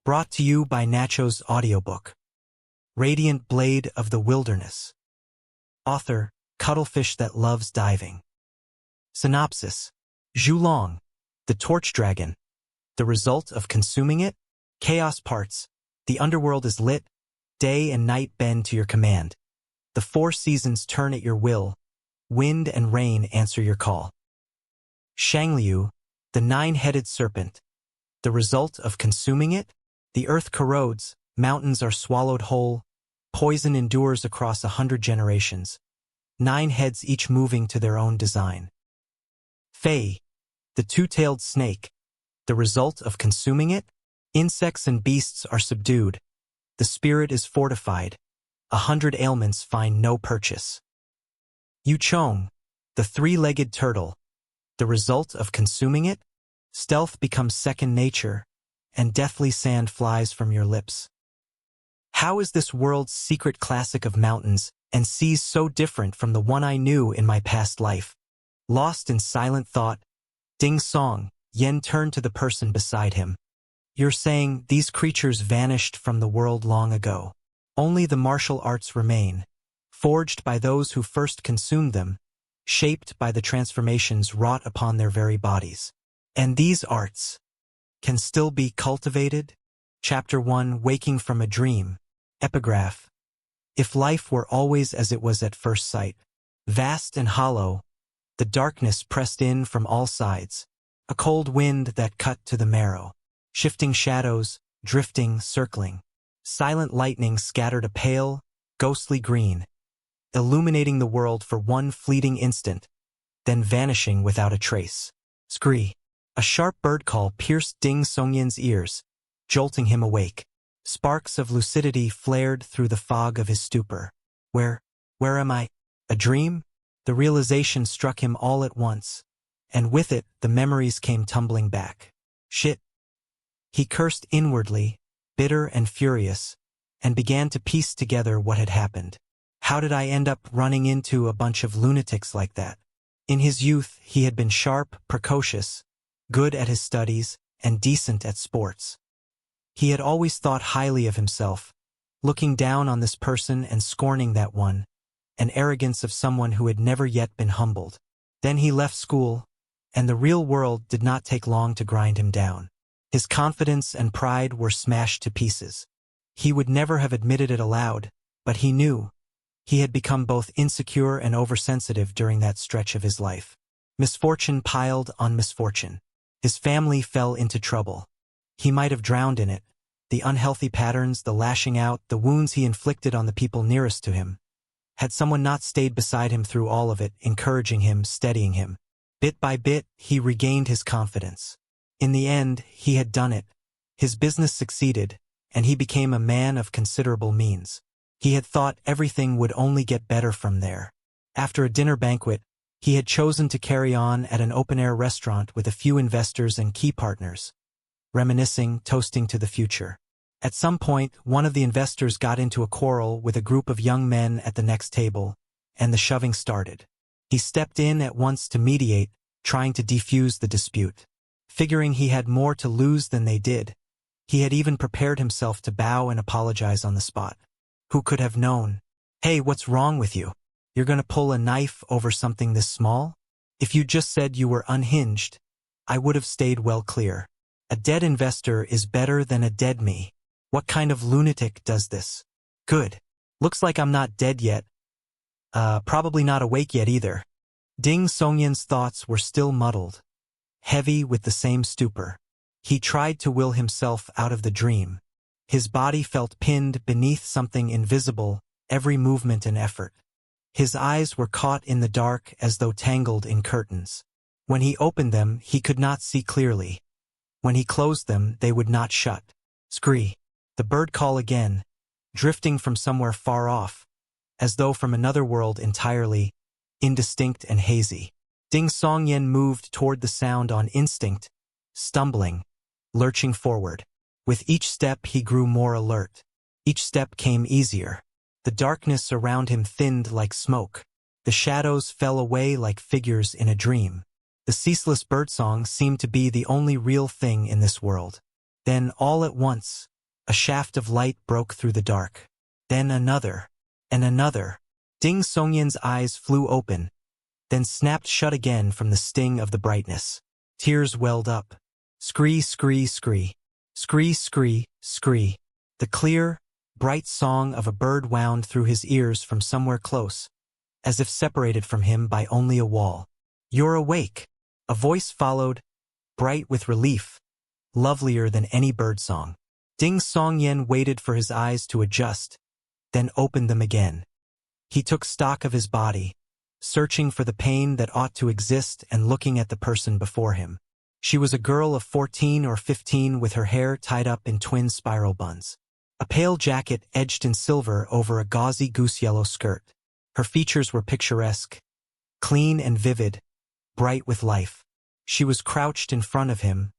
Brought to you by Nacho's Audiobook. Radiant Blade of the Wilderness. Author, Cuttlefish That Loves Diving. Synopsis. Zhulong, the torch dragon. The result of consuming it? Chaos parts. The underworld is lit. Day and night bend to your command. The four seasons turn at your will. Wind and rain answer your call. Xiangliu, the Nine-Headed Serpent. The result of consuming it? The earth corrodes, mountains are swallowed whole, poison endures across 100 generations, 9 heads each moving to their own design. Feiyi, the two-tailed snake. The result of consuming it? Insects and beasts are subdued. The spirit is fortified. 100 ailments find no purchase. Chong, the three-legged turtle. The result of consuming it? Stealth becomes second nature, and deathly sand flies from your lips. How is this world's secret classic of mountains and seas so different from the one I knew in my past life? Lost in silent thought, Ding Song, Yen turned to the person beside him. You're saying these creatures vanished from the world long ago. Only the martial arts remain, forged by those who first consumed them, shaped by the transformations wrought upon their very bodies. And these arts can still be cultivated? Chapter 1, Waking from a Dream. Epigraph. If life were always as it was at first sight, vast and hollow, the darkness pressed in from all sides, a cold wind that cut to the marrow, shifting shadows, drifting, circling, silent lightning scattered a pale, ghostly green, illuminating the world for one fleeting instant, then vanishing without a trace. Scree. A sharp bird call pierced Ding Songyan's ears, jolting him awake. Sparks of lucidity flared through the fog of his stupor. Where am I? A dream? The realization struck him all at once, and with it the memories came tumbling back. Shit. He cursed inwardly, bitter and furious, and began to piece together what had happened. How did I end up running into a bunch of lunatics like that? In his youth he had been sharp, precocious, good at his studies, and decent at sports. He had always thought highly of himself, looking down on this person and scorning that one, an arrogance of someone who had never yet been humbled. Then he left school, and the real world did not take long to grind him down. His confidence and pride were smashed to pieces. He would never have admitted it aloud, but he knew. He had become both insecure and oversensitive during that stretch of his life. Misfortune piled on misfortune. His family fell into trouble. He might have drowned in it. The unhealthy patterns, the lashing out, the wounds he inflicted on the people nearest to him. Had someone not stayed beside him through all of it, encouraging him, steadying him. Bit by bit, he regained his confidence. In the end, he had done it. His business succeeded, and he became a man of considerable means. He had thought everything would only get better from there. After a dinner banquet, he had chosen to carry on at an open-air restaurant with a few investors and key partners, reminiscing, toasting to the future. At some point, one of the investors got into a quarrel with a group of young men at the next table, and the shoving started. He stepped in at once to mediate, trying to defuse the dispute. Figuring he had more to lose than they did, he had even prepared himself to bow and apologize on the spot. Who could have known? Hey, what's wrong with you? You're gonna pull a knife over something this small? If you just said you were unhinged, I would have stayed well clear. A dead investor is better than a dead me. What kind of lunatic does this? Good. Looks like I'm not dead yet. Probably not awake yet either. Ding Songyan's thoughts were still muddled, heavy with the same stupor. He tried to will himself out of the dream. His body felt pinned beneath something invisible, every movement and effort. His eyes were caught in the dark as though tangled in curtains. When he opened them, he could not see clearly. When he closed them, they would not shut. Scree. The bird call again, drifting from somewhere far off, as though from another world entirely, indistinct and hazy. Ding Songyan moved toward the sound on instinct, stumbling, lurching forward. With each step he grew more alert. Each step came easier. The darkness around him thinned like smoke. The shadows fell away like figures in a dream. The ceaseless birdsong seemed to be the only real thing in this world. Then, all at once, A shaft of light broke through the dark. Then another, and another. Ding Songyan's eyes flew open, then snapped shut again from the sting of the brightness. Tears welled up. Scree, scree, scree. Scree, scree, scree. The clear, bright song of a bird wound through his ears from somewhere close, as if separated from him by only a wall. "You're awake." A voice followed, bright with relief, lovelier than any birdsong. Ding Songyan waited for his eyes to adjust, then opened them again. He took stock of his body, searching for the pain that ought to exist and looking at the person before him. She was a girl of 14 or 15 with her hair tied up in twin spiral buns. A pale jacket edged in silver over a gauzy goose-yellow skirt. Her features were picturesque, clean and vivid, bright with life. She was crouched in front of him,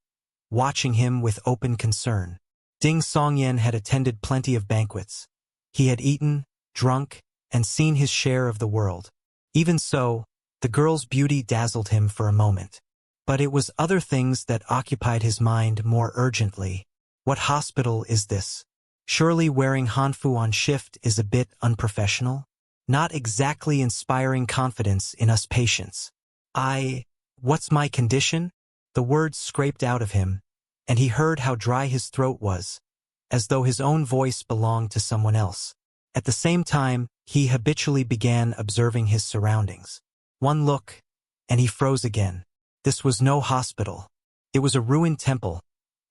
watching him with open concern. Ding Songyan had attended plenty of banquets. He had eaten, drunk, and seen his share of the world. Even so, the girl's beauty dazzled him for a moment. But it was other things that occupied his mind more urgently. What hospital is this? Surely wearing hanfu on shift is a bit unprofessional? Not exactly inspiring confidence in us patients. What's my condition? The words scraped out of him, and he heard how dry his throat was, as though his own voice belonged to someone else. At the same time, he habitually began observing his surroundings. One look, and he froze again. This was no hospital. It was a ruined temple,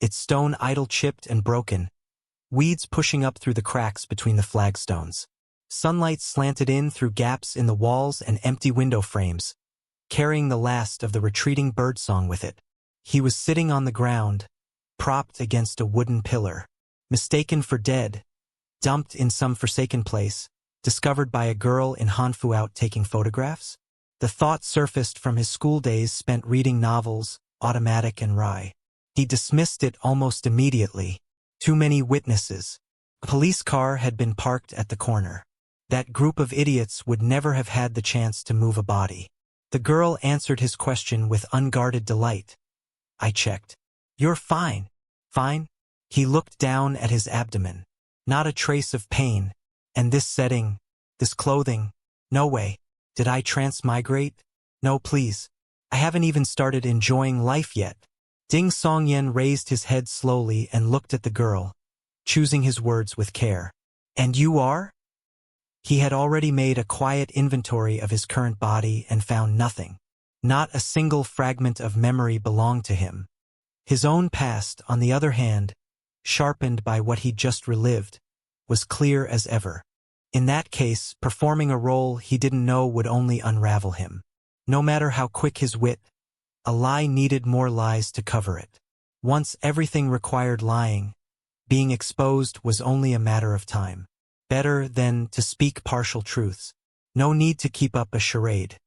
its stone idol chipped and broken, weeds pushing up through the cracks between the flagstones. Sunlight slanted in through gaps in the walls and empty window frames, carrying the last of the retreating birdsong with it. He was sitting on the ground, propped against a wooden pillar, mistaken for dead, dumped in some forsaken place, discovered by a girl in hanfu out taking photographs. The thought surfaced from his school days spent reading novels, Automatic and Rai. He dismissed it almost immediately. Too many witnesses. A police car had been parked at the corner. That group of idiots would never have had the chance to move a body. The girl answered his question with unguarded delight. I checked. You're fine. Fine? He looked down at his abdomen. Not a trace of pain. And this setting, this clothing, no way. Did I transmigrate? No, please. I haven't even started enjoying life yet. Ding Songyan raised his head slowly and looked at the girl, choosing his words with care. And you are? He had already made a quiet inventory of his current body and found nothing. Not a single fragment of memory belonged to him. His own past, on the other hand, sharpened by what he'd just relived, was clear as ever. In that case, performing a role he didn't know would only unravel him. No matter how quick his wit, a lie needed more lies to cover it. Once everything required lying, being exposed was only a matter of time. Better than to speak partial truths. No need to keep up a charade.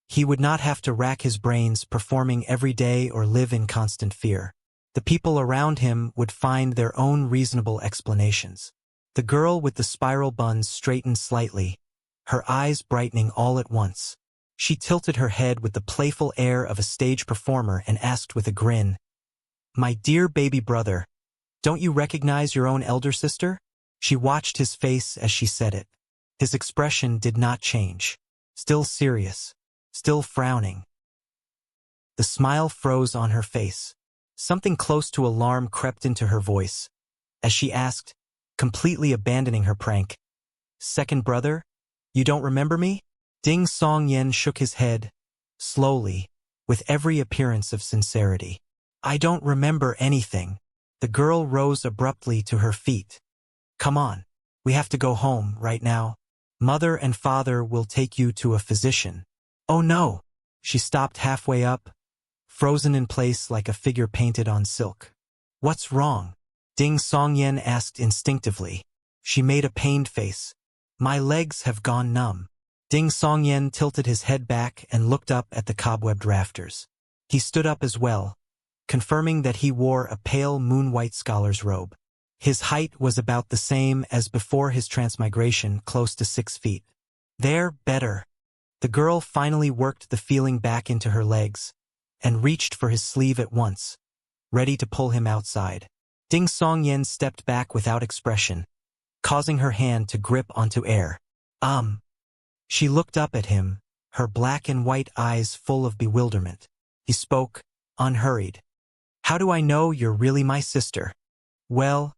He would not have to rack his brains performing every day or live in constant fear. The people around him would find their own reasonable explanations. The girl with the spiral buns straightened slightly, her eyes brightening all at once. She tilted her head with the playful air of a stage performer and asked with a grin, My dear baby brother, don't you recognize your own elder sister? She watched his face as she said it. His expression did not change. Still serious, still frowning. The smile froze on her face. Something close to alarm crept into her voice, as she asked, completely abandoning her prank, Second brother? You don't remember me? Ding Songyan shook his head, slowly, with every appearance of sincerity. I don't remember anything. The girl rose abruptly to her feet. Come on, we have to go home right now. Mother and father will take you to a physician. Oh no! She stopped halfway up, frozen in place like a figure painted on silk. What's wrong? Ding Songyan asked instinctively. She made a pained face. My legs have gone numb. Ding Songyan tilted his head back and looked up at the cobwebbed rafters. He stood up as well, confirming that he wore a pale moon-white scholar's robe. His height was about the same as before his transmigration, close to 6 feet. There, better. The girl finally worked the feeling back into her legs and reached for his sleeve at once, ready to pull him outside. Ding Songyan stepped back without expression, causing her hand to grip onto air. She looked up at him, her black and white eyes full of bewilderment. He spoke, unhurried. How do I know you're really my sister? Well,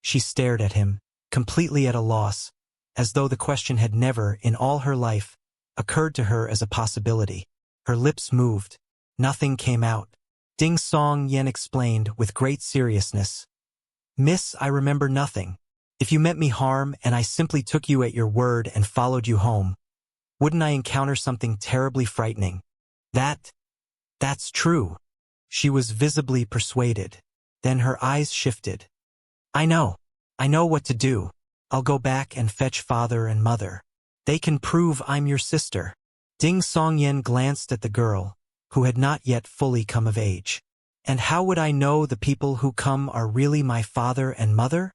She stared at him, completely at a loss, as though the question had never, in all her life, occurred to her as a possibility. Her lips moved. Nothing came out. Ding Songyan explained with great seriousness. Miss, I remember nothing. If you meant me harm and I simply took you at your word and followed you home, wouldn't I encounter something terribly frightening? That's true. She was visibly persuaded. Then her eyes shifted. I know what to do. I'll go back and fetch father and mother. They can prove I'm your sister. Ding Songyan glanced at the girl, who had not yet fully come of age. And how would I know the people who come are really my father and mother?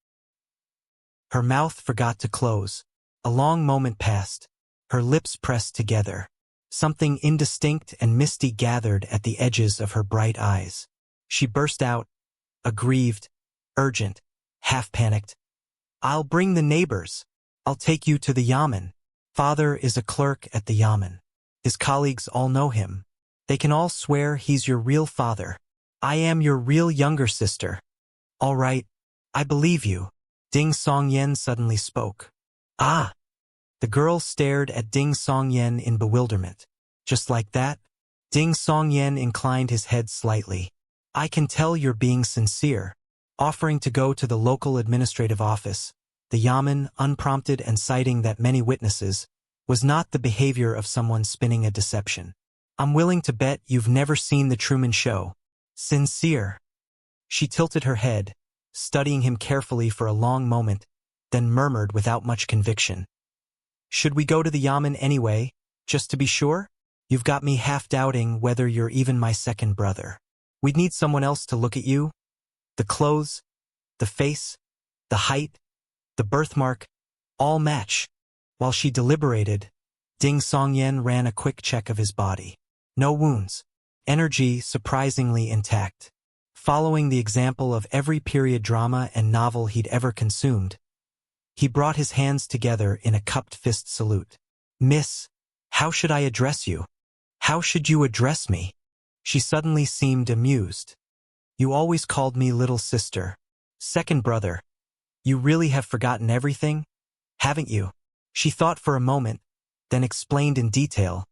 Her mouth forgot to close. A long moment passed. Her lips pressed together. Something indistinct and misty gathered at the edges of her bright eyes. She burst out, aggrieved, urgent, half-panicked. I'll bring the neighbors. I'll take you to the yamen. Father is a clerk at the yamen. His colleagues all know him. They can all swear he's your real father. I am your real younger sister. All right, I believe you. Ding Songyan suddenly spoke. Ah! The girl stared at Ding Songyan in bewilderment. Just like that? Ding Songyan inclined his head slightly. I can tell you're being sincere. Offering to go to the local administrative office, the yamen, unprompted and citing that many witnesses, was not the behavior of someone spinning a deception. I'm willing to bet you've never seen the Truman Show. Sincere. She tilted her head, studying him carefully for a long moment, then murmured without much conviction. Should we go to the yamen anyway, just to be sure? You've got me half-doubting whether you're even my second brother. We'd need someone else to look at you. The clothes, the face, the height, the birthmark, all match. While she deliberated, Ding Songyan ran a quick check of his body. No wounds. Energy surprisingly intact. Following the example of every period drama and novel he'd ever consumed, he brought his hands together in a cupped fist salute. Miss, how should I address you? How should you address me? She suddenly seemed amused. You always called me little sister. Second brother. You really have forgotten everything, haven't you? She thought for a moment, then explained in detail.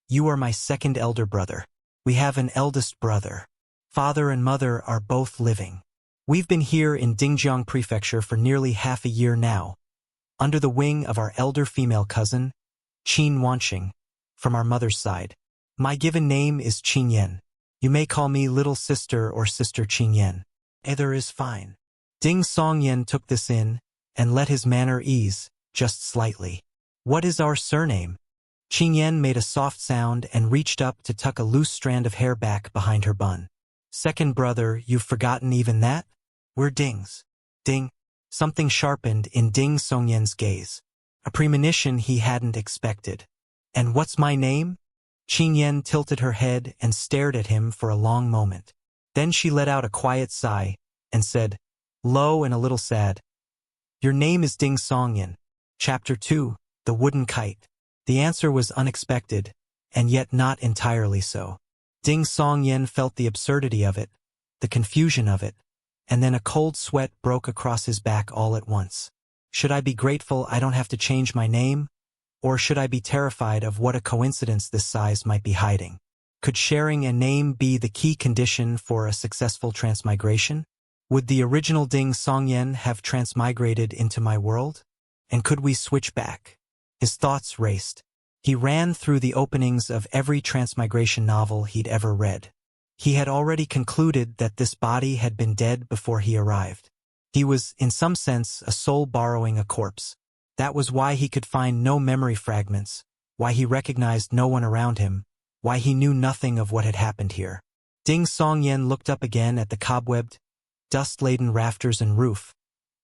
You are my second elder brother. We have an eldest brother. Father and mother are both living. We've been here in Dingjiang Prefecture for nearly half a year now, under the wing of our elder female cousin, Qin Wanqing, from our mother's side. My given name is Qinyan. You may call me little sister or sister Qinyan. Either is fine. Ding Songyan took this in, and let his manner ease, just slightly. What is our surname? Qinyan made a soft sound and reached up to tuck a loose strand of hair back behind her bun. Second brother, you've forgotten even that? We're Dings. Ding. Something sharpened in Ding Songyan's gaze. A premonition he hadn't expected. And what's my name? Qinyan tilted her head and stared at him for a long moment. Then she let out a quiet sigh and said, low and a little sad, Your name is Ding Songyan. Chapter 2, The Wooden Kite. The answer was unexpected, and yet not entirely so. Ding Songyan felt the absurdity of it, the confusion of it, and then a cold sweat broke across his back all at once. Should I be grateful I don't have to change my name? Or should I be terrified of what a coincidence this size might be hiding? Could sharing a name be the key condition for a successful transmigration? Would the original Ding Songyan have transmigrated into my world? And could we switch back? His thoughts raced. He ran through the openings of every transmigration novel he'd ever read. He had already concluded that this body had been dead before he arrived. He was, in some sense, a soul borrowing a corpse. That was why he could find no memory fragments, why he recognized no one around him, why he knew nothing of what had happened here. Ding Songyan looked up again at the cobwebbed, dust-laden rafters and roof,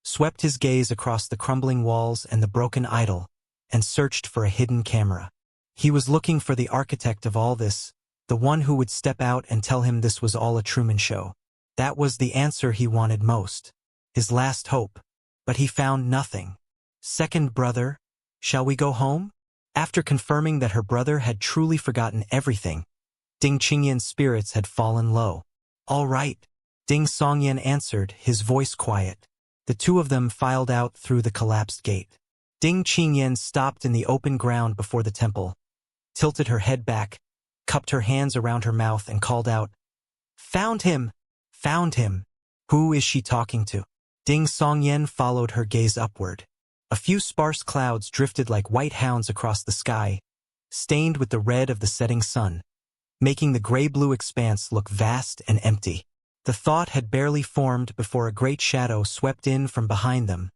swept his gaze across the crumbling walls and the broken idol, and searched for a hidden camera. He was looking for the architect of all this, the one who would step out and tell him this was all a Truman Show. That was the answer he wanted most. His last hope. But he found nothing. Second brother, shall we go home? After confirming that her brother had truly forgotten everything, Ding Qingyan's spirits had fallen low. All right, Ding Songyan answered, his voice quiet. The two of them filed out through the collapsed gate. Ding Qingyan stopped in the open ground before the temple, tilted her head back, cupped her hands around her mouth and called out, "Found him! Found him! Who is she talking to?" Ding Songyan followed her gaze upward. A few sparse clouds drifted like white hounds across the sky, stained with the red of the setting sun, making the gray-blue expanse look vast and empty. The thought had barely formed before a great shadow swept in from behind them,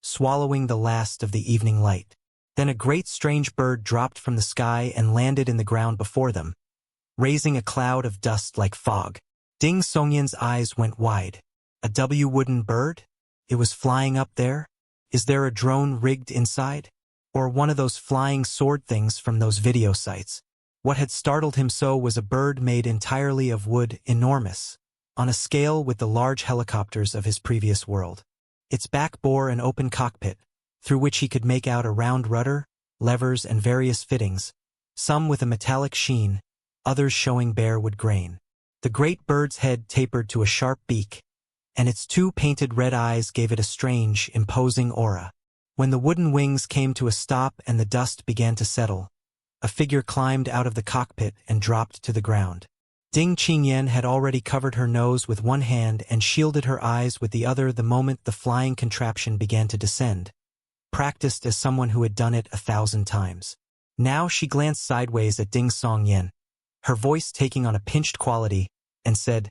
swallowing the last of the evening light. Then a great strange bird dropped from the sky and landed in the ground before them, raising a cloud of dust like fog. Ding Songyan's eyes went wide. A wooden bird? It was flying up there? Is there a drone rigged inside? Or one of those flying sword things from those video sites? What had startled him so was a bird made entirely of wood, enormous, on a scale with the large helicopters of his previous world. Its back bore an open cockpit, through which he could make out a round rudder, levers and various fittings, some with a metallic sheen, others showing bare wood grain. The great bird's head tapered to a sharp beak, and its two painted red eyes gave it a strange, imposing aura. When the wooden wings came to a stop and the dust began to settle, a figure climbed out of the cockpit and dropped to the ground. Ding Qingyan had already covered her nose with one hand and shielded her eyes with the other the moment the flying contraption began to descend, practiced as someone who had done it 1,000 times. Now she glanced sideways at Ding Songyan, her voice taking on a pinched quality, and said,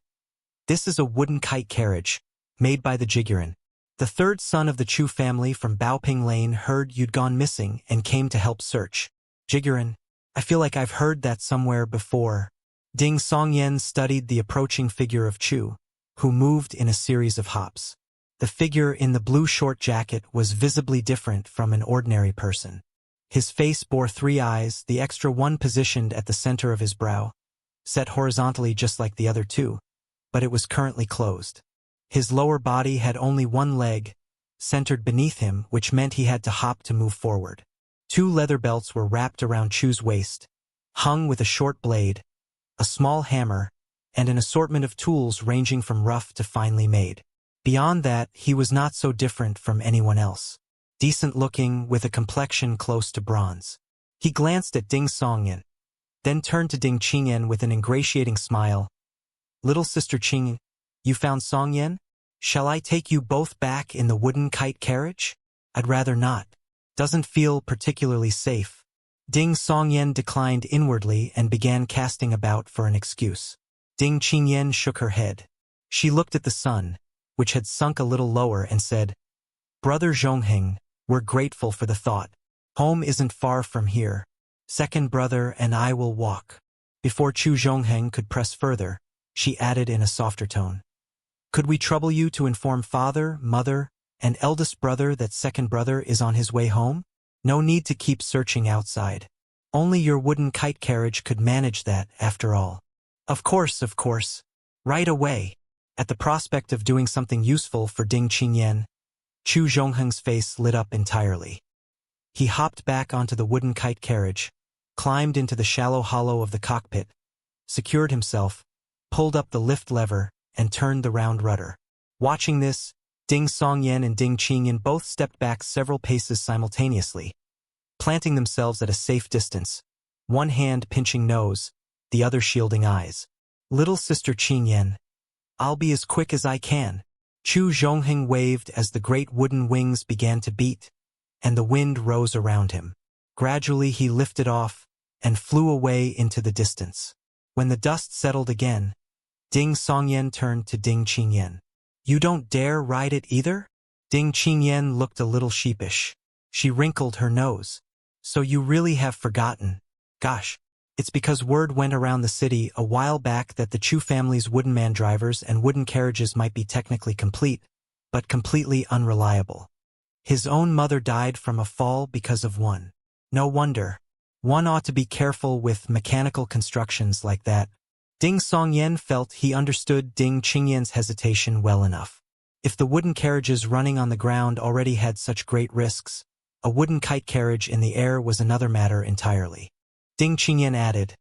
"This is a wooden kite carriage, made by the Jiguran. The third son of the Chu family from Baoping Lane heard you'd gone missing and came to help search." Jiguran, I feel like I've heard that somewhere before. Ding Songyan studied the approaching figure of Chu, who moved in a series of hops. The figure in the blue short jacket was visibly different from an ordinary person. His face bore 3 eyes, the extra one positioned at the center of his brow, set horizontally just like the other 2, but it was currently closed. His lower body had only 1 leg, centered beneath him, which meant he had to hop to move forward. 2 leather belts were wrapped around Chu's waist, hung with a short blade, a small hammer, and an assortment of tools ranging from rough to finely made. Beyond that, he was not so different from anyone else. Decent-looking, with a complexion close to bronze. He glanced at Ding Songyan, then turned to Ding Qingyan with an ingratiating smile. "Little sister Qing, you found Songyan? Shall I take you both back in the wooden kite carriage?" "I'd rather not. Doesn't feel particularly safe." Ding Songyan declined inwardly and began casting about for an excuse. Ding Qingyan shook her head. She looked at the sun, which had sunk a little lower, and said, "Brother Zhongheng, we're grateful for the thought. Home isn't far from here. Second brother and I will walk." Before Chu Zhongheng could press further, she added in a softer tone, "Could we trouble you to inform father, mother, and eldest brother that second brother is on his way home? No need to keep searching outside. Only your wooden kite carriage could manage that, after all." Of course. Right away." At the prospect of doing something useful for Ding Qingyan, Chu Zhongheng's face lit up entirely. He hopped back onto the wooden kite carriage, climbed into the shallow hollow of the cockpit, secured himself, pulled up the lift lever, and turned the round rudder. Watching this, Ding Songyan and Ding Qingyan both stepped back several paces simultaneously, planting themselves at a safe distance, one hand pinching nose, the other shielding eyes. "Little sister Qingyan, I'll be as quick as I can." Chu Zhongheng waved as the great wooden wings began to beat, and the wind rose around him. Gradually he lifted off and flew away into the distance. When the dust settled again, Ding Songyan turned to Ding Qingyan. "You don't dare ride it either?" Ding Qingyan looked a little sheepish. She wrinkled her nose. "So you really have forgotten? Gosh, it's because word went around the city a while back that the Chu family's wooden man-drivers and wooden carriages might be technically complete, but completely unreliable. His own mother died from a fall because of one. No wonder. One ought to be careful with mechanical constructions like that, Ding Songyan felt he understood Ding Qingyan's hesitation well enough. If the wooden carriages running on the ground already had such great risks, a wooden kite carriage in the air was another matter entirely. Ding Qingyan added,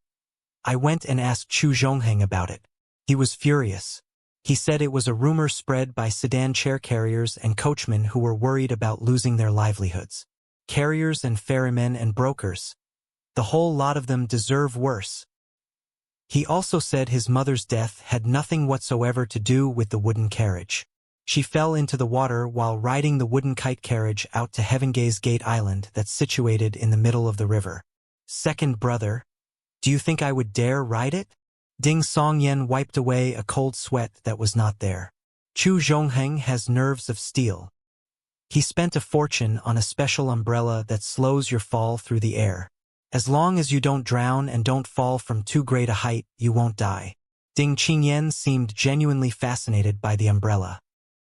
I went and asked Chu Zhongheng about it. He was furious. He said it was a rumor spread by sedan chair carriers and coachmen who were worried about losing their livelihoods. Carriers and ferrymen and brokers. The whole lot of them deserve worse. He also said his mother's death had nothing whatsoever to do with the wooden carriage. She fell into the water while riding the wooden kite carriage out to Heavengaze Gate Island that's situated in the middle of the river. Second brother, do you think I would dare ride it? Ding Songyan wiped away a cold sweat that was not there. Chu Zhongheng has nerves of steel. He spent a fortune on a special umbrella that slows your fall through the air. As long as you don't drown and don't fall from too great a height, you won't die. Ding Qingyan seemed genuinely fascinated by the umbrella.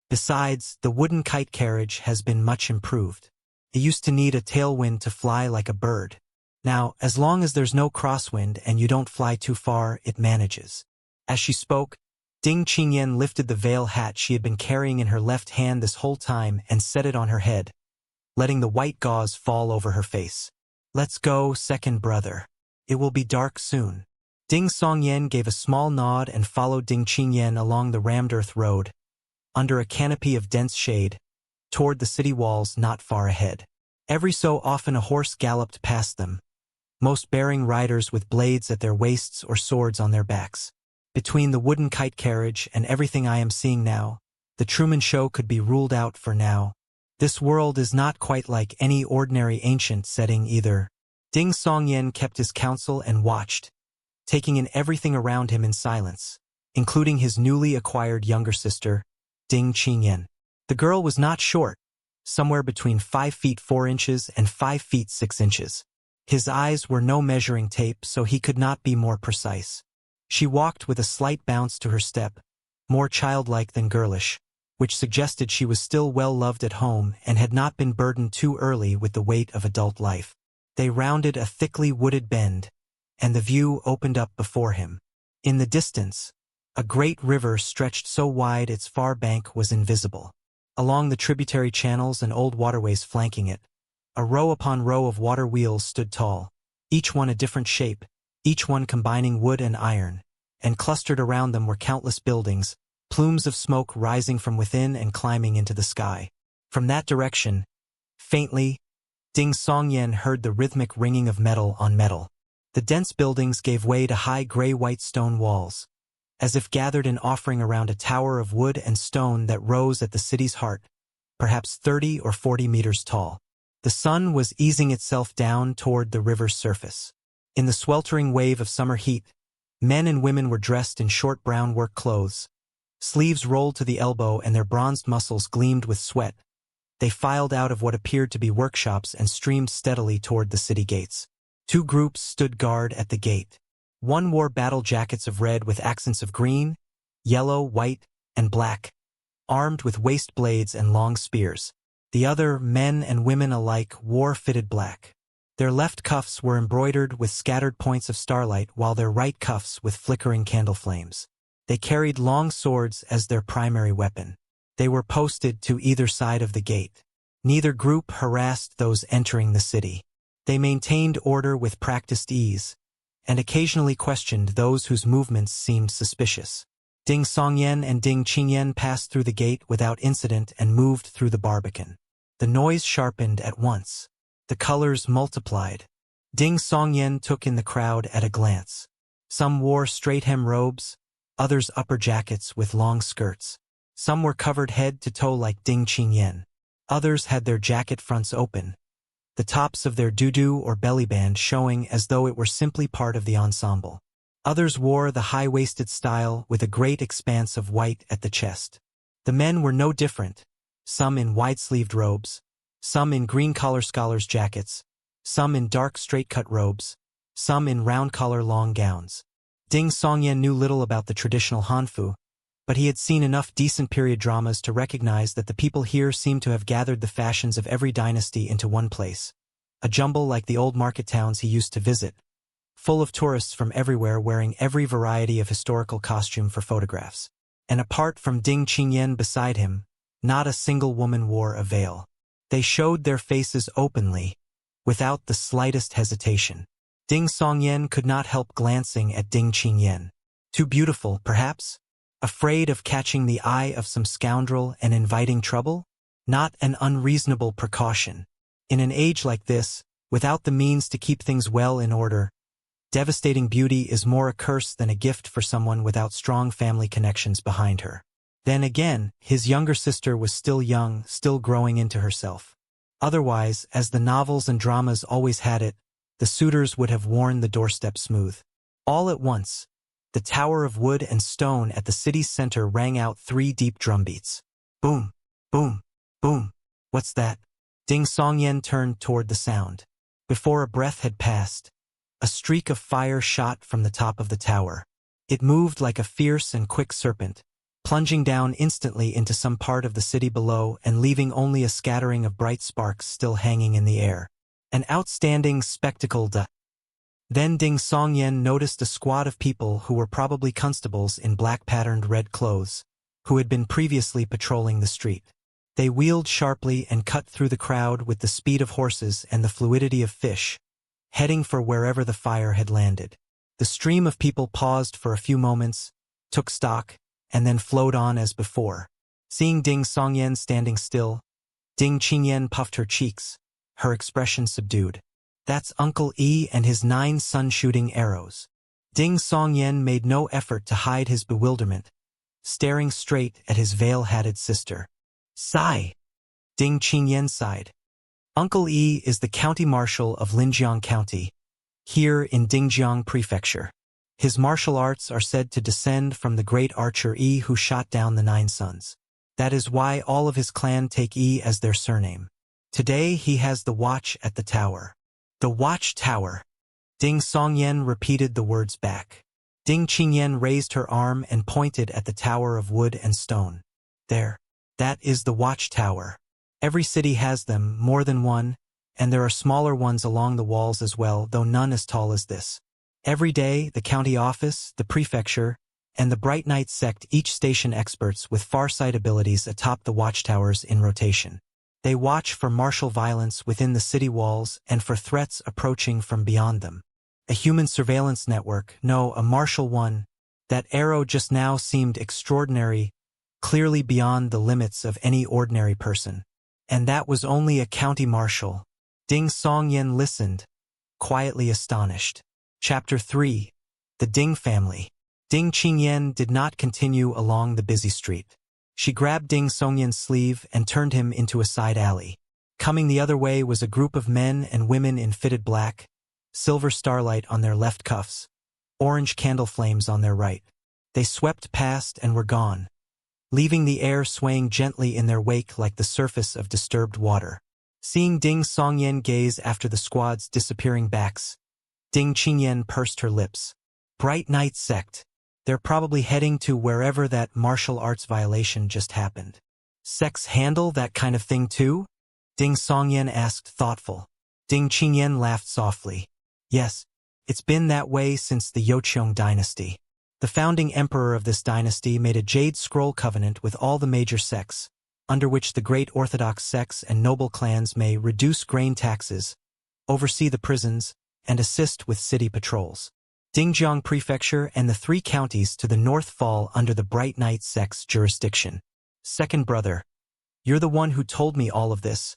Besides, the wooden kite carriage has been much improved. It used to need a tailwind to fly like a bird. Now, as long as there's no crosswind and you don't fly too far, it manages. As she spoke, Ding Qingyan lifted the veil hat she had been carrying in her left hand this whole time and set it on her head, letting the white gauze fall over her face. Let's go, second brother. It will be dark soon. Ding Songyan gave a small nod and followed Ding Qingyan along the rammed earth road, under a canopy of dense shade, toward the city walls not far ahead. Every so often a horse galloped past them, most bearing riders with blades at their waists or swords on their backs. Between the wooden kite carriage and everything I am seeing now, the Truman Show could be ruled out for now. This world is not quite like any ordinary ancient setting either. Ding Songyan kept his counsel and watched, taking in everything around him in silence, including his newly acquired younger sister, Ding Qingyan. The girl was not short, somewhere between 5 feet 4 inches and 5 feet 6 inches. His eyes were no measuring tape, so he could not be more precise. She walked with a slight bounce to her step, more childlike than girlish, which suggested she was still well loved at home and had not been burdened too early with the weight of adult life. They rounded a thickly wooded bend, and the view opened up before him. In the distance, a great river stretched so wide its far bank was invisible. Along the tributary channels and old waterways flanking it, a row upon row of water wheels stood tall, each one a different shape, each one combining wood and iron, and clustered around them were countless buildings, plumes of smoke rising from within and climbing into the sky. From that direction, faintly, Ding Songyan heard the rhythmic ringing of metal on metal. The dense buildings gave way to high gray-white stone walls, as if gathered in offering around a tower of wood and stone that rose at the city's heart, perhaps 30 or 40 meters tall. The sun was easing itself down toward the river's surface. In the sweltering wave of summer heat, men and women were dressed in short brown work clothes. Sleeves rolled to the elbow and their bronzed muscles gleamed with sweat. They filed out of what appeared to be workshops and streamed steadily toward the city gates. 2 groups stood guard at the gate. One wore battle jackets of red with accents of green, yellow, white, and black, armed with waist blades and long spears. The other, men and women alike, wore fitted black. Their left cuffs were embroidered with scattered points of starlight, while their right cuffs with flickering candle flames. They carried long swords as their primary weapon. They were posted to either side of the gate. Neither group harassed those entering the city. They maintained order with practiced ease, and occasionally questioned those whose movements seemed suspicious. Ding Songyan and Ding Qingyan passed through the gate without incident and moved through the barbican. The noise sharpened at once. The colors multiplied. Ding Songyan took in the crowd at a glance. Some wore straight-hem robes, others upper jackets with long skirts. Some were covered head to toe like Ding Qingyan. Others had their jacket fronts open, the tops of their doo-doo or belly band showing as though it were simply part of the ensemble. Others wore the high-waisted style with a great expanse of white at the chest. The men were no different, some in wide-sleeved robes, some in green-collar scholars' jackets, some in dark straight-cut robes, some in round-collar long gowns. Ding Songyan knew little about the traditional Hanfu, but he had seen enough decent period dramas to recognize that the people here seemed to have gathered the fashions of every dynasty into one place, a jumble like the old market towns he used to visit, full of tourists from everywhere wearing every variety of historical costume for photographs. And apart from Ding Qingyan beside him, not a single woman wore a veil. They showed their faces openly, without the slightest hesitation. Ding Songyan could not help glancing at Ding Qingyan. Too beautiful, perhaps? Afraid of catching the eye of some scoundrel and inviting trouble? Not an unreasonable precaution. In an age like this, without the means to keep things well in order, devastating beauty is more a curse than a gift for someone without strong family connections behind her. Then again, his younger sister was still young, still growing into herself. Otherwise, as the novels and dramas always had it, the suitors would have worn the doorstep smooth. All at once, the tower of wood and stone at the city's center rang out 3 deep drumbeats. Boom, boom, boom. What's that? Ding Songyan turned toward the sound. Before a breath had passed, a streak of fire shot from the top of the tower. It moved like a fierce and quick serpent, plunging down instantly into some part of the city below and leaving only a scattering of bright sparks still hanging in the air. An outstanding spectacle. Then Ding Songyan noticed a squad of people who were probably constables in black-patterned red clothes, who had been previously patrolling the street. They wheeled sharply and cut through the crowd with the speed of horses and the fluidity of fish, heading for wherever the fire had landed. The stream of people paused for a few moments, took stock, and then flowed on as before. Seeing Ding Songyan standing still, Ding Qingyan puffed her cheeks, her expression subdued. That's Uncle E and his 9 sun-shooting arrows. Ding Songyan made no effort to hide his bewilderment, staring straight at his veil-hatted sister. Sigh! Ding Qingyan sighed. Uncle E is the county marshal of Linjiang County, here in Dingjiang Prefecture. His martial arts are said to descend from the great archer E who shot down the 9 sons. That is why all of his clan take E as their surname. Today he has the watch at the tower. The watch tower. Ding Songyan repeated the words back. Ding Qingyan raised her arm and pointed at the tower of wood and stone. There. That is the watch tower. Every city has them, more than one, and there are smaller ones along the walls as well, though none as tall as this. Every day, the county office, the prefecture, and the Bright Night sect each station experts with far-sight abilities atop the watchtowers in rotation. They watch for martial violence within the city walls and for threats approaching from beyond them. A human surveillance network, no, a martial one. That arrow just now seemed extraordinary, clearly beyond the limits of any ordinary person. And that was only a county marshal. Ding Songyan listened, quietly astonished. Chapter 3. The Ding Family. Ding Qingyan did not continue along the busy street. She grabbed Ding Songyan's sleeve and turned him into a side alley. Coming the other way was a group of men and women in fitted black, silver starlight on their left cuffs, orange candle flames on their right. They swept past and were gone, leaving the air swaying gently in their wake like the surface of disturbed water. Seeing Ding Songyan gaze after the squad's disappearing backs, Ding Qingyan pursed her lips. Bright Night sect. They're probably heading to wherever that martial arts violation just happened. Sects handle that kind of thing too? Ding Songyan asked, thoughtful. Ding Qingyan laughed softly. Yes, it's been that way since the Jocheong dynasty. The founding emperor of this dynasty made a jade scroll covenant with all the major sects, under which the great orthodox sects and noble clans may reduce grain taxes, oversee the prisons, and assist with city patrols. Dingjiang Prefecture and the 3 counties to the north fall under the Bright Night sect's jurisdiction. Second brother, you're the one who told me all of this,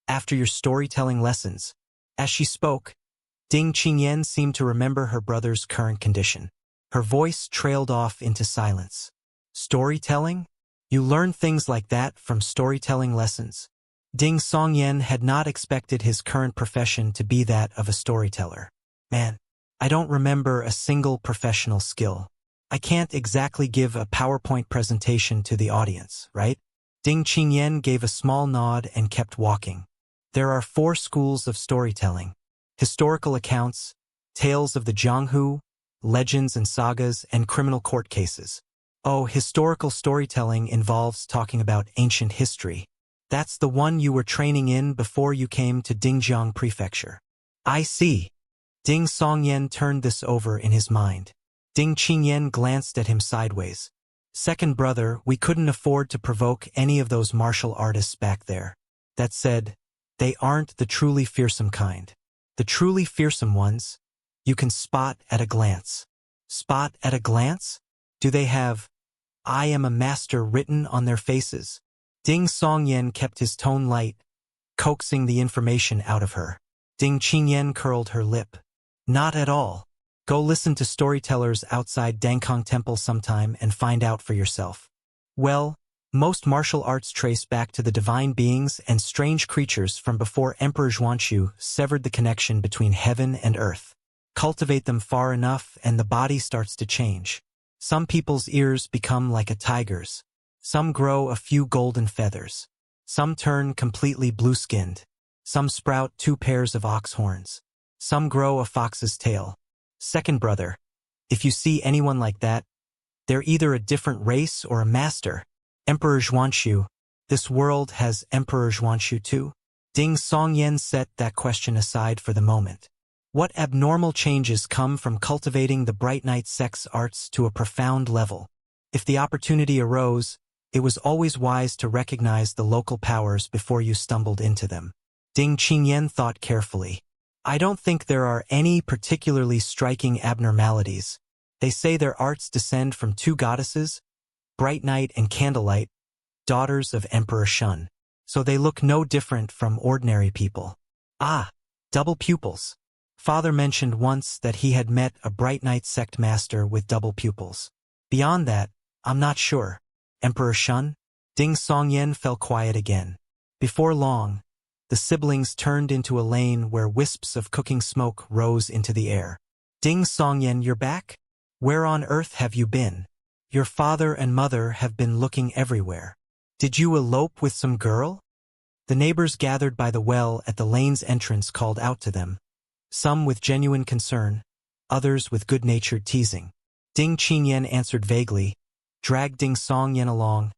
after your storytelling lessons. As she spoke, Ding Qingyan seemed to remember her brother's current condition. Her voice trailed off into silence. Storytelling? You learn things like that from storytelling lessons? Ding Songyan had not expected his current profession to be that of a storyteller. Man, I don't remember a single professional skill. I can't exactly give a PowerPoint presentation to the audience, right? Ding Qingyan gave a small nod and kept walking. There are 4 schools of storytelling. Historical accounts, tales of the Jianghu, legends and sagas, and criminal court cases. Oh, historical storytelling involves talking about ancient history. That's the one you were training in before you came to Dingjiang Prefecture. I see. Ding Songyan turned this over in his mind. Ding Qingyan glanced at him sideways. Second brother, we couldn't afford to provoke any of those martial artists back there. That said, they aren't the truly fearsome kind. The truly fearsome ones, you can spot at a glance. Spot at a glance? Do they have, "I am a master" written on their faces? Ding Songyan kept his tone light, coaxing the information out of her. Ding Qingyan curled her lip. Not at all. Go listen to storytellers outside Dangkong Temple sometime and find out for yourself. Well, most martial arts trace back to the divine beings and strange creatures from before Emperor Zhuangqiu severed the connection between heaven and earth. Cultivate them far enough and the body starts to change. Some people's ears become like a tiger's. Some grow a few golden feathers. Some turn completely blue-skinned. Some sprout 2 pairs of ox horns. Some grow a fox's tail. Second brother, if you see anyone like that, they're either a different race or a master. Emperor Zhuangqiu. This world has Emperor Zhuangqiu too? Ding Songyan set that question aside for the moment. What abnormal changes come from cultivating the Bright Night sex arts to a profound level? If the opportunity arose, it was always wise to recognize the local powers before you stumbled into them. Ding Qingyan thought carefully. I don't think there are any particularly striking abnormalities. They say their arts descend from 2 goddesses, Bright Night and Candlelight, daughters of Emperor Shun. So they look no different from ordinary people. Ah, double pupils. Father mentioned once that he had met a Bright Night sect master with double pupils. Beyond that, I'm not sure. Emperor Shun? Ding Songyan fell quiet again. Before long, the siblings turned into a lane where wisps of cooking smoke rose into the air. Ding Songyan, you're back? Where on earth have you been? Your father and mother have been looking everywhere. Did you elope with some girl? The neighbors gathered by the well at the lane's entrance called out to them, some with genuine concern, others with good-natured teasing. Ding Qingyan answered vaguely, dragged Ding Songyan along,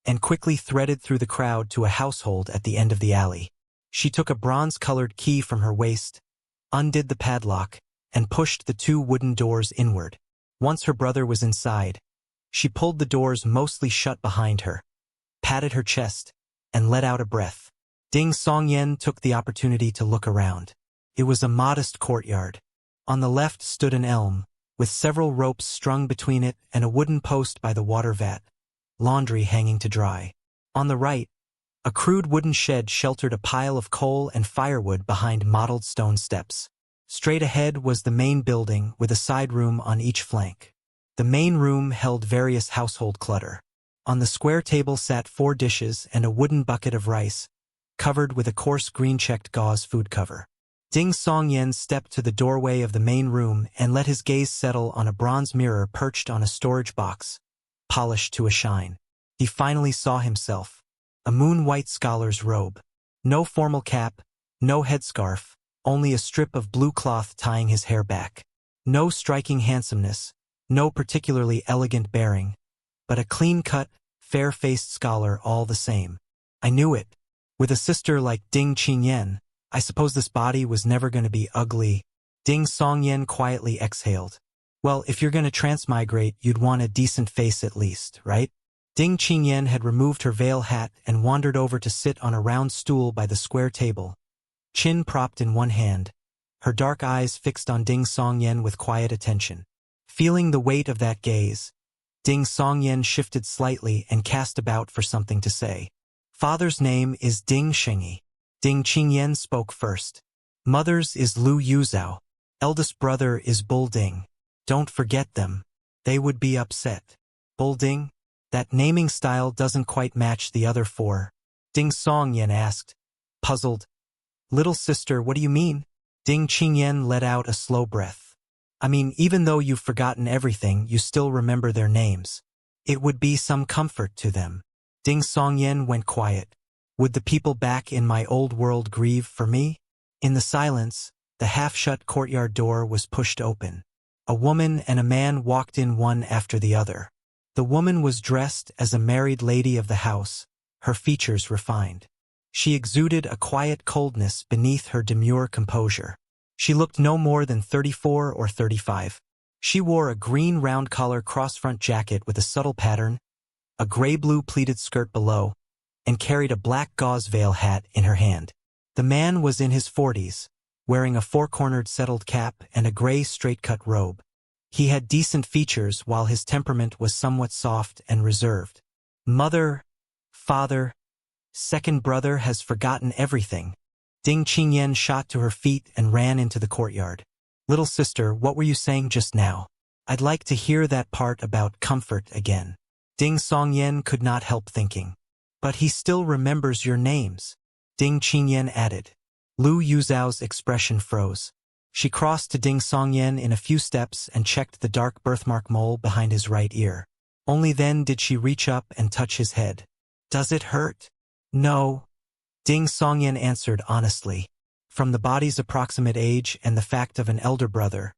and quickly threaded through the crowd to a household at the end of the alley. She took a bronze-colored key from her waist, undid the padlock, and pushed the 2 wooden doors inward. Once her brother was inside, she pulled the doors mostly shut behind her, patted her chest, and let out a breath. Ding Songyan took the opportunity to look around. It was a modest courtyard. On the left stood an elm, with several ropes strung between it and a wooden post by the water vat, laundry hanging to dry. On the right, a crude wooden shed sheltered a pile of coal and firewood behind mottled stone steps. Straight ahead was the main building with a side room on each flank. The main room held various household clutter. On the square table sat 4 dishes and a wooden bucket of rice, covered with a coarse green-checked gauze food cover. Ding Songyan stepped to the doorway of the main room and let his gaze settle on a bronze mirror perched on a storage box, polished to a shine. He finally saw himself. A moon-white scholar's robe. No formal cap, no headscarf, only a strip of blue cloth tying his hair back. No striking handsomeness, no particularly elegant bearing, but a clean-cut, fair-faced scholar all the same. I knew it. With a sister like Ding Qingyan, I suppose this body was never going to be ugly. Ding Songyan quietly exhaled. Well, if you're going to transmigrate, you'd want a decent face at least, right? Ding Qingyan had removed her veil hat and wandered over to sit on a round stool by the square table, chin propped in one hand, her dark eyes fixed on Ding Songyan with quiet attention. Feeling the weight of that gaze, Ding Songyan shifted slightly and cast about for something to say. Father's name is Ding Shengyi. Ding Qingyan spoke first. Mother's is Lu Yuzhao. Eldest brother is Bull Ding. Don't forget them. They would be upset. Bull Ding? That naming style doesn't quite match the other 4. Ding Songyan asked, puzzled. Little sister, what do you mean? Ding Qingyan let out a slow breath. I mean, even though you've forgotten everything, you still remember their names. It would be some comfort to them. Ding Songyan went quiet. Would the people back in my old world grieve for me? In the silence, the half-shut courtyard door was pushed open. A woman and a man walked in one after the other. The woman was dressed as a married lady of the house, her features refined. She exuded a quiet coldness beneath her demure composure. She looked no more than 34 or 35. She wore a green round-collar cross-front jacket with a subtle pattern, a gray-blue pleated skirt below, and carried a black gauze veil hat in her hand. The man was in his 40s, wearing a four-cornered settled cap and a gray straight-cut robe. He had decent features while his temperament was somewhat soft and reserved. Mother, father, second brother has forgotten everything. Ding Qingyan shot to her feet and ran into the courtyard. Little sister, what were you saying just now? I'd like to hear that part about comfort again. Ding Songyan could not help thinking. But he still remembers your names. Ding Qingyan added. Lu Yuzao's expression froze. She crossed to Ding Songyan in a few steps and checked the dark birthmark mole behind his right ear. Only then did she reach up and touch his head. Does it hurt? No. Ding Songyan answered honestly. From the body's approximate age and the fact of an elder brother,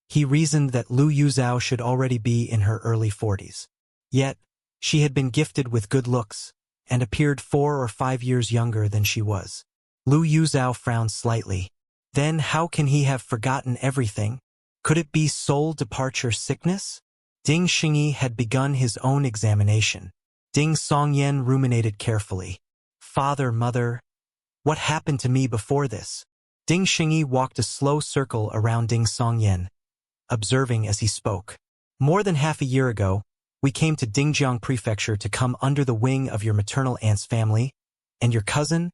he reasoned that Lu Yuzhao should already be in her early 40s. Yet, she had been gifted with good looks, and appeared 4 or 5 years younger than she was. Lu Yuzhao frowned slightly. Then how can he have forgotten everything? Could it be soul departure sickness? Ding Xingyi had begun his own examination. Ding Songyan ruminated carefully. Father, mother, what happened to me before this? Ding Xingyi walked a slow circle around Ding Songyan, observing as he spoke. More than half a year ago, we came to Dingjiang Prefecture to come under the wing of your maternal aunt's family, and your cousin,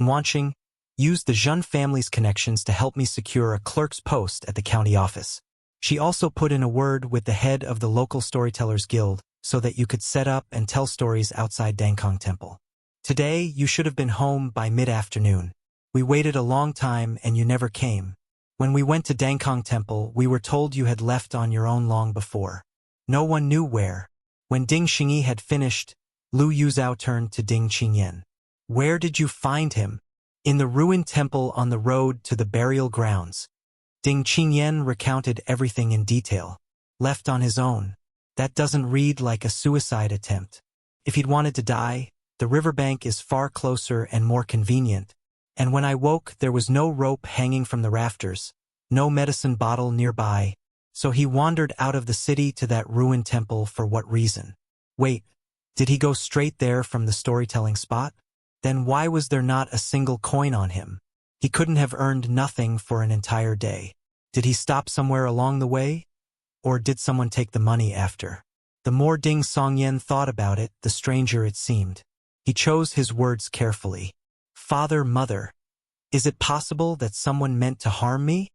Wanqing, used the Zhun family's connections to help me secure a clerk's post at the county office. She also put in a word with the head of the local storytellers guild so that you could set up and tell stories outside Dangkong Temple. Today, you should have been home by mid-afternoon. We waited a long time and you never came. When we went to Dangkong Temple, we were told you had left on your own long before. No one knew where. When Ding Xingyi had finished, Lu Yuzhao turned to Ding Qingyan. Where did you find him? In the ruined temple on the road to the burial grounds. Ding Qingyan recounted everything in detail. Left on his own. That doesn't read like a suicide attempt. If he'd wanted to die, the riverbank is far closer and more convenient. And when I woke, there was no rope hanging from the rafters, no medicine bottle nearby, so he wandered out of the city to that ruined temple for what reason? Wait, did he go straight there from the storytelling spot? Then why was there not a single coin on him? He couldn't have earned nothing for an entire day. Did he stop somewhere along the way? Or did someone take the money after? The more Ding Songyan thought about it, the stranger it seemed. He chose his words carefully. Father, mother, is it possible that someone meant to harm me?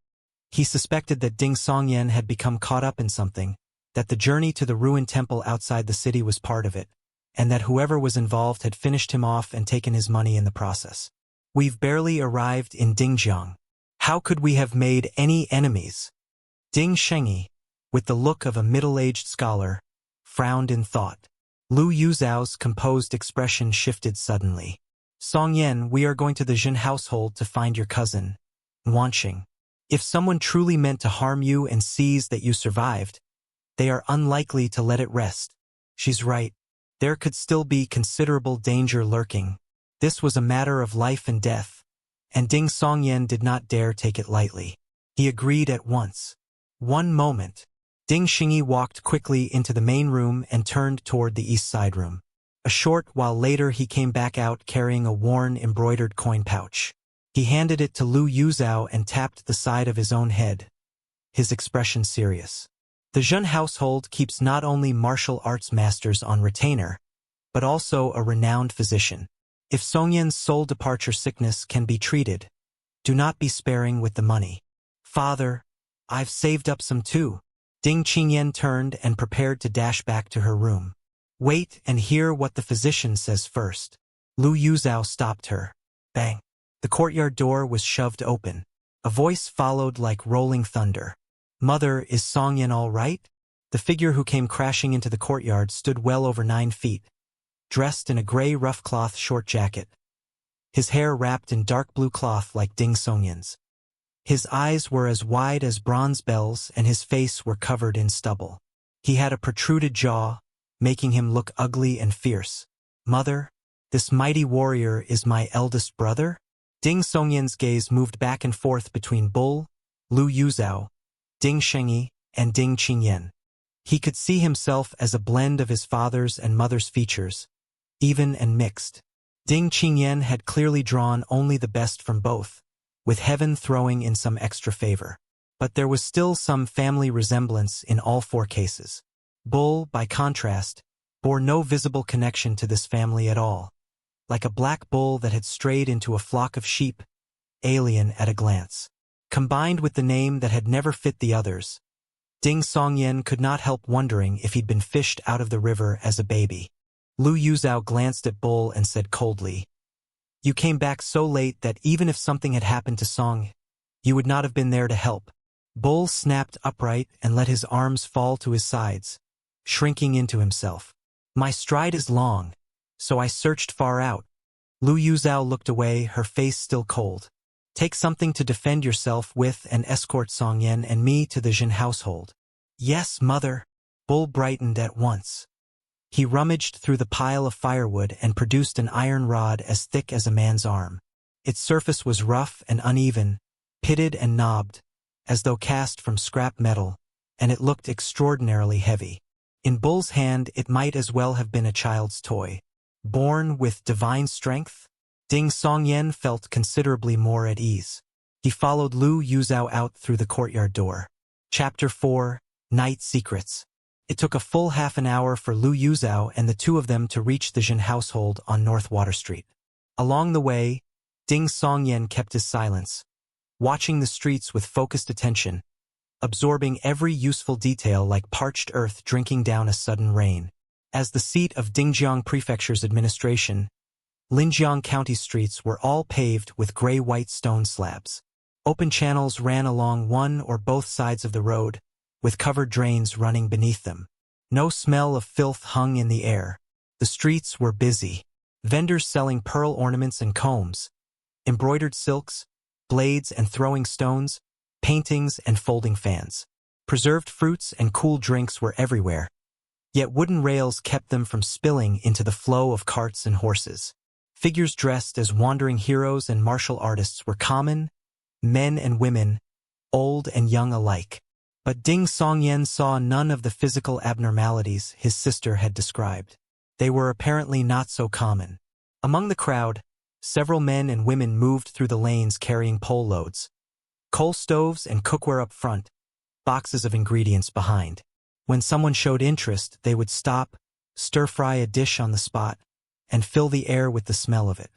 He suspected that Ding Songyan had become caught up in something, that the journey to the ruined temple outside the city was part of it, and that whoever was involved had finished him off and taken his money in the process. We've barely arrived in Dingjiang. How could we have made any enemies? Ding Shengyi, with the look of a middle-aged scholar, frowned in thought. Lu Yuzhao's composed expression shifted suddenly. Songyan, we are going to the Jin household to find your cousin, Wanqing. If someone truly meant to harm you and sees that you survived, they are unlikely to let it rest. She's right. There could still be considerable danger lurking. This was a matter of life and death, and Ding Songyan did not dare take it lightly. He agreed at once. One moment. Ding Xingyi walked quickly into the main room and turned toward the east side room. A short while later he came back out carrying a worn, embroidered coin pouch. He handed it to Lu Yuzhao and tapped the side of his own head, his expression serious. The Zhun household keeps not only martial arts masters on retainer, but also a renowned physician. If Songyan's soul departure sickness can be treated, do not be sparing with the money. Father, I've saved up some too. Ding Qingyan turned and prepared to dash back to her room. Wait and hear what the physician says first. Lu Yuzhao stopped her. Bang. The courtyard door was shoved open. A voice followed like rolling thunder. Mother, is Songyan all right? The figure who came crashing into the courtyard stood well over 9 feet, dressed in a gray rough cloth short jacket. His hair wrapped in dark blue cloth like Ding Songyan's. His eyes were as wide as bronze bells and his face were covered in stubble. He had a protruded jaw, making him look ugly and fierce. Mother, this mighty warrior is my eldest brother? Ding Songyan's gaze moved back and forth between bull, Lu Yuzhao, Ding Shengyi, and Ding Qingyan. He could see himself as a blend of his father's and mother's features, even and mixed. Ding Qingyan had clearly drawn only the best from both, with heaven throwing in some extra favor. But there was still some family resemblance in all four cases. Bull, by contrast, bore no visible connection to this family at all. Like a black bull that had strayed into a flock of sheep, alien at a glance. Combined with the name that had never fit the others, Ding Songyan could not help wondering if he'd been fished out of the river as a baby. Lu Yuzhao glanced at Bull and said coldly, "You came back so late that even if something had happened to Song, you would not have been there to help." Bull snapped upright and let his arms fall to his sides, shrinking into himself. "My stride is long, so I searched far out." Lu Yuzhao looked away, her face still cold. "Take something to defend yourself with and escort Songyan and me to the Jin household." "Yes, mother." Bull brightened at once. He rummaged through the pile of firewood and produced an iron rod as thick as a man's arm. Its surface was rough and uneven, pitted and knobbed, as though cast from scrap metal, and it looked extraordinarily heavy. In Bull's hand it might as well have been a child's toy. Born with divine strength, Ding Songyan felt considerably more at ease. He followed Lu Yuzhao out through the courtyard door. Chapter 4, Night Secrets. It took a full half an hour for Lu Yuzhao and the two of them to reach the Jin household on North Water Street. Along the way, Ding Songyan kept his silence, watching the streets with focused attention, absorbing every useful detail like parched earth drinking down a sudden rain. As the seat of Dingjiang Prefecture's administration, Linjiang County streets were all paved with gray-white stone slabs. Open channels ran along one or both sides of the road, with covered drains running beneath them. No smell of filth hung in the air. The streets were busy. Vendors selling pearl ornaments and combs, embroidered silks, blades and throwing stones, paintings and folding fans. Preserved fruits and cool drinks were everywhere, yet wooden rails kept them from spilling into the flow of carts and horses. Figures dressed as wandering heroes and martial artists were common, men and women, old and young alike. But Ding Songyan saw none of the physical abnormalities his sister had described. They were apparently not so common. Among the crowd, several men and women moved through the lanes carrying pole loads, coal stoves and cookware up front, boxes of ingredients behind. When someone showed interest, they would stop, stir-fry a dish on the spot, and fill the air with the smell of it.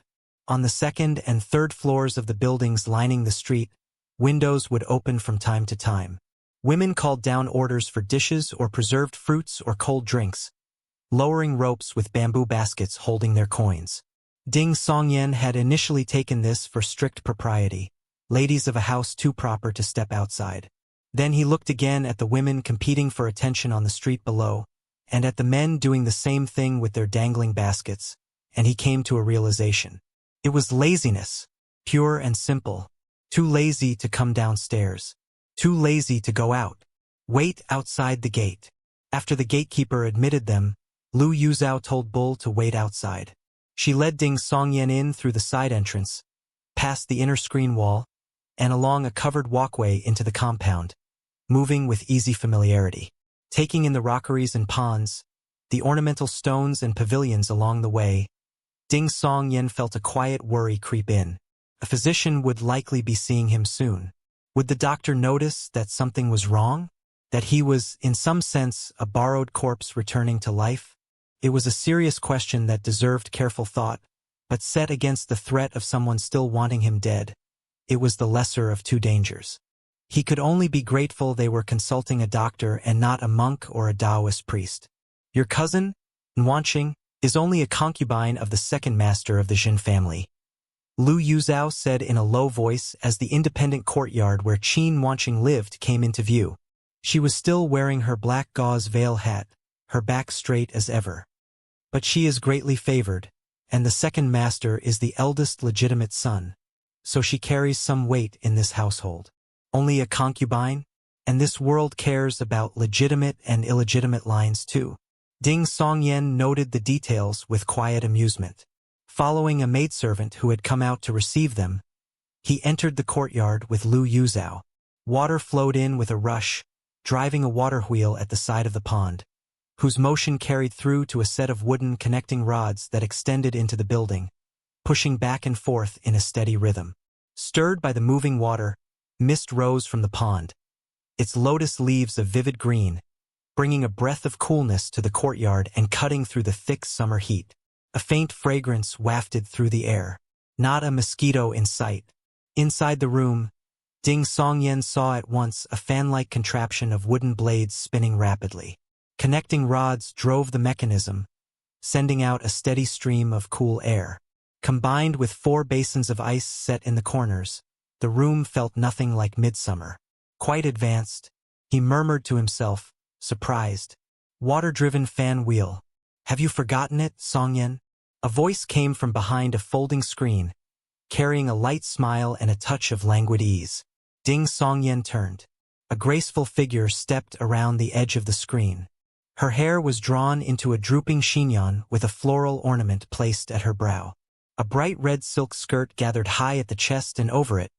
On the second and third floors of the buildings lining the street, windows would open from time to time. Women called down orders for dishes or preserved fruits or cold drinks, lowering ropes with bamboo baskets holding their coins. Ding Songyan had initially taken this for strict propriety, ladies of a house too proper to step outside. Then he looked again at the women competing for attention on the street below, and at the men doing the same thing with their dangling baskets, and he came to a realization. It was laziness, pure and simple. Too lazy to come downstairs. Too lazy to go out. Wait outside the gate. After the gatekeeper admitted them, Lu Yuzhao told Bull to wait outside. She led Ding Songyan in through the side entrance, past the inner screen wall, and along a covered walkway into the compound, moving with easy familiarity. Taking in the rockeries and ponds, the ornamental stones and pavilions along the way, Ding Songyan felt a quiet worry creep in. A physician would likely be seeing him soon. Would the doctor notice that something was wrong? That he was, in some sense, a borrowed corpse returning to life? It was a serious question that deserved careful thought, but set against the threat of someone still wanting him dead, it was the lesser of two dangers. He could only be grateful they were consulting a doctor and not a monk or a Taoist priest. Your cousin, Nwanqing, is only a concubine of the second master of the Jin family, Lu Yuzhao said in a low voice as the independent courtyard where Qin Nwanqing lived came into view. She was still wearing her black gauze veil hat, her back straight as ever. But she is greatly favored, and the second master is the eldest legitimate son, so she carries some weight in this household. Only a concubine? And this world cares about legitimate and illegitimate lines too. Ding Songyan noted the details with quiet amusement. Following a maidservant who had come out to receive them, he entered the courtyard with Lu Yuzhao. Water flowed in with a rush, driving a water wheel at the side of the pond, whose motion carried through to a set of wooden connecting rods that extended into the building, pushing back and forth in a steady rhythm. Stirred by the moving water, mist rose from the pond, its lotus leaves of vivid green, bringing a breath of coolness to the courtyard and cutting through the thick summer heat. A faint fragrance wafted through the air. Not a mosquito in sight. Inside the room, Songyan saw at once a fan-like contraption of wooden blades spinning rapidly. Connecting rods drove the mechanism, sending out a steady stream of cool air. Combined with 4 basins of ice set in the corners, the room felt nothing like midsummer. Quite advanced, he murmured to himself, surprised. Water-driven fan wheel. Have you forgotten it, Songyan? A voice came from behind a folding screen, carrying a light smile and a touch of languid ease. Songyan turned. A graceful figure stepped around the edge of the screen. Her hair was drawn into a drooping chignon with a floral ornament placed at her brow. A bright red silk skirt gathered high at the chest and over it,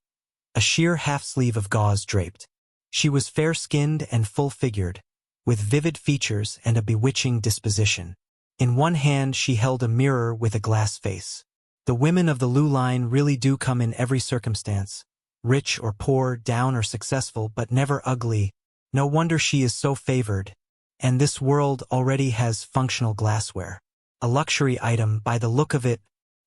a sheer half-sleeve of gauze draped. She was fair-skinned and full-figured, with vivid features and a bewitching disposition. In one hand she held a mirror with a glass face. The women of the Lu line really do come in every circumstance, rich or poor, down or successful, but never ugly. No wonder she is so favored. And this world already has functional glassware. A luxury item by the look of it.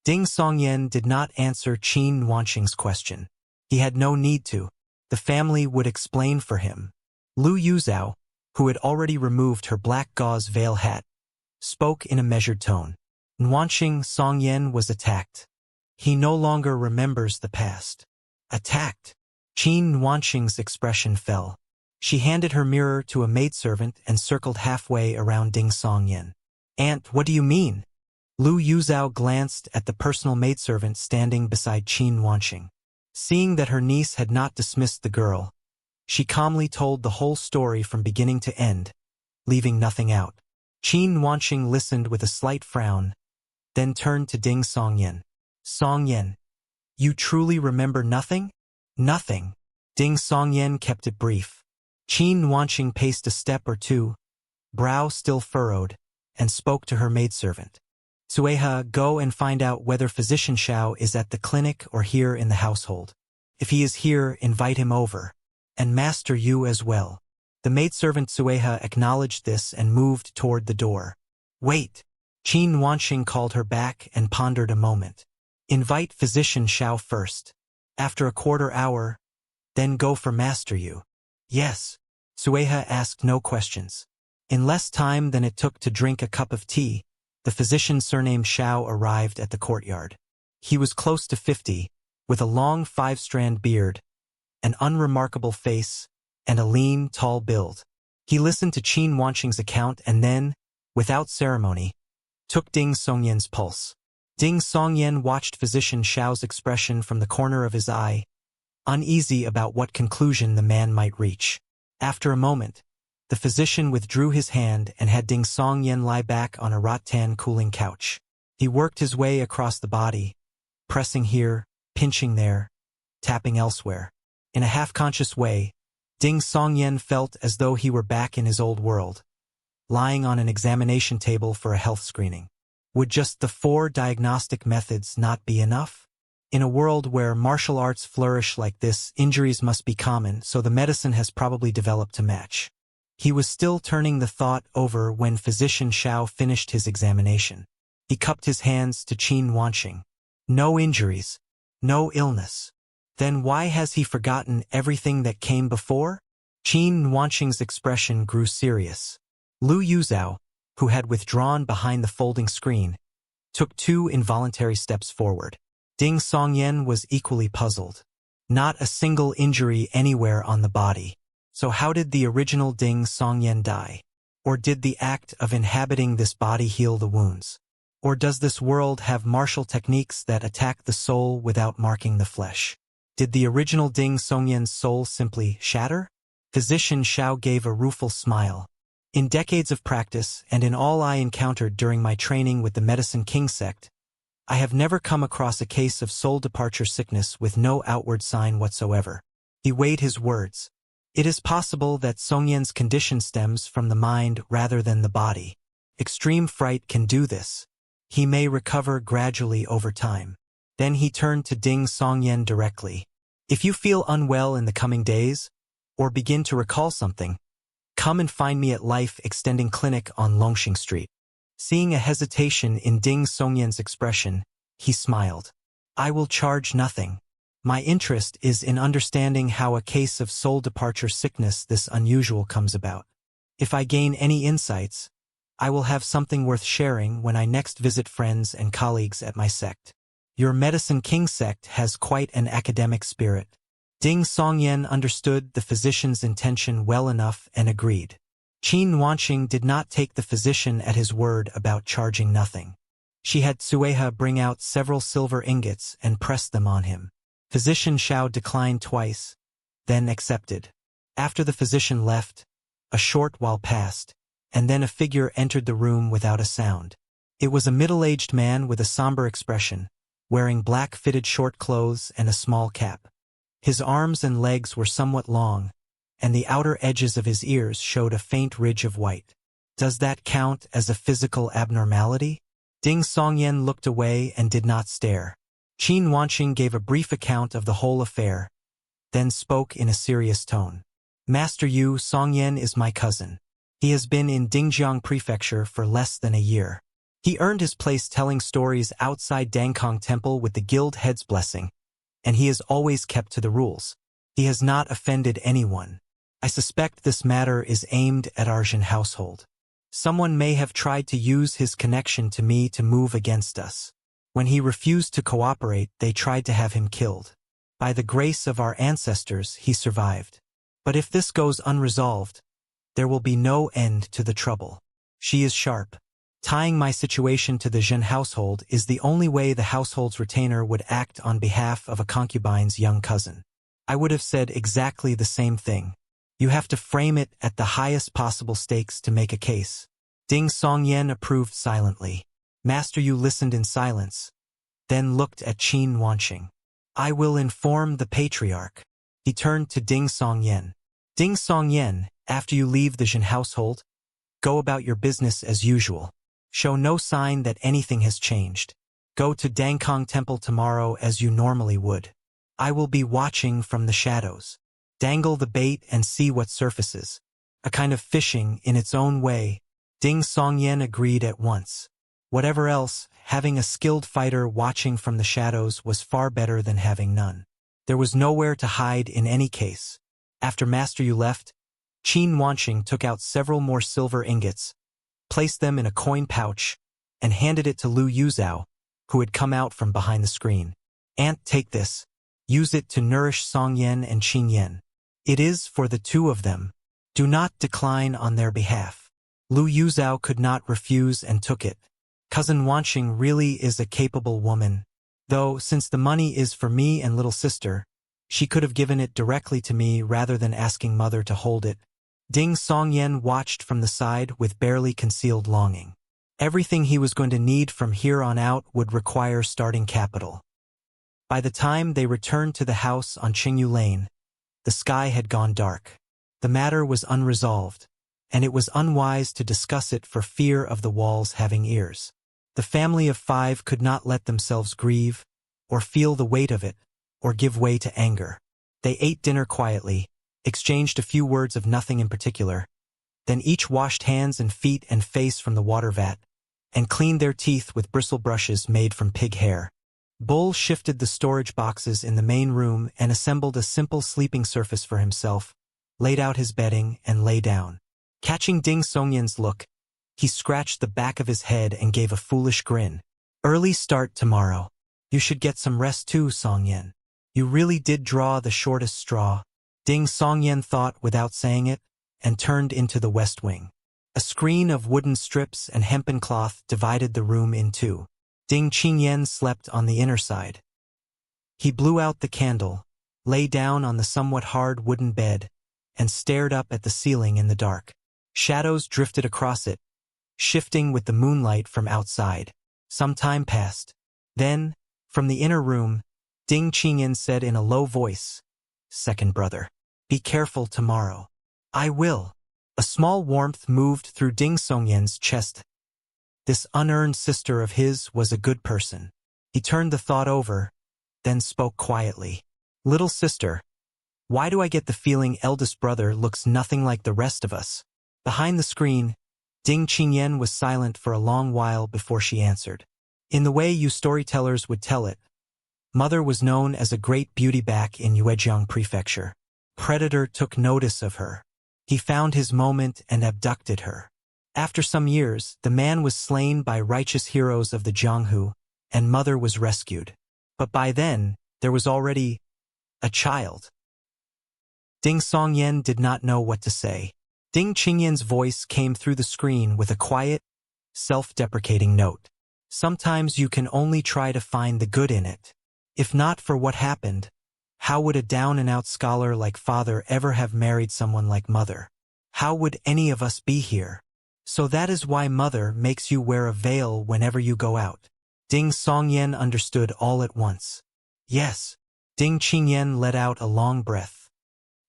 Songyan did not answer Qin Wanqing's question. He had no need to. The family would explain for him. Lu Yuzhao, who had already removed her black gauze veil hat, spoke in a measured tone. Wanqing Songyan was attacked. He no longer remembers the past. Attacked? Qin Wanqing's expression fell. She handed her mirror to a maidservant and circled halfway around Songyan. Aunt, what do you mean? Lu Yuzhao glanced at the personal maidservant standing beside Qin Wanqing. Seeing that her niece had not dismissed the girl, she calmly told the whole story from beginning to end, leaving nothing out. Qin Wanqing listened with a slight frown, then turned to Songyan. Songyan, you truly remember nothing? Nothing. Songyan kept it brief. Qin Wanqing paced a step or two, brow still furrowed, and spoke to her maidservant. Sueha, go and find out whether Physician Xiao is at the clinic or here in the household. If he is here, invite him over. And Master Yu as well. The maidservant Sueha acknowledged this and moved toward the door. Wait. Qin Wanqing called her back and pondered a moment. Invite Physician Xiao first. After a quarter hour, then go for Master Yu. Yes. Sueha asked no questions. In less time than it took to drink a cup of tea, the physician surnamed Xiao arrived at the courtyard. He was close to 50, with a long 5-strand beard, an unremarkable face, and a lean, tall build. He listened to Qin Wanqing's account and then, without ceremony, took Songyan's pulse. Songyan watched Physician Xiao's expression from the corner of his eye, uneasy about what conclusion the man might reach. After a moment, the physician withdrew his hand and had Songyan lie back on a rattan cooling couch. He worked his way across the body, pressing here, pinching there, tapping elsewhere. In a half-conscious way, Songyan felt as though he were back in his old world, lying on an examination table for a health screening. Would just the 4 diagnostic methods not be enough? In a world where martial arts flourish like this, injuries must be common, so the medicine has probably developed to match. He was still turning the thought over when Physician Xiao finished his examination. He cupped his hands to Qin Wanqing. No injuries, no illness. Then why has he forgotten everything that came before? Qin Wanqing's expression grew serious. Lu Yuzhao, who had withdrawn behind the folding screen, took 2 involuntary steps forward. Songyan was equally puzzled. Not a single injury anywhere on the body. So how did the original Songyan die? Or did the act of inhabiting this body heal the wounds? Or does this world have martial techniques that attack the soul without marking the flesh? Did the original Songyan's soul simply shatter? Physician Xiao gave a rueful smile. In decades of practice and in all I encountered during my training with the Medicine King sect, I have never come across a case of soul departure sickness with no outward sign whatsoever. He weighed his words. It is possible that Songyan's condition stems from the mind rather than the body. Extreme fright can do this. He may recover gradually over time. Then he turned to Ding Songyan directly. If you feel unwell in the coming days, or begin to recall something, come and find me at Life Extending Clinic on Longxing Street. Seeing a hesitation in Ding Songyan's expression, he smiled. I will charge nothing. My interest is in understanding how a case of soul departure sickness this unusual comes about. If I gain any insights, I will have something worth sharing when I next visit friends and colleagues at my sect. Your Medicine King sect has quite an academic spirit. Ding Songyan understood the physician's intention well enough and agreed. Qin Wanqing did not take the physician at his word about charging nothing. She had Tsueha bring out several silver ingots and press them on him. Physician Xiao declined twice, then accepted. After the physician left, a short while passed, and then a figure entered the room without a sound. It was a middle-aged man with a somber expression, wearing black fitted short clothes and a small cap. His arms and legs were somewhat long, and the outer edges of his ears showed a faint ridge of white. Does that count as a physical abnormality? Ding Songyan looked away and did not stare. Qin Wanqing gave a brief account of the whole affair, then spoke in a serious tone. Master Yu Songyan is my cousin. He has been in Dingjiang Prefecture for less than a year. He earned his place telling stories outside Dangkong Temple with the guild head's blessing, and he has always kept to the rules. He has not offended anyone. I suspect this matter is aimed at our Jin household. Someone may have tried to use his connection to me to move against us. When he refused to cooperate, they tried to have him killed. By the grace of our ancestors, he survived. But if this goes unresolved, there will be no end to the trouble. She is sharp. Tying my situation to the Jin household is the only way the household's retainer would act on behalf of a concubine's young cousin. I would have said exactly the same thing. You have to frame it at the highest possible stakes to make a case. Ding Songyan approved silently. Master Yu listened in silence, then looked at Qin Wanqing. I will inform the patriarch. He turned to Ding Songyan. Ding Songyan, after you leave the Jin household, go about your business as usual. Show no sign that anything has changed. Go to Dangkong Temple tomorrow as you normally would. I will be watching from the shadows. Dangle the bait and see what surfaces. A kind of fishing in its own way. Ding Songyan agreed at once. Whatever else, having a skilled fighter watching from the shadows was far better than having none. There was nowhere to hide in any case. After Master Yu left, Qin Wanqing took out several more silver ingots, placed them in a coin pouch, and handed it to Lu Yuzhao, who had come out from behind the screen. Aunt, take this. Use it to nourish Songyan and Qinyan. It is for the two of them. Do not decline on their behalf. Lu Yuzhao could not refuse and took it. Cousin Wanqing really is a capable woman, though since the money is for me and little sister, she could have given it directly to me rather than asking mother to hold it. Ding Songyan watched from the side with barely concealed longing. Everything he was going to need from here on out would require starting capital. By the time they returned to the house on Qingyu Lane, the sky had gone dark. The matter was unresolved, and it was unwise to discuss it for fear of the walls having ears. The family of 5 could not let themselves grieve, or feel the weight of it, or give way to anger. They ate dinner quietly, exchanged a few words of nothing in particular, then each washed hands and feet and face from the water vat, and cleaned their teeth with bristle brushes made from pig hair. Bull shifted the storage boxes in the main room and assembled a simple sleeping surface for himself, laid out his bedding, and lay down. Catching Ding Songyan's look, he scratched the back of his head and gave a foolish grin. Early start tomorrow. You should get some rest too, Songyan. You really did draw the shortest straw. Ding Songyan thought without saying it, and turned into the west wing. A screen of wooden strips and hempen cloth divided the room in two. Ding Qingyan slept on the inner side. He blew out the candle, lay down on the somewhat hard wooden bed, and stared up at the ceiling in the dark. Shadows drifted across it, shifting with the moonlight from outside. Some time passed. Then, from the inner room, Ding Qingyan said in a low voice, second brother. Be careful tomorrow. I will. A small warmth moved through Ding Songyan's chest. This unearned sister of his was a good person. He turned the thought over, then spoke quietly. Little sister, why do I get the feeling eldest brother looks nothing like the rest of us? Behind the screen, Ding Qingyan was silent for a long while before she answered. In the way you storytellers would tell it, Mother was known as a great beauty back in Yuejiang Prefecture. Predator took notice of her. He found his moment and abducted her. After some years, the man was slain by righteous heroes of the Jianghu, and Mother was rescued. But by then, there was already a child. Ding Songyan did not know what to say. Ding Qingyan's voice came through the screen with a quiet, self-deprecating note. Sometimes you can only try to find the good in it. If not for what happened, how would a down-and-out scholar like father ever have married someone like Mother? How would any of us be here? So that is why Mother makes you wear a veil whenever you go out. Ding Songyan understood all at once. Yes. Ding Qingyan let out a long breath.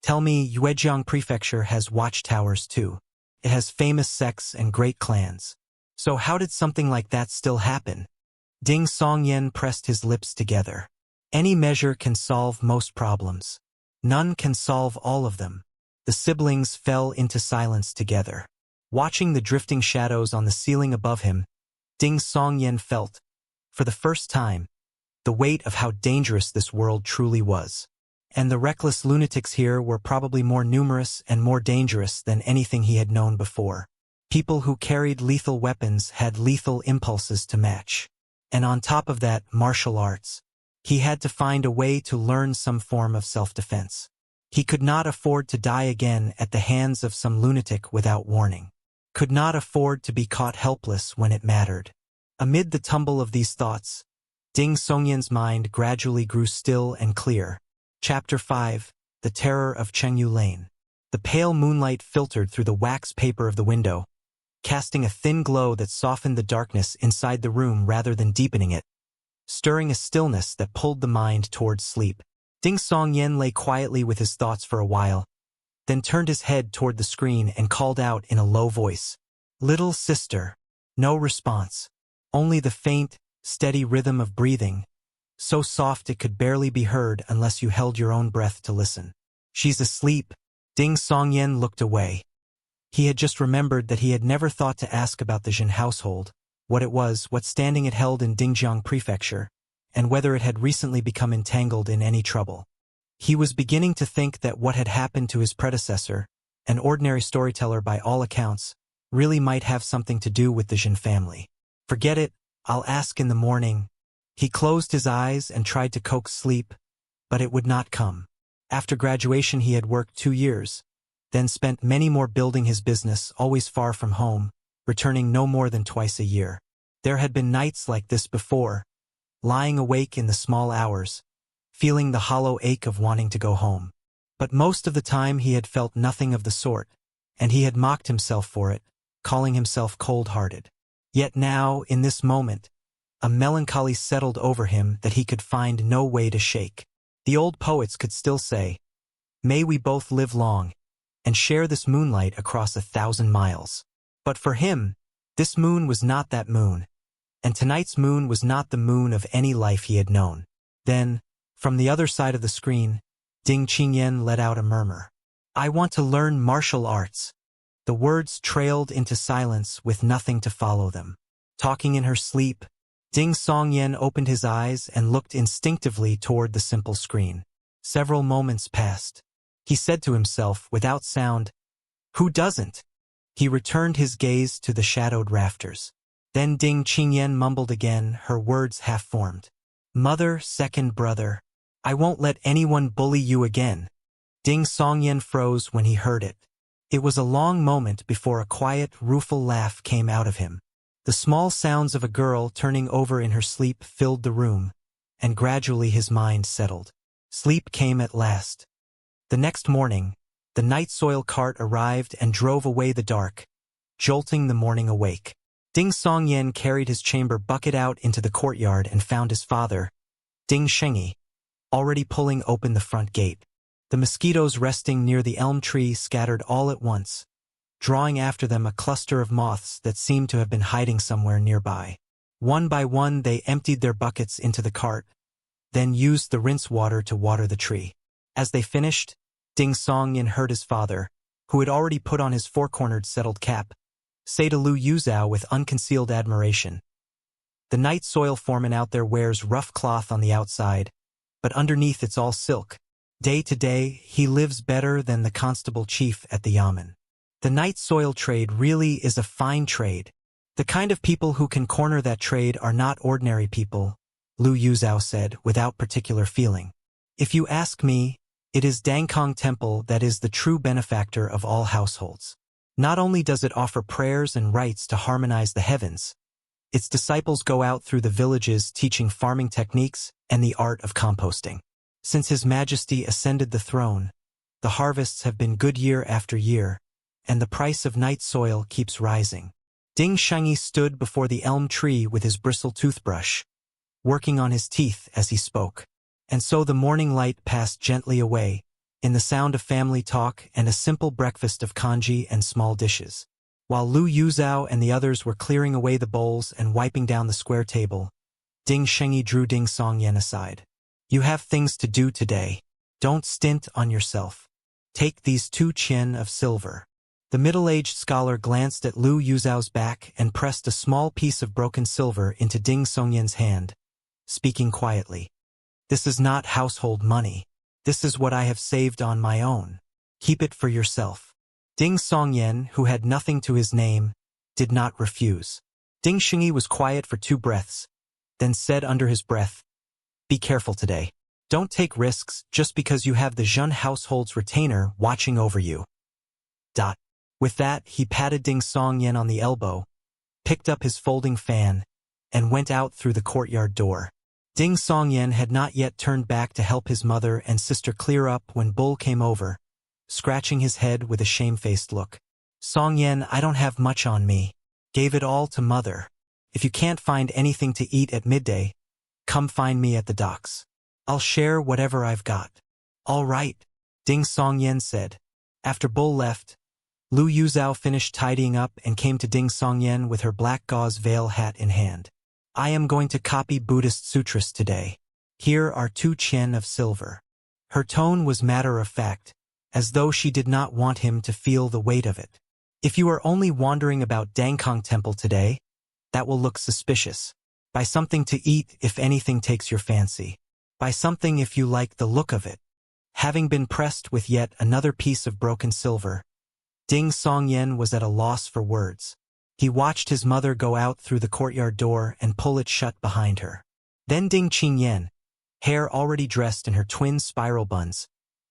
Tell me, Yuejiang Prefecture has watchtowers too. It has famous sects and great clans. So how did something like that still happen? Ding Songyan pressed his lips together. Any measure can solve most problems. None can solve all of them. The siblings fell into silence together. Watching the drifting shadows on the ceiling above him, Ding Songyan felt, for the first time, the weight of how dangerous this world truly was. And the reckless lunatics here were probably more numerous and more dangerous than anything he had known before. People who carried lethal weapons had lethal impulses to match. And on top of that, martial arts. He had to find a way to learn some form of self-defense. He could not afford to die again at the hands of some lunatic without warning. Could not afford to be caught helpless when it mattered. Amid the tumble of these thoughts, Ding Songyan's mind gradually grew still and clear. Chapter 5, The Terror of Xiangliu Lane. The pale moonlight filtered through the wax paper of the window, casting a thin glow that softened the darkness inside the room rather than deepening it, stirring a stillness that pulled the mind towards sleep. Ding Songyan lay quietly with his thoughts for a while, then turned his head toward the screen and called out in a low voice. Little sister. No response. Only the faint, steady rhythm of breathing, so soft it could barely be heard unless you held your own breath to listen. She's asleep. Ding Songyan looked away. He had just remembered that he had never thought to ask about the Jin household, what it was, what standing it held in Dingjiang Prefecture, and whether it had recently become entangled in any trouble. He was beginning to think that what had happened to his predecessor, an ordinary storyteller by all accounts, really might have something to do with the Jin family. Forget it, I'll ask in the morning. He closed his eyes and tried to coax sleep, but it would not come. After graduation he had worked 2 years, then spent many more building his business, always far from home, returning no more than twice a year. There had been nights like this before, lying awake in the small hours, feeling the hollow ache of wanting to go home. But most of the time he had felt nothing of the sort, and he had mocked himself for it, calling himself cold-hearted. Yet now, in this moment, a melancholy settled over him that he could find no way to shake. The old poets could still say, "May we both live long, and share this moonlight across 1,000 miles." But for him, this moon was not that moon, and tonight's moon was not the moon of any life he had known. Then, from the other side of the screen, Ding Qingyan let out a murmur. "I want to learn martial arts." The words trailed into silence with nothing to follow them. Talking in her sleep, Ding Songyan opened his eyes and looked instinctively toward the simple screen. Several moments passed. He said to himself without sound, "Who doesn't?" He returned his gaze to the shadowed rafters. Then Ding Qingyan mumbled again, her words half-formed. "Mother, second brother, I won't let anyone bully you again." Ding Songyan froze when he heard it. It was a long moment before a quiet, rueful laugh came out of him. The small sounds of a girl turning over in her sleep filled the room, and gradually his mind settled. Sleep came at last. The next morning, the night soil cart arrived and drove away the dark, jolting the morning awake. Ding Songyan carried his chamber bucket out into the courtyard and found his father, Ding Shengyi, already pulling open the front gate. The mosquitoes resting near the elm tree scattered all at once, drawing after them a cluster of moths that seemed to have been hiding somewhere nearby. One by one they emptied their buckets into the cart, then used the rinse water to water the tree. As they finished, Ding Songyan heard his father, who had already put on his four-cornered settled cap, say to Lu Yuzhao with unconcealed admiration, "The night soil foreman out there wears rough cloth on the outside, but underneath it's all silk. Day to day, he lives better than the constable chief at the yamen. The night soil trade really is a fine trade. The kind of people who can corner that trade are not ordinary people," Lu Yuzhao said without particular feeling. "If you ask me, it is Dangkong Temple that is the true benefactor of all households. Not only does it offer prayers and rites to harmonize the heavens, its disciples go out through the villages teaching farming techniques and the art of composting. Since His Majesty ascended the throne, the harvests have been good year after year, and the price of night soil keeps rising." Ding Shengyi stood before the elm tree with his bristle toothbrush, working on his teeth as he spoke. And so the morning light passed gently away, in the sound of family talk and a simple breakfast of congee and small dishes. While Lu Yuzhao and the others were clearing away the bowls and wiping down the square table, Ding Shengyi drew Ding Songyan aside. "You have things to do today. Don't stint on yourself. Take these 2 qian of silver." The middle-aged scholar glanced at Lu Yuzhao's back and pressed a small piece of broken silver into Ding Songyan's hand, speaking quietly. "This is not household money. This is what I have saved on my own. Keep it for yourself." Ding Songyan, who had nothing to his name, did not refuse. Ding Shengyi was quiet for 2 breaths, then said under his breath, "Be careful today. Don't take risks just because you have the Zhun household's retainer watching over you." With that, he patted Ding Songyan on the elbow, picked up his folding fan, and went out through the courtyard door. Ding Songyan had not yet turned back to help his mother and sister clear up when Bull came over, scratching his head with a shamefaced look. "Songyan, I don't have much on me. Gave it all to Mother. If you can't find anything to eat at midday, come find me at the docks. I'll share whatever I've got." "All right," Ding Songyan said. After Bull left, Lu Yuzhao finished tidying up and came to Ding Songyan with her black gauze veil hat in hand. "I am going to copy Buddhist sutras today. Here are 2 qian of silver." Her tone was matter-of-fact, as though she did not want him to feel the weight of it. "If you are only wandering about Dangkong Temple today, that will look suspicious. Buy something to eat if anything takes your fancy. Buy something if you like the look of it." Having been pressed with yet another piece of broken silver, Ding Songyan was at a loss for words. He watched his mother go out through the courtyard door and pull it shut behind her. Then Ding Qingyan, hair already dressed in her twin spiral buns,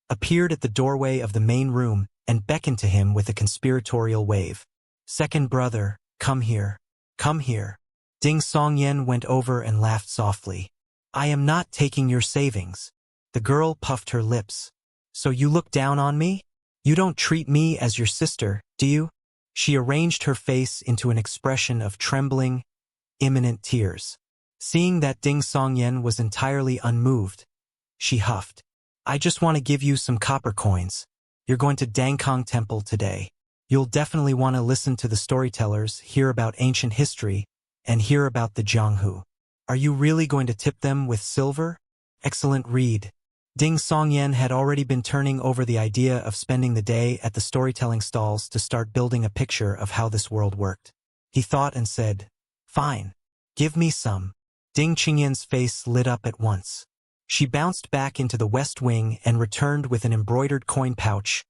appeared at the doorway of the main room and beckoned to him with a conspiratorial wave. "Second brother, come here. Come here." Ding Songyan went over and laughed softly. "I am not taking your savings." The girl puffed her lips. "So you look down on me? You don't treat me as your sister, do you?" She arranged her face into an expression of trembling, imminent tears. Seeing that Ding Songyan was entirely unmoved, she huffed. "I just want to give you some copper coins. You're going to Dangkong Temple today. You'll definitely want to listen to the storytellers, hear about ancient history, and hear about the Jianghu. Are you really going to tip them with silver? Excellent read." Ding Songyan had already been turning over the idea of spending the day at the storytelling stalls to start building a picture of how this world worked. He thought and said, "Fine. Give me some." Ding Qingyan's face lit up at once. She bounced back into the west wing and returned with an embroidered coin pouch,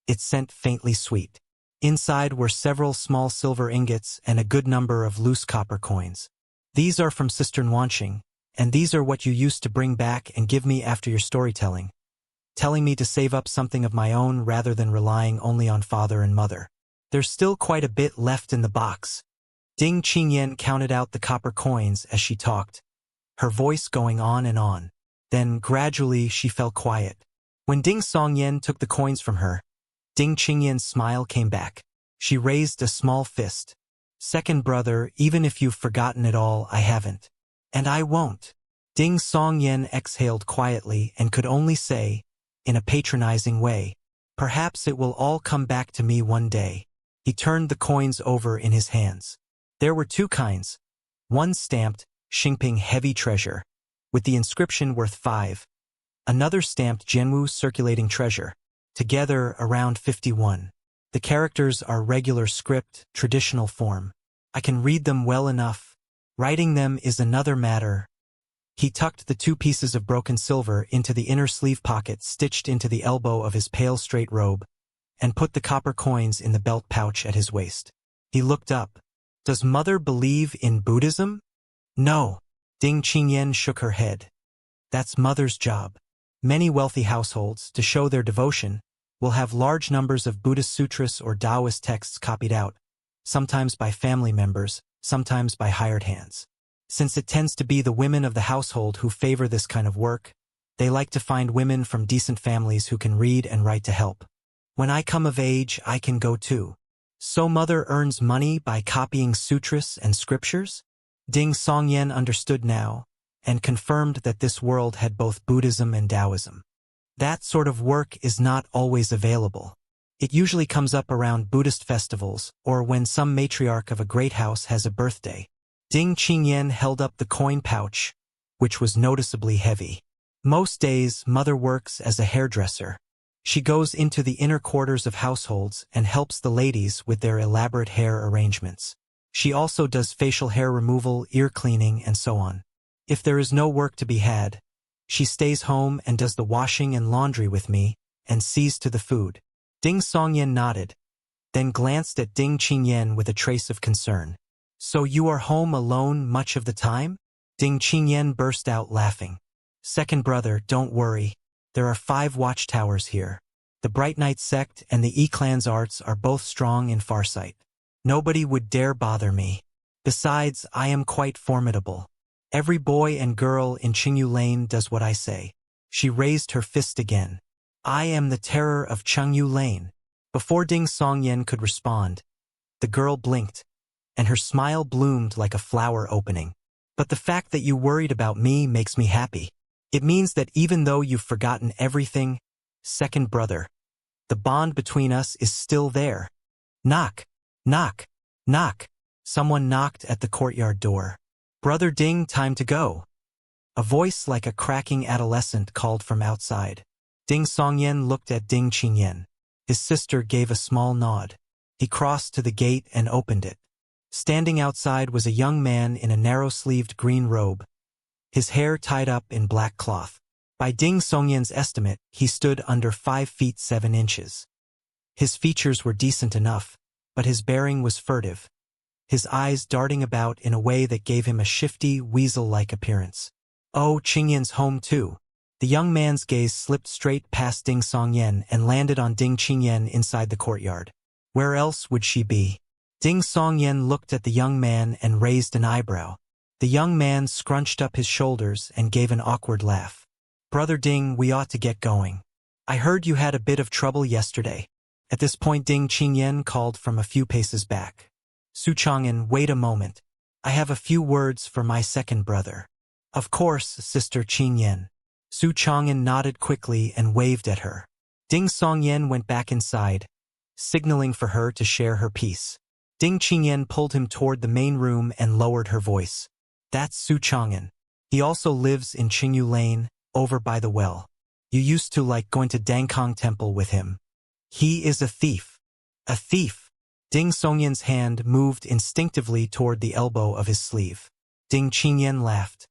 its scent faintly sweet. Inside were several small silver ingots and a good number of loose copper coins. "These are from Sister Nwanqing, and these are what you used to bring back and give me after your storytelling, telling me to save up something of my own rather than relying only on father and mother. There's still quite a bit left in the box." Ding Qingyan counted out the copper coins as she talked, her voice going on and on. Then, gradually, she fell quiet. When Ding Songyan took the coins from her, Ding Qingyan's smile came back. She raised a small fist. "Second brother, even if you've forgotten it all, I haven't. And I won't." Ding Songyan exhaled quietly and could only say, in a patronizing way. Perhaps it will all come back to me one day. He turned the coins over in his hands. There were two kinds. One stamped, Xingping Heavy Treasure, with the inscription worth 5. Another stamped Jianwu Circulating Treasure, together around 51. The characters are regular script, traditional form. I can read them well enough. Writing them is another matter. He tucked the 2 pieces of broken silver into the inner sleeve pocket stitched into the elbow of his pale straight robe, and put the copper coins in the belt pouch at his waist. He looked up. Does Mother believe in Buddhism? No. Ding Qingyan shook her head. That's Mother's job. Many wealthy households, to show their devotion, will have large numbers of Buddhist sutras or Taoist texts copied out, sometimes by family members, sometimes by hired hands. Since it tends to be the women of the household who favor this kind of work, they like to find women from decent families who can read and write to help. When I come of age, I can go too. So Mother earns money by copying sutras and scriptures? Ding Songyan understood now, and confirmed that this world had both Buddhism and Taoism. That sort of work is not always available. It usually comes up around Buddhist festivals, or when some matriarch of a great house has a birthday. Ding Qingyan held up the coin pouch, which was noticeably heavy. Most days, Mother works as a hairdresser. She goes into the inner quarters of households and helps the ladies with their elaborate hair arrangements. She also does facial hair removal, ear cleaning, and so on. If there is no work to be had, she stays home and does the washing and laundry with me, and sees to the food. Ding Songyan nodded, then glanced at Ding Qingyan with a trace of concern. So you are home alone much of the time? Ding Qingyan burst out laughing. Second brother, don't worry. There are 5 watchtowers here. The Bright Knight sect and the E-clan's arts are both strong in farsight. Nobody would dare bother me. Besides, I am quite formidable. Every boy and girl in Xiangliu Lane does what I say. She raised her fist again. I am the terror of Xiangliu Lane. Before Ding Songyan could respond, the girl blinked, and her smile bloomed like a flower opening. But the fact that you worried about me makes me happy. It means that even though you've forgotten everything, second brother, the bond between us is still there. Knock, knock, knock. Someone knocked at the courtyard door. Brother Ding, time to go. A voice like a cracking adolescent called from outside. Ding Songyan looked at Ding Qingyan. His sister gave a small nod. He crossed to the gate and opened it. Standing outside was a young man in a narrow-sleeved green robe, his hair tied up in black cloth. By Ding Songyan's estimate, he stood under 5 feet 7 inches. His features were decent enough, but his bearing was furtive, his eyes darting about in a way that gave him a shifty, weasel-like appearance. Oh, Qingyan's home too. The young man's gaze slipped straight past Ding Songyan and landed on Ding Qingyan inside the courtyard. Where else would she be? Ding Songyan looked at the young man and raised an eyebrow. The young man scrunched up his shoulders and gave an awkward laugh. Brother Ding, we ought to get going. I heard you had a bit of trouble yesterday. At this point Ding Qingyan called from a few paces back. Su Chang'an, wait a moment. I have a few words for my second brother. Of course, Sister Qingyan. Su Chang'an nodded quickly and waved at her. Ding Songyan went back inside, signaling for her to share her piece. Ding Qingyan pulled him toward the main room and lowered her voice. That's Su Chang'an. He also lives in Xiangliu Lane, over by the well. You used to like going to Dangkong Temple with him. He is a thief. A thief. Ding Songyan's hand moved instinctively toward the elbow of his sleeve. Ding Qingyan laughed.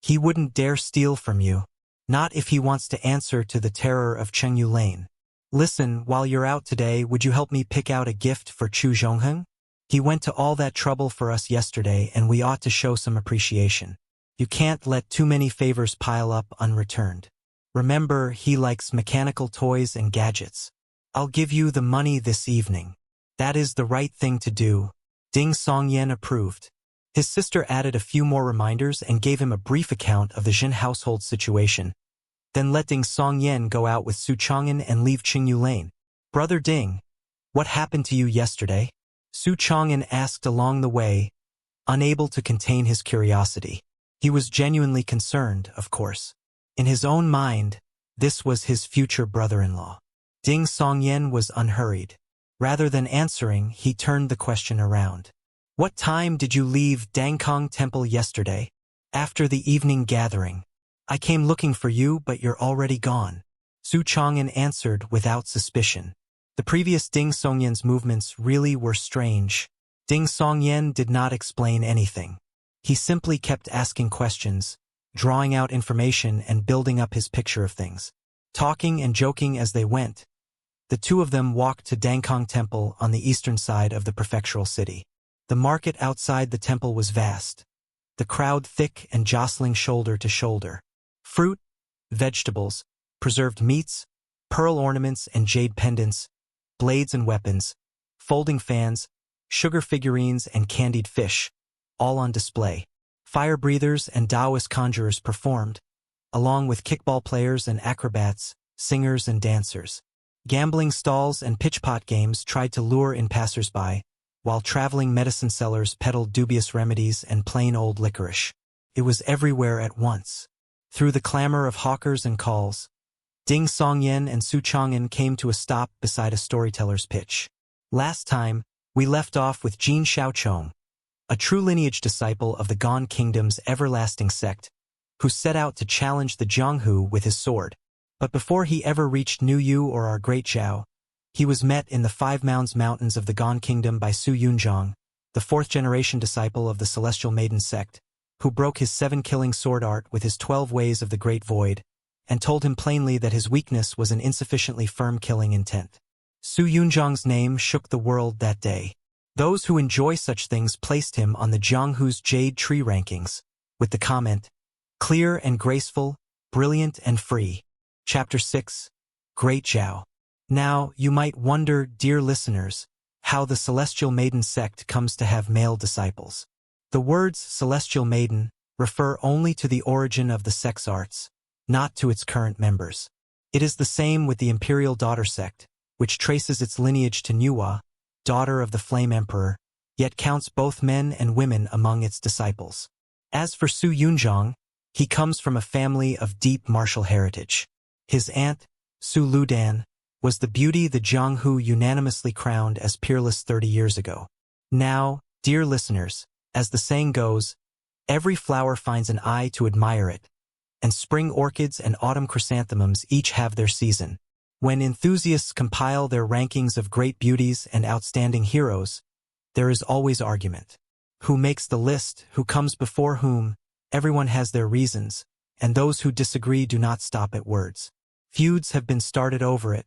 He wouldn't dare steal from you. Not if he wants to answer to the terror of Xiangliu Lane. Listen, while you're out today, would you help me pick out a gift for Chu Zhongheng? He went to all that trouble for us yesterday, and we ought to show some appreciation. You can't let too many favors pile up unreturned. Remember, he likes mechanical toys and gadgets. I'll give you the money this evening. That is the right thing to do. Ding Songyan approved. His sister added a few more reminders and gave him a brief account of the Jin household situation, then let Ding Songyan go out with Su Chang'an and leave Xiangliu Lane. Brother Ding, what happened to you yesterday? Su Chang'an asked along the way, unable to contain his curiosity. He was genuinely concerned, of course. In his own mind, This was his future brother-in-law. Ding Songyan was unhurried. Rather than answering, he turned the question around. What time did you leave Dangkong Temple yesterday? After the evening gathering. I came looking for you, but you're already gone. Su Chang'an answered without suspicion. The previous Ding Songyan's movements really were strange. Ding Songyan did not explain anything. He simply kept asking questions, drawing out information and building up his picture of things. Talking and joking as they went, the two of them walked to Dangkong Temple on the eastern side of the prefectural city. The market outside the temple was vast, the crowd thick and jostling shoulder to shoulder. Fruit, vegetables, preserved meats, pearl ornaments and jade pendants, blades and weapons, folding fans, sugar figurines and candied fish, all on display. Fire breathers and Taoist conjurers performed, along with kickball players and acrobats, singers and dancers. Gambling stalls and pitchpot games tried to lure in passers-by, while traveling medicine sellers peddled dubious remedies and plain old licorice. It was everywhere at once. Through the clamor of hawkers and calls, Ding Songyan and Su Chang'an came to a stop beside a storyteller's pitch. Last time, we left off with Jin Xiaochong, a true lineage disciple of the Gone Kingdom's everlasting sect, who set out to challenge the Jianghu with his sword. But before he ever reached Nuyu or our Great Zhao, he was met in the Five Mounds Mountains of the Gone Kingdom by Su Yunzhong, the fourth-generation disciple of the Celestial Maiden sect, who broke his 7-killing sword art with his 12 ways of the Great Void, and told him plainly that his weakness was an insufficiently firm killing intent. Su Yunzhong's name shook the world that day. Those who enjoy such things placed him on the Jianghu's Jade Tree rankings, with the comment, clear and graceful, brilliant and free. Chapter 6, Great Zhao. Now, you might wonder, dear listeners, how the Celestial Maiden sect comes to have male disciples. The words Celestial Maiden refer only to the origin of the sect's arts, not to its current members. It is the same with the Imperial Daughter sect, which traces its lineage to Nuwa, daughter of the Flame Emperor, yet counts both men and women among its disciples. As for Su Yunzhong, he comes from a family of deep martial heritage. His aunt, Su Ludan, was the beauty the Jianghu unanimously crowned as peerless 30 years ago. Now, dear listeners, as the saying goes, every flower finds an eye to admire it, and spring orchids and autumn chrysanthemums each have their season. When enthusiasts compile their rankings of great beauties and outstanding heroes, there is always argument. Who makes the list, who comes before whom? Everyone has their reasons, and those who disagree do not stop at words. Feuds have been started over it,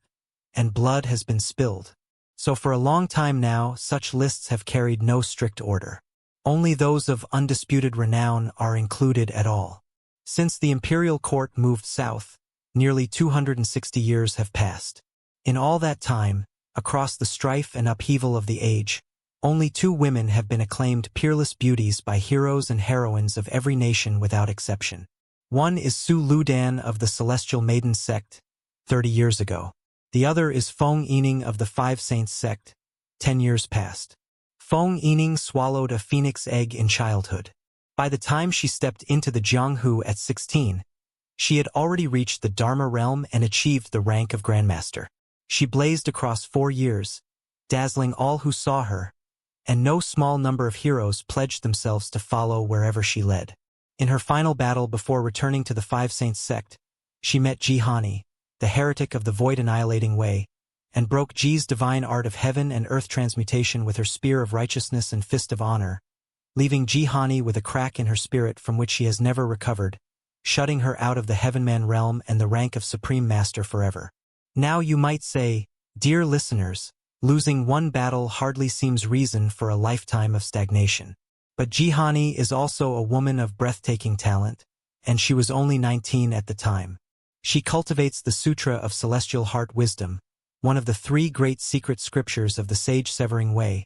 and blood has been spilled. So for a long time now, such lists have carried no strict order. Only those of undisputed renown are included at all. Since the imperial court moved south, nearly 260 years have passed. In all that time, across the strife and upheaval of the age, only 2 women have been acclaimed peerless beauties by heroes and heroines of every nation without exception. One is Su Ludan of the Celestial Maiden sect, 30 years ago. The other is Feng Yining of the Five Saints sect, 10 years past. Feng Yining swallowed a phoenix egg in childhood. By the time she stepped into the Jianghu at 16, she had already reached the Dharma realm and achieved the rank of Grandmaster. She blazed across 4 years, dazzling all who saw her, and no small number of heroes pledged themselves to follow wherever she led. In her final battle before returning to the Five Saints sect, she met Jihani, the heretic of the void-annihilating way, and broke Ji's divine art of heaven and earth transmutation with her spear of righteousness and fist of honor, leaving Jihani with a crack in her spirit from which she has never recovered, shutting her out of the Heavenman realm and the rank of Supreme Master forever. Now you might say, dear listeners, losing one battle hardly seems reason for a lifetime of stagnation. But Jihani is also a woman of breathtaking talent, and she was only 19 at the time. She cultivates the Sutra of Celestial Heart Wisdom, one of the 3 great secret scriptures of the Sage Severing Way,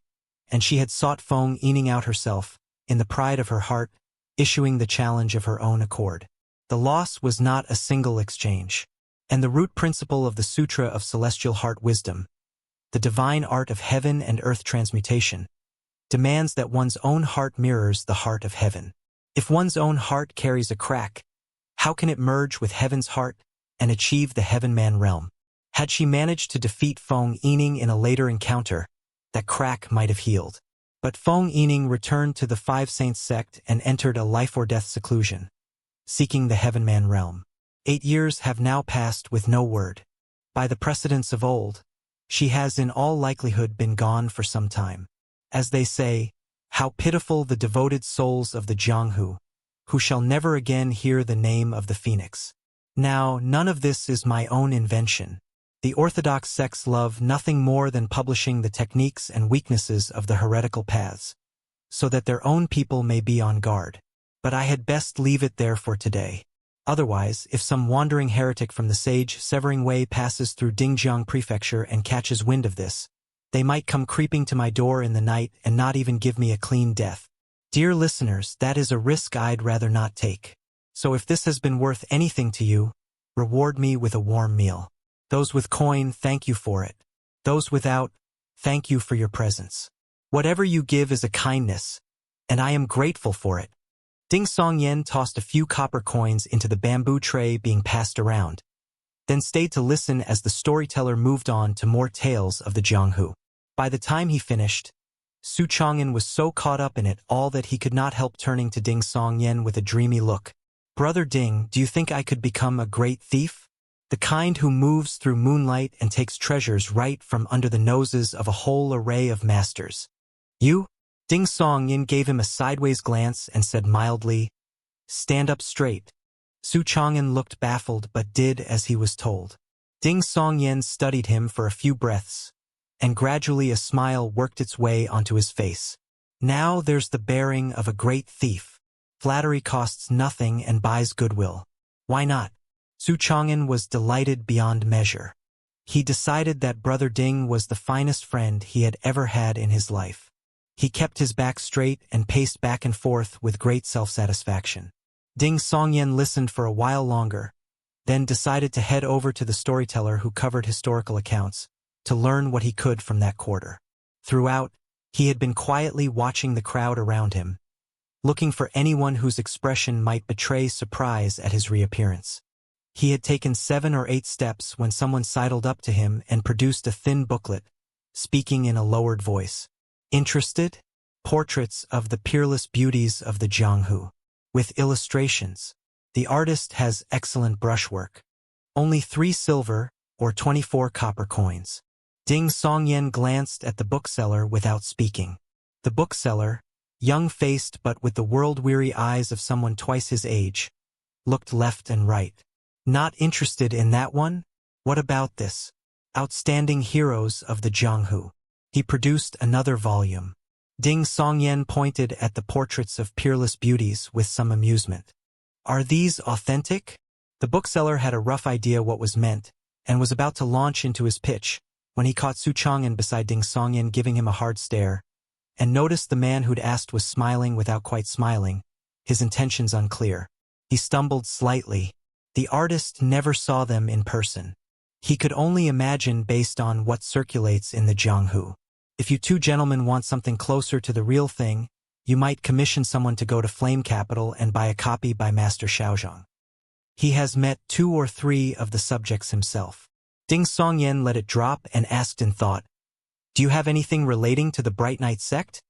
and she had sought Feng Yining out herself, in the pride of her heart, issuing the challenge of her own accord. The loss was not a single exchange, and the root principle of the Sutra of Celestial Heart Wisdom, the divine art of heaven and earth transmutation, demands that one's own heart mirrors the heart of heaven. If one's own heart carries a crack, how can it merge with heaven's heart, and achieve the Heaven-Man realm. Had she managed to defeat Feng Yining in a later encounter, that crack might have healed. But Feng Yining returned to the Five Saints sect and entered a life-or-death seclusion, seeking the Heaven-Man realm. 8 years have now passed with no word. By the precedents of old, she has in all likelihood been gone for some time. As they say, how pitiful the devoted souls of the Xiangliu, who shall never again hear the name of the Phoenix. Now, none of this is my own invention. The Orthodox sects love nothing more than publishing the techniques and weaknesses of the heretical paths, so that their own people may be on guard. But I had best leave it there for today. Otherwise, if some wandering heretic from the sage-severing way passes through Dingjiang Prefecture and catches wind of this, they might come creeping to my door in the night and not even give me a clean death. Dear listeners, that is a risk I'd rather not take. So if this has been worth anything to you, reward me with a warm meal. Those with coin, thank you for it. Those without, thank you for your presence. Whatever you give is a kindness, and I am grateful for it. Ding Songyan tossed a few copper coins into the bamboo tray being passed around, then stayed to listen as the storyteller moved on to more tales of the Xiangliu. By the time he finished, Su Chang'an was so caught up in it all that he could not help turning to Ding Songyan with a dreamy look. Brother Ding, do you think I could become a great thief? The kind who moves through moonlight and takes treasures right from under the noses of a whole array of masters. You? Ding Songyan gave him a sideways glance and said mildly, "Stand up straight." Su Chang'an looked baffled but did as he was told. Ding Songyan studied him for a few breaths, and gradually a smile worked its way onto his face. Now there's the bearing of a great thief. Flattery costs nothing and buys goodwill. Why not? Su Chang'an was delighted beyond measure. He decided that Brother Ding was the finest friend he had ever had in his life. He kept his back straight and paced back and forth with great self-satisfaction. Ding Songyan listened for a while longer, then decided to head over to the storyteller who covered historical accounts, to learn what he could from that quarter. Throughout, he had been quietly watching the crowd around him, looking for anyone whose expression might betray surprise at his reappearance. He had taken 7 or 8 steps when someone sidled up to him and produced a thin booklet, speaking in a lowered voice. Interested? Portraits of the peerless beauties of the Xiangliu, with illustrations. The artist has excellent brushwork. Only 3 silver or 24 copper coins. Ding Songyan glanced at the bookseller without speaking. The bookseller, young-faced but with the world-weary eyes of someone twice his age, looked left and right. Not interested in that one? What about this? Outstanding Heroes of the Xiangliu. He produced another volume. Ding Songyan pointed at the portraits of peerless beauties with some amusement. Are these authentic? The bookseller had a rough idea what was meant, and was about to launch into his pitch, when he caught Su Chang'an beside Ding Songyan giving him a hard stare, and noticed the man who'd asked was smiling without quite smiling, his intentions unclear. He stumbled slightly. The artist never saw them in person. He could only imagine based on what circulates in the Xiangliu. If you 2 gentlemen want something closer to the real thing, you might commission someone to go to Flame Capital and buy a copy by Master Xiaozhang. He has met 2 or 3 of the subjects himself. Ding Songyan let it drop and asked in thought, "Do you have anything relating to the Bright Knight sect?"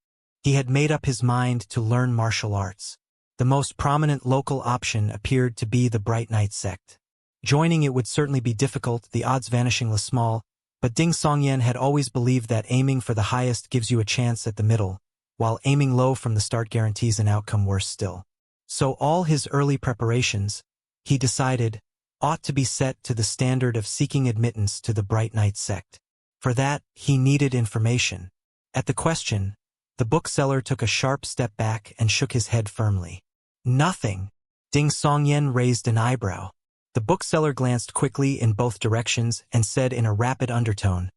He had made up his mind to learn martial arts. The most prominent local option appeared to be the Bright Knight sect. Joining it would certainly be difficult, the odds vanishingly small, but Ding Songyan had always believed that aiming for the highest gives you a chance at the middle, while aiming low from the start guarantees an outcome worse still. So all his early preparations, he decided, ought to be set to the standard of seeking admittance to the Bright Knight sect. For that, he needed information. At the question, the bookseller took a sharp step back and shook his head firmly. Nothing. Ding Songyan raised an eyebrow. The bookseller glanced quickly in both directions and said in a rapid undertone,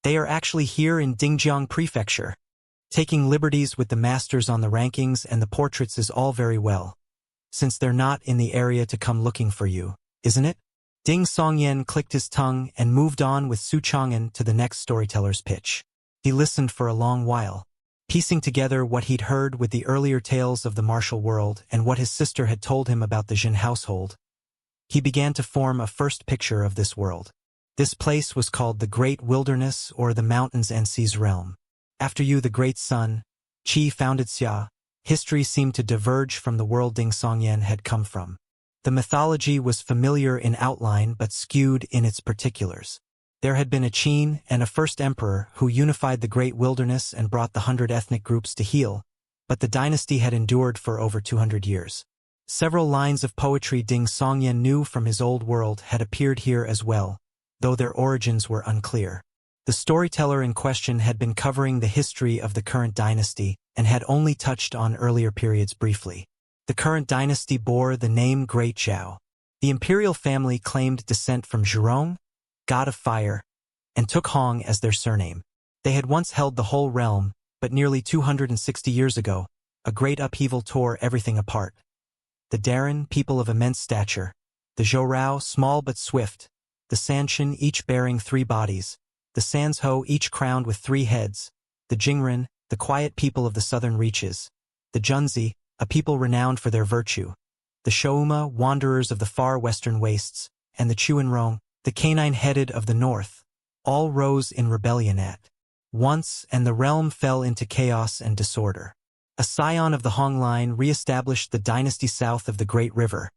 "They are actually here in Dingjiang Prefecture. Taking liberties with the masters on the rankings and the portraits is all very well, since they're not in the area to come looking for you, isn't it?" Ding Songyan clicked his tongue and moved on with Su Chang'an to the next storyteller's pitch. He listened for a long while, piecing together what he'd heard with the earlier tales of the martial world and what his sister had told him about the Jin household. he began to form a first picture of this world. This place was called the Great Wilderness or the Mountains and Seas Realm. After you, the great sun, Qi founded Xia, history seemed to diverge from the world Ding Songyan had come from. The mythology was familiar in outline but skewed in its particulars. There had been a Qin and a first emperor who unified the Great Wilderness and brought the 100 ethnic groups to heel, but the dynasty had endured for over 200 years. Several lines of poetry Ding Songyan knew from his old world had appeared here as well, though their origins were unclear. The storyteller in question had been covering the history of the current dynasty and had only touched on earlier periods briefly. The current dynasty bore the name Great Zhao. The imperial family claimed descent from Zhulong, god of fire, and took Hong as their surname. They had once held the whole realm, but nearly 260 years ago, a great upheaval tore everything apart. The Darren, people of immense stature, the Zhorao, small but swift, the Sanshan, each bearing 3 bodies, the Sanzhou, each crowned with 3 heads, the Jingren, the quiet people of the southern reaches, the Junzi, a people renowned for their virtue, the Shouma, wanderers of the far western wastes, and the Chuanrong, the canine-headed of the north, all rose in rebellion at once, and the realm fell into chaos and disorder. A scion of the Hong line re-established the dynasty south of the Great River,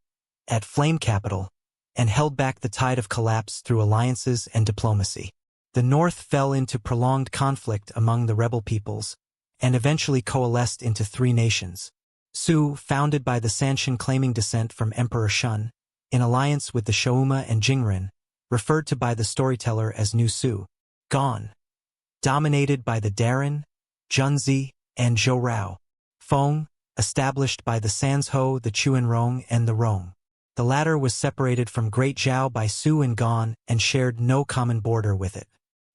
at Flame Capital, and held back the tide of collapse through alliances and diplomacy. The north fell into prolonged conflict among the rebel peoples, and eventually coalesced into 3 nations. Su, founded by the Sanshan claiming descent from Emperor Shun, in alliance with the Shouma and Jingren, referred to by the storyteller as New Su, Gone, dominated by the Darren, Junzi, and Zhorao. Feng, established by the Sanzhou, the Chuanrong, and the Rong. The latter was separated from Great Zhao by Su and Gan and shared no common border with it.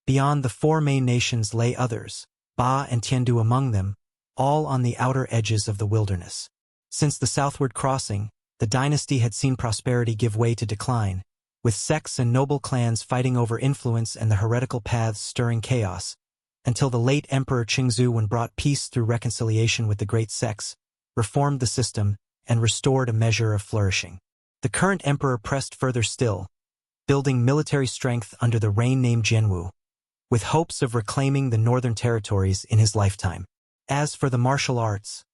Beyond the 4 main nations lay others, Ba and Tiandu among them, all on the outer edges of the wilderness. Since the southward crossing, the dynasty had seen prosperity give way to decline, with sects and noble clans fighting over influence and the heretical paths stirring chaos, until the late Emperor Qingzu, when brought peace through reconciliation with the great sects, reformed the system and restored a measure of flourishing. The current emperor pressed further still, building military strength under the reign named Jianwu, with hopes of reclaiming the northern territories in his lifetime. As for the martial arts,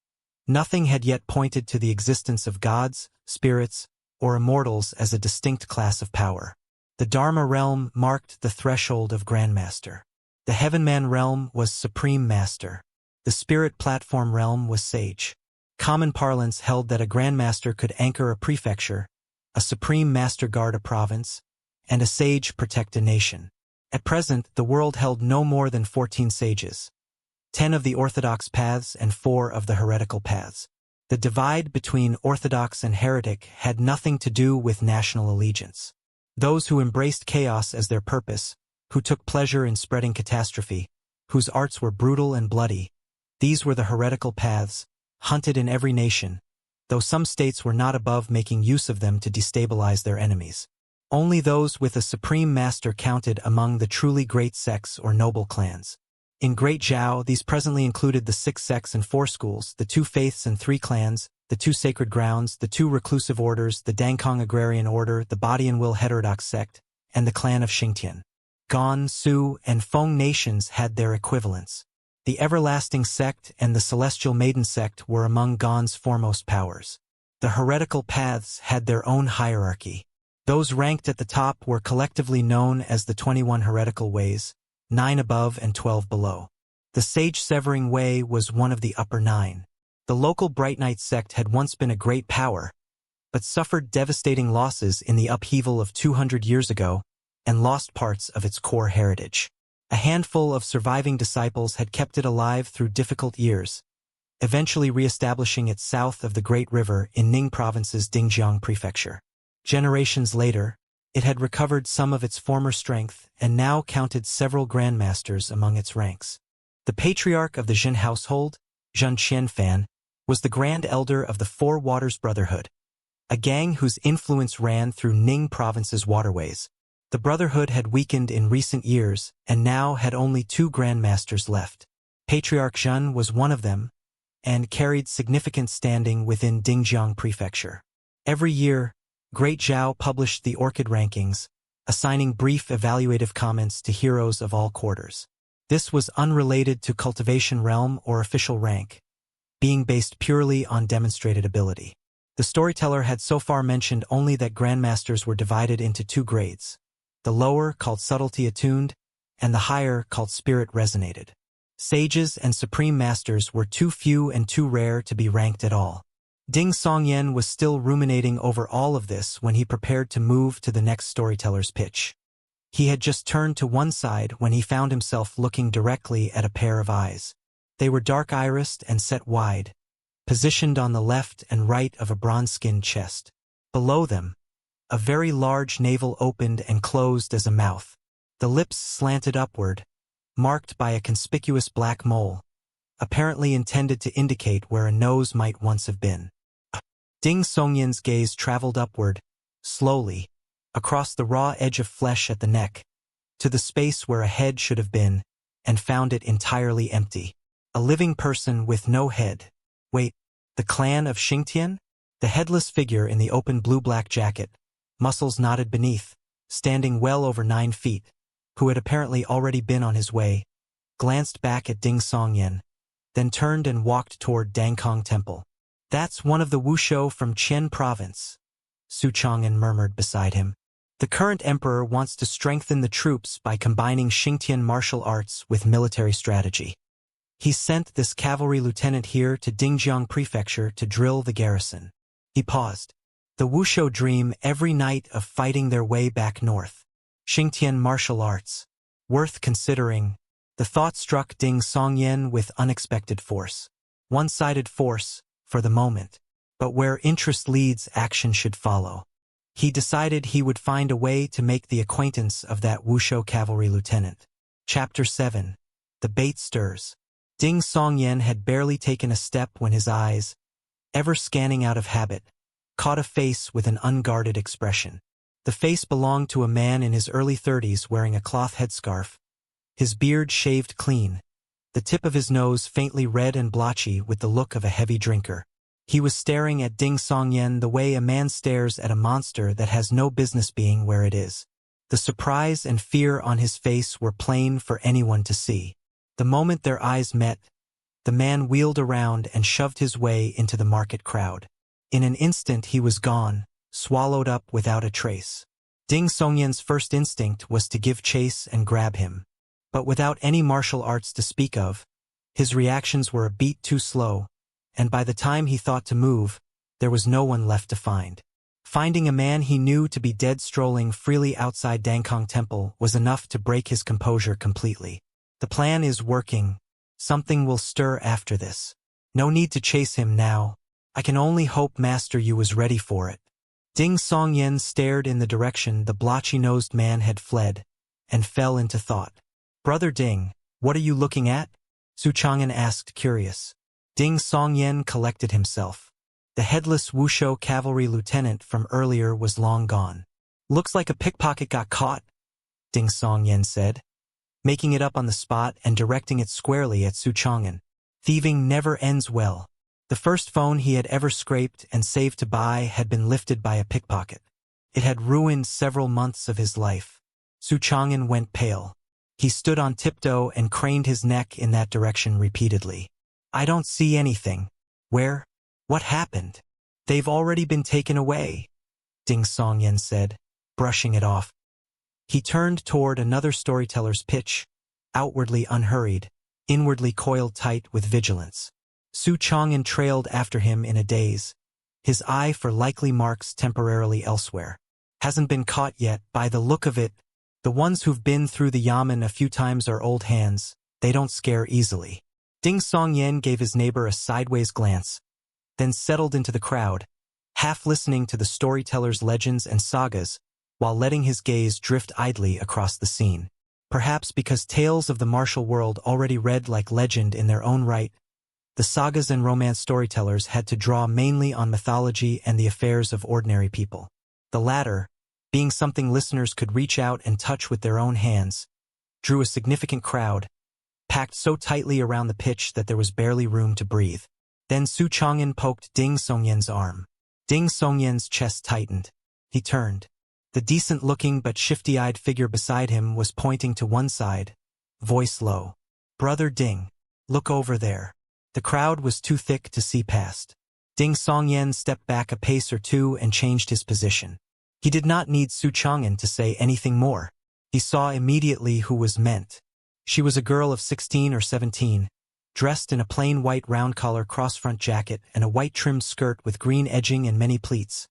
nothing had yet pointed to the existence of gods, spirits, or immortals as a distinct class of power. The Dharma realm marked the threshold of Grandmaster. The Heavenman realm was Supreme Master. The Spirit Platform realm was Sage. Common parlance held that a Grandmaster could anchor a prefecture, a Supreme Master guard a province, and a Sage protect a nation. At present, the world held no more than 14 sages, 10 of the orthodox paths and 4 of the heretical paths. The divide between orthodox and heretic had nothing to do with national allegiance. Those who embraced chaos as their purpose, who took pleasure in spreading catastrophe, whose arts were brutal and bloody, these were the heretical paths, hunted in every nation, though some states were not above making use of them to destabilize their enemies. Only those with a supreme master counted among the truly great sects or noble clans. In Great Zhao, these presently included the 6 sects and 4 schools, the 2 faiths and 3 clans, the 2 sacred grounds, the 2 reclusive orders, the Dangkong agrarian order, the Body and Will heterodox sect, and the clan of Xingtian. Gan, Su, and Feng nations had their equivalents. The Everlasting Sect and the Celestial Maiden Sect were among Gan's foremost powers. The heretical paths had their own hierarchy. Those ranked at the top were collectively known as the 21 heretical ways, 9 above and 12 below. The Sage Severing Way was one of the upper 9. The local Bright Knight sect had once been a great power, but suffered devastating losses in the upheaval of 200 years ago and lost parts of its core heritage. A handful of surviving disciples had kept it alive through difficult years, eventually re-establishing it south of the Great River in Ning Province's Dingjiang Prefecture. Generations later, it had recovered some of its former strength and now counted several grandmasters among its ranks. The patriarch of the Jin household, Zhen Qianfan, was the Grand Elder of the Four Waters Brotherhood, a gang whose influence ran through Ning Province's waterways. The Brotherhood had weakened in recent years and now had only 2 grandmasters left. Patriarch Zhen was one of them and carried significant standing within Dingjiang Prefecture. Every year, Great Zhao published the Orchid Rankings, assigning brief evaluative comments to heroes of all quarters. This was unrelated to cultivation realm or official rank, being based purely on demonstrated ability. The storyteller had so far mentioned only that grandmasters were divided into two grades, the lower called subtlety attuned, and the higher called spirit resonated. Sages and supreme masters were too few and too rare to be ranked at all. Ding Songyan was still ruminating over all of this when he prepared to move to the next storyteller's pitch. He had just turned to one side when he found himself looking directly at a pair of eyes. They were dark-irised and set wide, positioned on the left and right of a bronze-skinned chest. Below them, a very large navel opened and closed as a mouth. The lips slanted upward, marked by a conspicuous black mole, apparently intended to indicate where a nose might once have been. Ding Songyan's gaze traveled upward, slowly, across the raw edge of flesh at the neck, to the space where a head should have been, and found it entirely empty. A living person with no head. Wait, the clan of Xingtian? The headless figure in the open blue-black jacket, muscles knotted beneath, standing well over 9 feet, who had apparently already been on his way, glanced back at Ding Songyan, then turned and walked toward Dangkong Temple. That's one of the Wushou from Qian province, Su Chang'an murmured beside him. The current emperor wants to strengthen the troops by combining Xingtian martial arts with military strategy. He sent this cavalry lieutenant here to Dingjiang Prefecture to drill the garrison. He paused. The Wushou dream every night of fighting their way back north. Xingtian martial arts. Worth considering. The thought struck Ding Songyan with unexpected force. One-sided force, for the moment. But where interest leads, action should follow. He decided he would find a way to make the acquaintance of that Wushou cavalry lieutenant. Chapter 7. The Bait Stirs. Ding Songyan had barely taken a step when his eyes, ever scanning out of habit, caught a face with an unguarded expression. The face belonged to a man in his early 30s wearing a cloth headscarf, his beard shaved clean, the tip of his nose faintly red and blotchy with the look of a heavy drinker. He was staring at Ding Songyan the way a man stares at a monster that has no business being where it is. The surprise and fear on his face were plain for anyone to see. The moment their eyes met, the man wheeled around and shoved his way into the market crowd. In an instant he was gone, swallowed up without a trace. Ding Songyan's first instinct was to give chase and grab him. But without any martial arts to speak of, his reactions were a beat too slow, and by the time he thought to move, there was no one left to find. Finding a man he knew to be dead strolling freely outside Dangkong Temple was enough to break his composure completely. The plan is working. Something will stir after this. No need to chase him now. I can only hope Master Yu was ready for it. Ding Songyan stared in the direction the blotchy-nosed man had fled, and fell into thought. Brother Ding, what are you looking at? Su Chang'an asked, curious. Ding Songyan collected himself. The headless Wushou cavalry lieutenant from earlier was long gone. Looks like a pickpocket got caught, Ding Songyan said, making it up on the spot and directing it squarely at Su Chang'an. Thieving never ends well. The first phone he had ever scraped and saved to buy had been lifted by a pickpocket. It had ruined several months of his life. Su Chang'an went pale. He stood on tiptoe and craned his neck in that direction repeatedly. I don't see anything. Where? What happened? They've already been taken away, Ding Songyan said, brushing it off. He turned toward another storyteller's pitch, outwardly unhurried, inwardly coiled tight with vigilance. Su Chang'an trailed after him in a daze, his eye for likely marks temporarily elsewhere. Hasn't been caught yet, by the look of it. The ones who've been through the yamen a few times are old hands. They don't scare easily. Ding Songyan gave his neighbor a sideways glance, then settled into the crowd, half listening to the storyteller's legends and sagas, while letting his gaze drift idly across the scene. Perhaps because tales of the martial world already read like legend in their own right, the sagas and romance storytellers had to draw mainly on mythology and the affairs of ordinary people. The latter, being something listeners could reach out and touch with their own hands, drew a significant crowd, packed so tightly around the pitch that there was barely room to breathe. Then Su Chang'an poked Ding Songyan's arm. Ding Songyan's chest tightened. He turned. The decent-looking but shifty-eyed figure beside him was pointing to one side, voice low. "Brother Ding, look over there." The crowd was too thick to see past. Ding Songyan stepped back a pace or two and changed his position. He did not need Su Chang'an to say anything more. He saw immediately who was meant. She was a girl of 16 or 17, dressed in a plain white round-collar cross-front jacket and a white trimmed skirt with green edging and many pleats.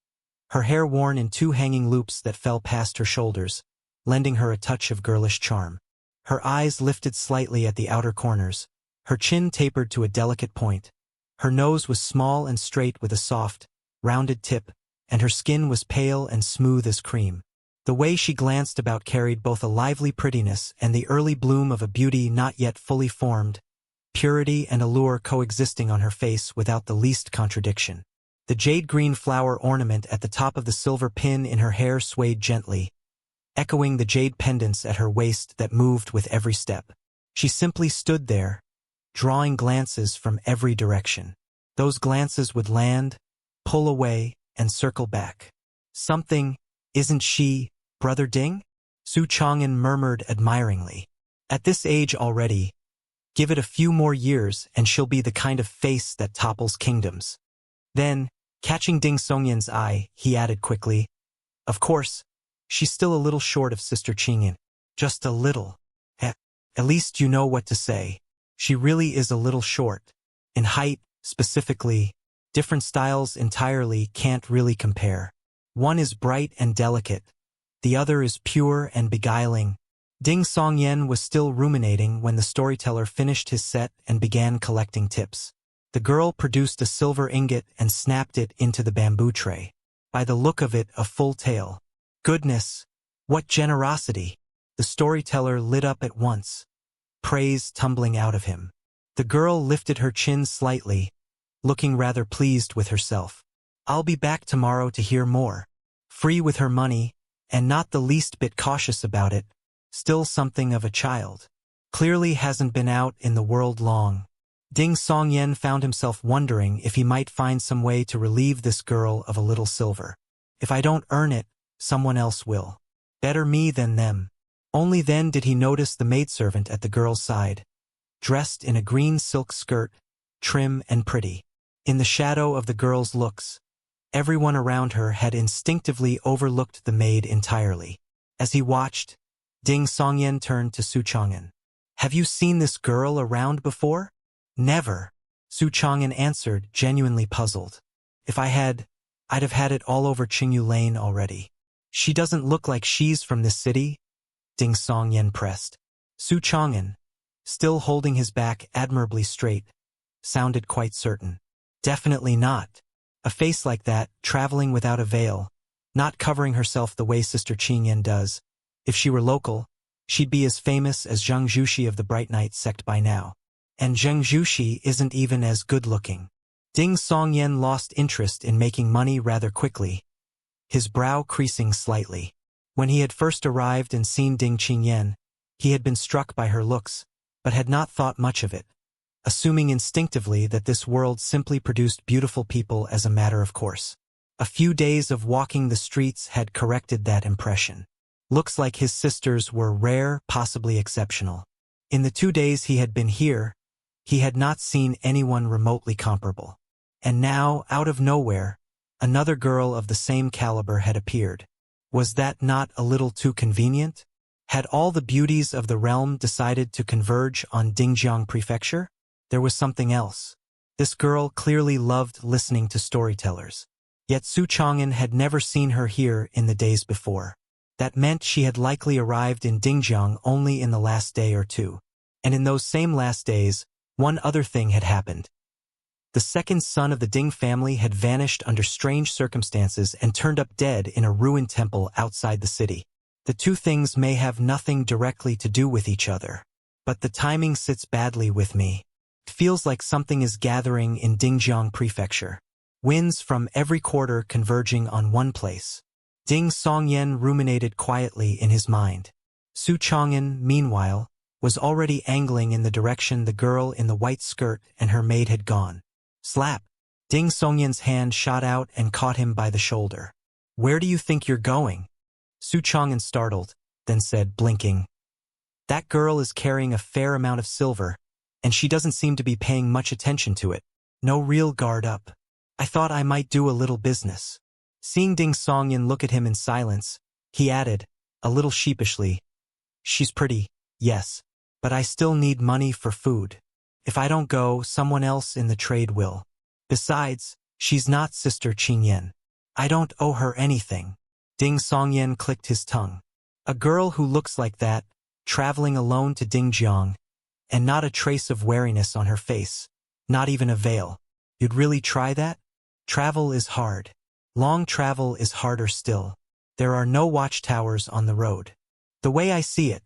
Her hair worn in 2 hanging loops that fell past her shoulders, lending her a touch of girlish charm. Her eyes lifted slightly at the outer corners. Her chin tapered to a delicate point. Her nose was small and straight with a soft, rounded tip, and her skin was pale and smooth as cream. The way she glanced about carried both a lively prettiness and the early bloom of a beauty not yet fully formed, purity and allure coexisting on her face without the least contradiction. The jade-green flower ornament at the top of the silver pin in her hair swayed gently, echoing the jade pendants at her waist that moved with every step. She simply stood there, drawing glances from every direction. Those glances would land, pull away, and circle back. "Something, isn't she, Brother Ding?" Su Chang'an murmured admiringly. "At this age already, give it a few more years and she'll be the kind of face that topples kingdoms." Then, catching Ding Songyan's eye, he added quickly, "Of course, she's still a little short of Sister Qingyan. Just a little. At least you know what to say. She really is a little short. In height, specifically, different styles entirely can't really compare. One is bright and delicate. The other is pure and beguiling." Ding Songyan was still ruminating when the storyteller finished his set and began collecting tips. The girl produced a silver ingot and snapped it into the bamboo tray. By the look of it, a full tael. "Goodness, what generosity!" The storyteller lit up at once, praise tumbling out of him. The girl lifted her chin slightly, looking rather pleased with herself. "I'll be back tomorrow to hear more." Free with her money, and not the least bit cautious about it, still something of a child. Clearly hasn't been out in the world long. Ding Songyan found himself wondering if he might find some way to relieve this girl of a little silver. "If I don't earn it, someone else will. Better me than them." Only then did he notice the maidservant at the girl's side, dressed in a green silk skirt, trim and pretty. In the shadow of the girl's looks, everyone around her had instinctively overlooked the maid entirely. As he watched, Ding Songyan turned to Su Chang'an. "Have you seen this girl around before?" "Never," Su Chang'an answered, genuinely puzzled. "If I had, I'd have had it all over Xiangliu Lane already." "She doesn't look like she's from this city," Ding Songyan pressed. Su Chang'an, still holding his back admirably straight, sounded quite certain. "Definitely not. A face like that, traveling without a veil, not covering herself the way Sister Qingyan does. If she were local, she'd be as famous as Zhang Zhuxi of the Bright Night sect by now. And Zhang Zhuxi isn't even as good-looking." Ding Songyan lost interest in making money rather quickly, his brow creasing slightly. When he had first arrived and seen Ding Qingyan, he had been struck by her looks, but had not thought much of it, assuming instinctively that this world simply produced beautiful people as a matter of course. A few days of walking the streets had corrected that impression. Looks like his sisters were rare, possibly exceptional. In the 2 days he had been here, he had not seen anyone remotely comparable. And now, out of nowhere, another girl of the same caliber had appeared. Was that not a little too convenient? Had all the beauties of the realm decided to converge on Dingjiang Prefecture? There was something else. This girl clearly loved listening to storytellers. Yet Su Chang'an had never seen her here in the days before. That meant she had likely arrived in Dingjiang only in the last day or two. And in those same last days, one other thing had happened. The second son of the Ding family had vanished under strange circumstances and turned up dead in a ruined temple outside the city. The two things may have nothing directly to do with each other, but the timing sits badly with me. It feels like something is gathering in Dingjiang Prefecture. Winds from every quarter converging on one place. Ding Songyan ruminated quietly in his mind. Su Chang'an, meanwhile, was already angling in the direction the girl in the white skirt and her maid had gone. Slap! Ding Songyan's hand shot out and caught him by the shoulder. Where do you think you're going? Chong startled, then said, blinking. That girl is carrying a fair amount of silver, and she doesn't seem to be paying much attention to it. No real guard up. I thought I might do a little business. Seeing Songyan look at him in silence, he added, a little sheepishly, she's pretty, yes, but I still need money for food. If I don't go, someone else in the trade will. Besides, she's not Sister Qingyan. I don't owe her anything. Songyan clicked his tongue. A girl who looks like that, traveling alone to Dingjiang, and not a trace of wariness on her face, not even a veil. You'd really try that? Travel is hard. Long travel is harder still. There are no watchtowers on the road. The way I see it,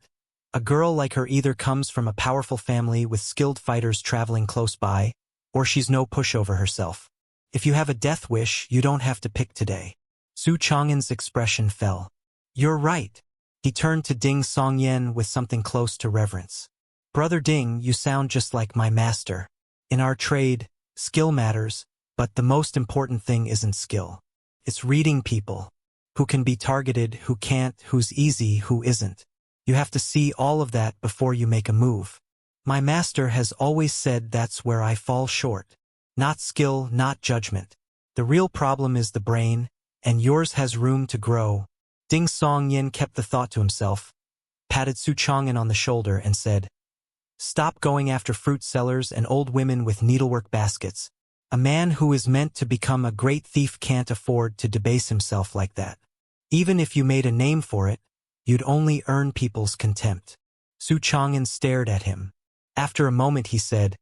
a girl like her either comes from a powerful family with skilled fighters traveling close by, or she's no pushover herself. If you have a death wish, you don't have to pick today. Chong'an's expression fell. You're right. He turned to Songyan with something close to reverence. Brother Ding, you sound just like my master. In our trade, skill matters, but the most important thing isn't skill. It's reading people. Who can be targeted, who can't, who's easy, who isn't. You have to see all of that before you make a move. My master has always said that's where I fall short. Not skill, not judgment. The real problem is the brain, and yours has room to grow. Songyan kept the thought to himself, patted Chong'an on the shoulder and said, Stop going after fruit sellers and old women with needlework baskets. A man who is meant to become a great thief can't afford to debase himself like that. Even if you made a name for it, you'd only earn people's contempt. Chong'an stared at him. After a moment he said,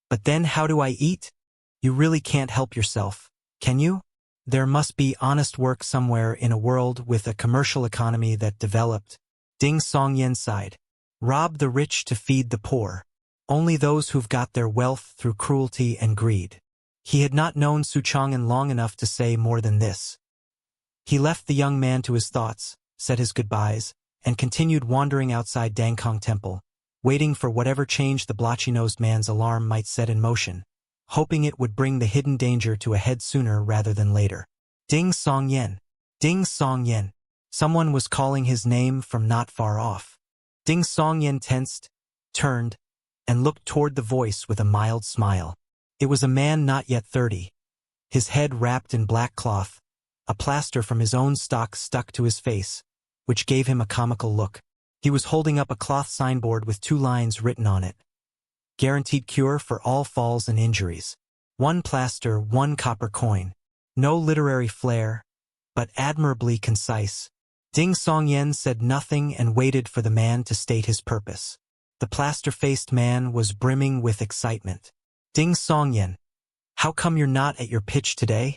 But then how do I eat? You really can't help yourself, can you? There must be honest work somewhere in a world with a commercial economy that developed. Songyan sighed. Rob the rich to feed the poor. Only those who've got their wealth through cruelty and greed. He had not known Chong'an long enough to say more than this. He left the young man to his thoughts, said his goodbyes, and continued wandering outside Dangkong Temple, waiting for whatever change the blotchy-nosed man's alarm might set in motion, hoping it would bring the hidden danger to a head sooner rather than later. Ding Songyan! Ding Songyan! Someone was calling his name from not far off. Songyan tensed, turned, and looked toward the voice with a mild smile. It was a man not yet 30. His head wrapped in black cloth, a plaster from his own stock stuck to his face, which gave him a comical look. He was holding up a cloth signboard with 2 lines written on it. Guaranteed cure for all falls and injuries. 1 plaster, 1 copper coin. No literary flair, but admirably concise. Songyan said nothing and waited for the man to state his purpose. The plaster-faced man was brimming with excitement. Songyan, how come you're not at your pitch today?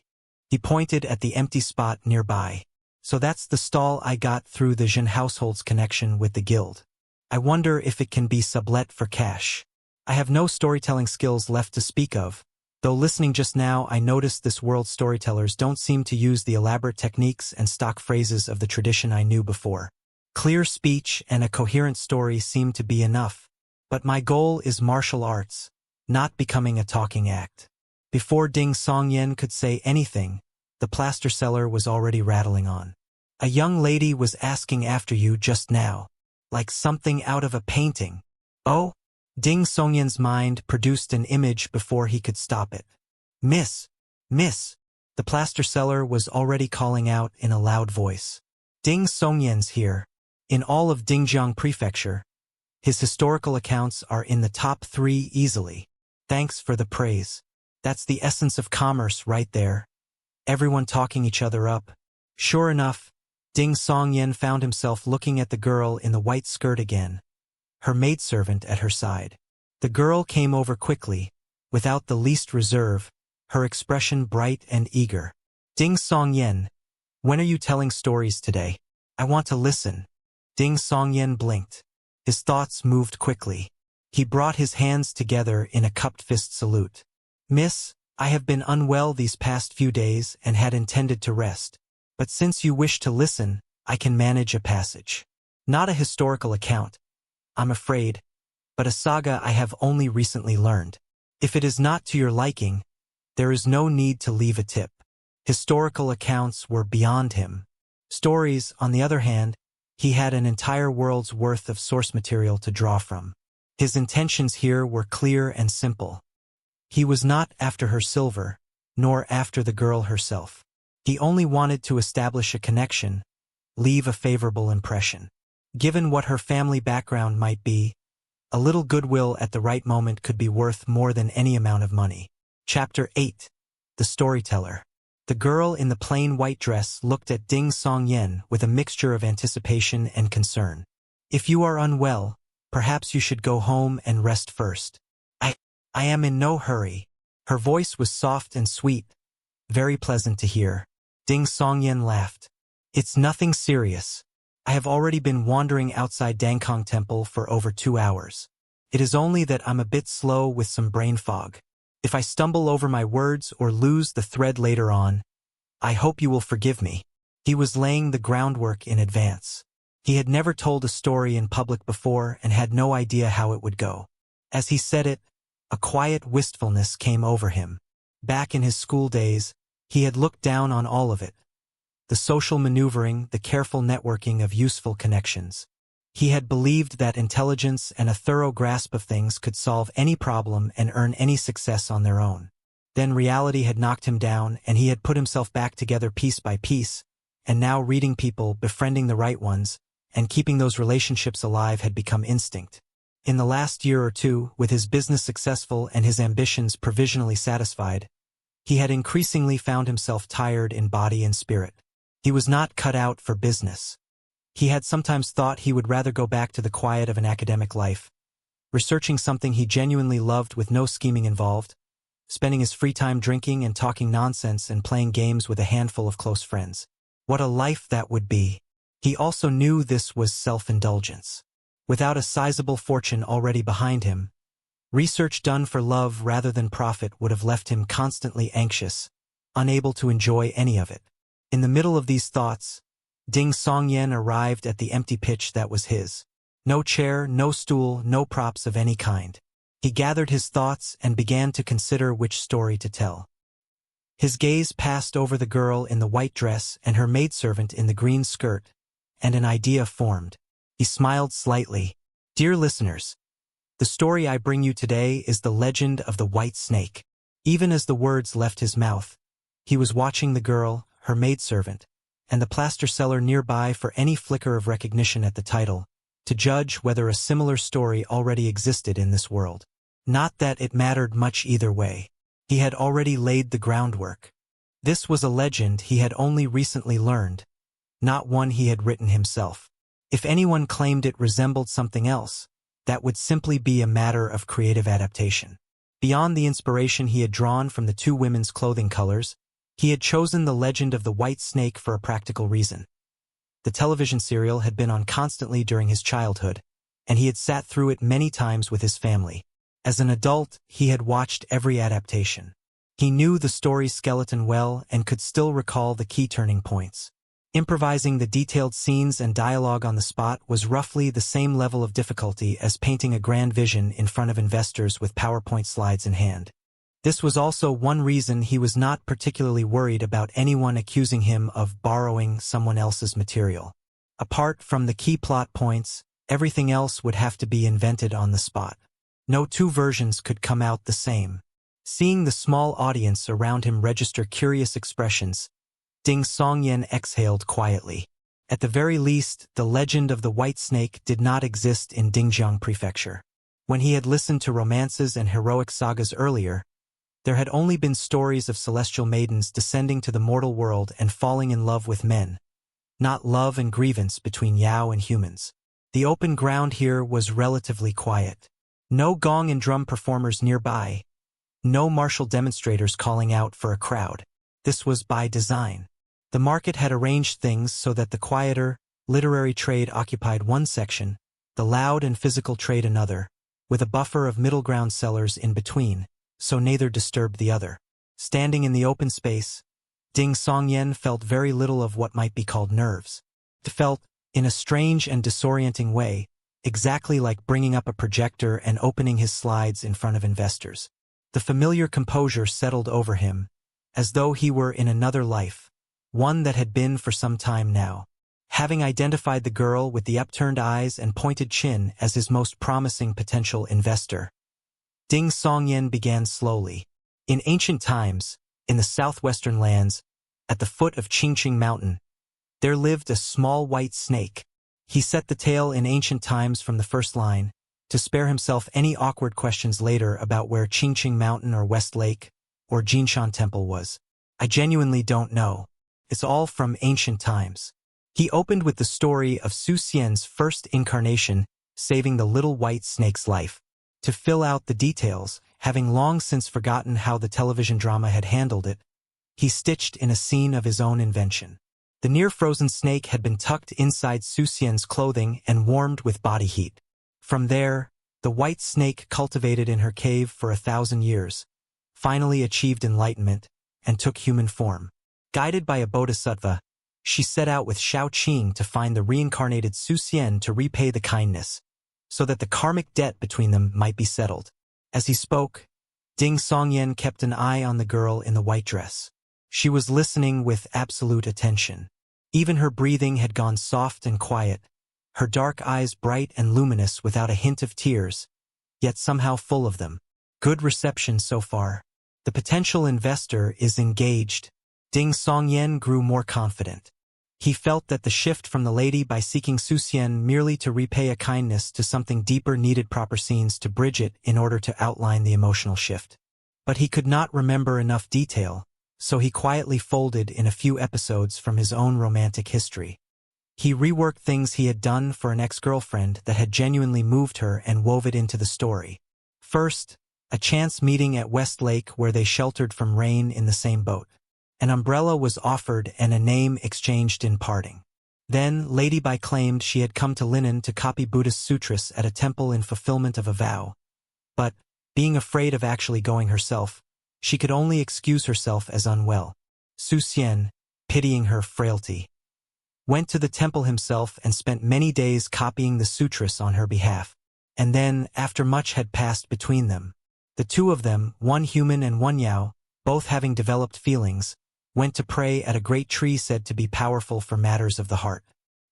He pointed at the empty spot nearby. So that's the stall I got through the Zhen household's connection with the guild. I wonder if it can be sublet for cash. I have no storytelling skills left to speak of, though listening just now I noticed this world's storytellers don't seem to use the elaborate techniques and stock phrases of the tradition I knew before. Clear speech and a coherent story seem to be enough. But my goal is martial arts, not becoming a talking act. Before Songyan could say anything, the plaster seller was already rattling on. A young lady was asking after you just now, like something out of a painting. Oh? Songyan's mind produced an image before he could stop it. Miss! Miss! The plaster seller was already calling out in a loud voice. Songyan's here. In all of Dingjiang Prefecture, his historical accounts are in the top 3 easily. Thanks for the praise. That's the essence of commerce right there. Everyone talking each other up. Sure enough, Songyan found himself looking at the girl in the white skirt again, her maidservant at her side. The girl came over quickly, without the least reserve, her expression bright and eager. Songyan, when are you telling stories today? I want to listen. Songyan blinked. His thoughts moved quickly. He brought his hands together in a cupped fist salute. Miss, I have been unwell these past few days and had intended to rest. But since you wish to listen, I can manage a passage. Not a historical account, I'm afraid, but a saga I have only recently learned. If it is not to your liking, there is no need to leave a tip. Historical accounts were beyond him. Stories, on the other hand, he had an entire world's worth of source material to draw from. His intentions here were clear and simple. He was not after her silver, nor after the girl herself. He only wanted to establish a connection, leave a favorable impression. Given what her family background might be, a little goodwill at the right moment could be worth more than any amount of money. Chapter 8. The Storyteller. The girl in the plain white dress looked at Ding Songyan with a mixture of anticipation and concern. If you are unwell, perhaps you should go home and rest first. I am in no hurry. Her voice was soft and sweet, very pleasant to hear. Ding Songyan laughed. It's nothing serious. I have already been wandering outside Dangkong Temple for over 2 hours. It is only that I'm a bit slow with some brain fog. If I stumble over my words or lose the thread later on, I hope you will forgive me. He was laying the groundwork in advance. He had never told a story in public before and had no idea how it would go. As he said it, a quiet wistfulness came over him. Back in his school days, he had looked down on all of it. The social maneuvering, the careful networking of useful connections. He had believed that intelligence and a thorough grasp of things could solve any problem and earn any success on their own. Then reality had knocked him down and he had put himself back together piece by piece, and now reading people, befriending the right ones, and keeping those relationships alive had become instinct. In the last year or two, with his business successful and his ambitions provisionally satisfied, he had increasingly found himself tired in body and spirit. He was not cut out for business. He had sometimes thought he would rather go back to the quiet of an academic life, researching something he genuinely loved with no scheming involved, spending his free time drinking and talking nonsense and playing games with a handful of close friends. What a life that would be! He also knew this was self-indulgence. Without a sizable fortune already behind him, research done for love rather than profit would have left him constantly anxious, unable to enjoy any of it. In the middle of these thoughts, Ding Songyan arrived at the empty pitch that was his. No chair, no stool, no props of any kind. He gathered his thoughts and began to consider which story to tell. His gaze passed over the girl in the white dress and her maidservant in the green skirt, and an idea formed. He smiled slightly. Dear listeners, the story I bring you today is the legend of the white snake. Even as the words left his mouth, he was watching the girl, her maidservant, and the plaster seller nearby for any flicker of recognition at the title, to judge whether a similar story already existed in this world. Not that it mattered much either way. He had already laid the groundwork. This was a legend he had only recently learned, not one he had written himself. If anyone claimed it resembled something else, that would simply be a matter of creative adaptation. Beyond the inspiration he had drawn from the two women's clothing colors, he had chosen the legend of the white snake for a practical reason. The television serial had been on constantly during his childhood, and he had sat through it many times with his family. As an adult, he had watched every adaptation. He knew the story's skeleton well and could still recall the key turning points. Improvising the detailed scenes and dialogue on the spot was roughly the same level of difficulty as painting a grand vision in front of investors with PowerPoint slides in hand. This was also one reason he was not particularly worried about anyone accusing him of borrowing someone else's material. Apart from the key plot points, everything else would have to be invented on the spot. No two versions could come out the same. Seeing the small audience around him register curious expressions, Ding Songyan exhaled quietly. At the very least, the legend of the white snake did not exist in Dingjiang Prefecture. When he had listened to romances and heroic sagas earlier, there had only been stories of celestial maidens descending to the mortal world and falling in love with men, not love and grievance between Yao and humans. The open ground here was relatively quiet. No gong and drum performers nearby. No martial demonstrators calling out for a crowd. This was by design. The market had arranged things so that the quieter, literary trade occupied one section, the loud and physical trade another, with a buffer of middle ground sellers in between, so neither disturbed the other. Standing in the open space, Ding Songyan felt very little of what might be called nerves. It felt, in a strange and disorienting way, exactly like bringing up a projector and opening his slides in front of investors. The familiar composure settled over him, as though he were in another life, one that had been for some time now. Having identified the girl with the upturned eyes and pointed chin as his most promising potential investor, Ding Songyan began slowly. In ancient times, in the southwestern lands, at the foot of Qingqing Mountain, there lived a small white snake. He set the tale in ancient times from the first line, to spare himself any awkward questions later about where Qingqing Mountain or West Lake or Jinshan Temple was. I genuinely don't know. It's all from ancient times. He opened with the story of Su Xian's first incarnation saving the little white snake's life. To fill out the details, having long since forgotten how the television drama had handled it, he stitched in a scene of his own invention. The near-frozen snake had been tucked inside Su Xian's clothing and warmed with body heat. From there, the white snake cultivated in her cave for 1,000 years, finally achieved enlightenment, and took human form. Guided by a bodhisattva, she set out with Shao Qing to find the reincarnated Su Xian to repay the kindness, so that the karmic debt between them might be settled. As he spoke, Ding Songyan kept an eye on the girl in the white dress. She was listening with absolute attention. Even her breathing had gone soft and quiet, her dark eyes bright and luminous without a hint of tears, yet somehow full of them. Good reception so far. The potential investor is engaged. Ding Songyan grew more confident. He felt that the shift from the lady by seeking Su Xian merely to repay a kindness to something deeper needed proper scenes to bridge it in order to outline the emotional shift. But he could not remember enough detail, so he quietly folded in a few episodes from his own romantic history. He reworked things he had done for an ex-girlfriend that had genuinely moved her and wove it into the story. First, a chance meeting at West Lake where they sheltered from rain in the same boat. An umbrella was offered and a name exchanged in parting. Then, Lady Bai claimed she had come to Linen to copy Buddhist sutras at a temple in fulfillment of a vow. But, being afraid of actually going herself, she could only excuse herself as unwell. Su Xian, pitying her frailty, went to the temple himself and spent many days copying the sutras on her behalf. And then, after much had passed between them, the two of them, one human and one Yao, both having developed feelings, went to pray at a great tree said to be powerful for matters of the heart.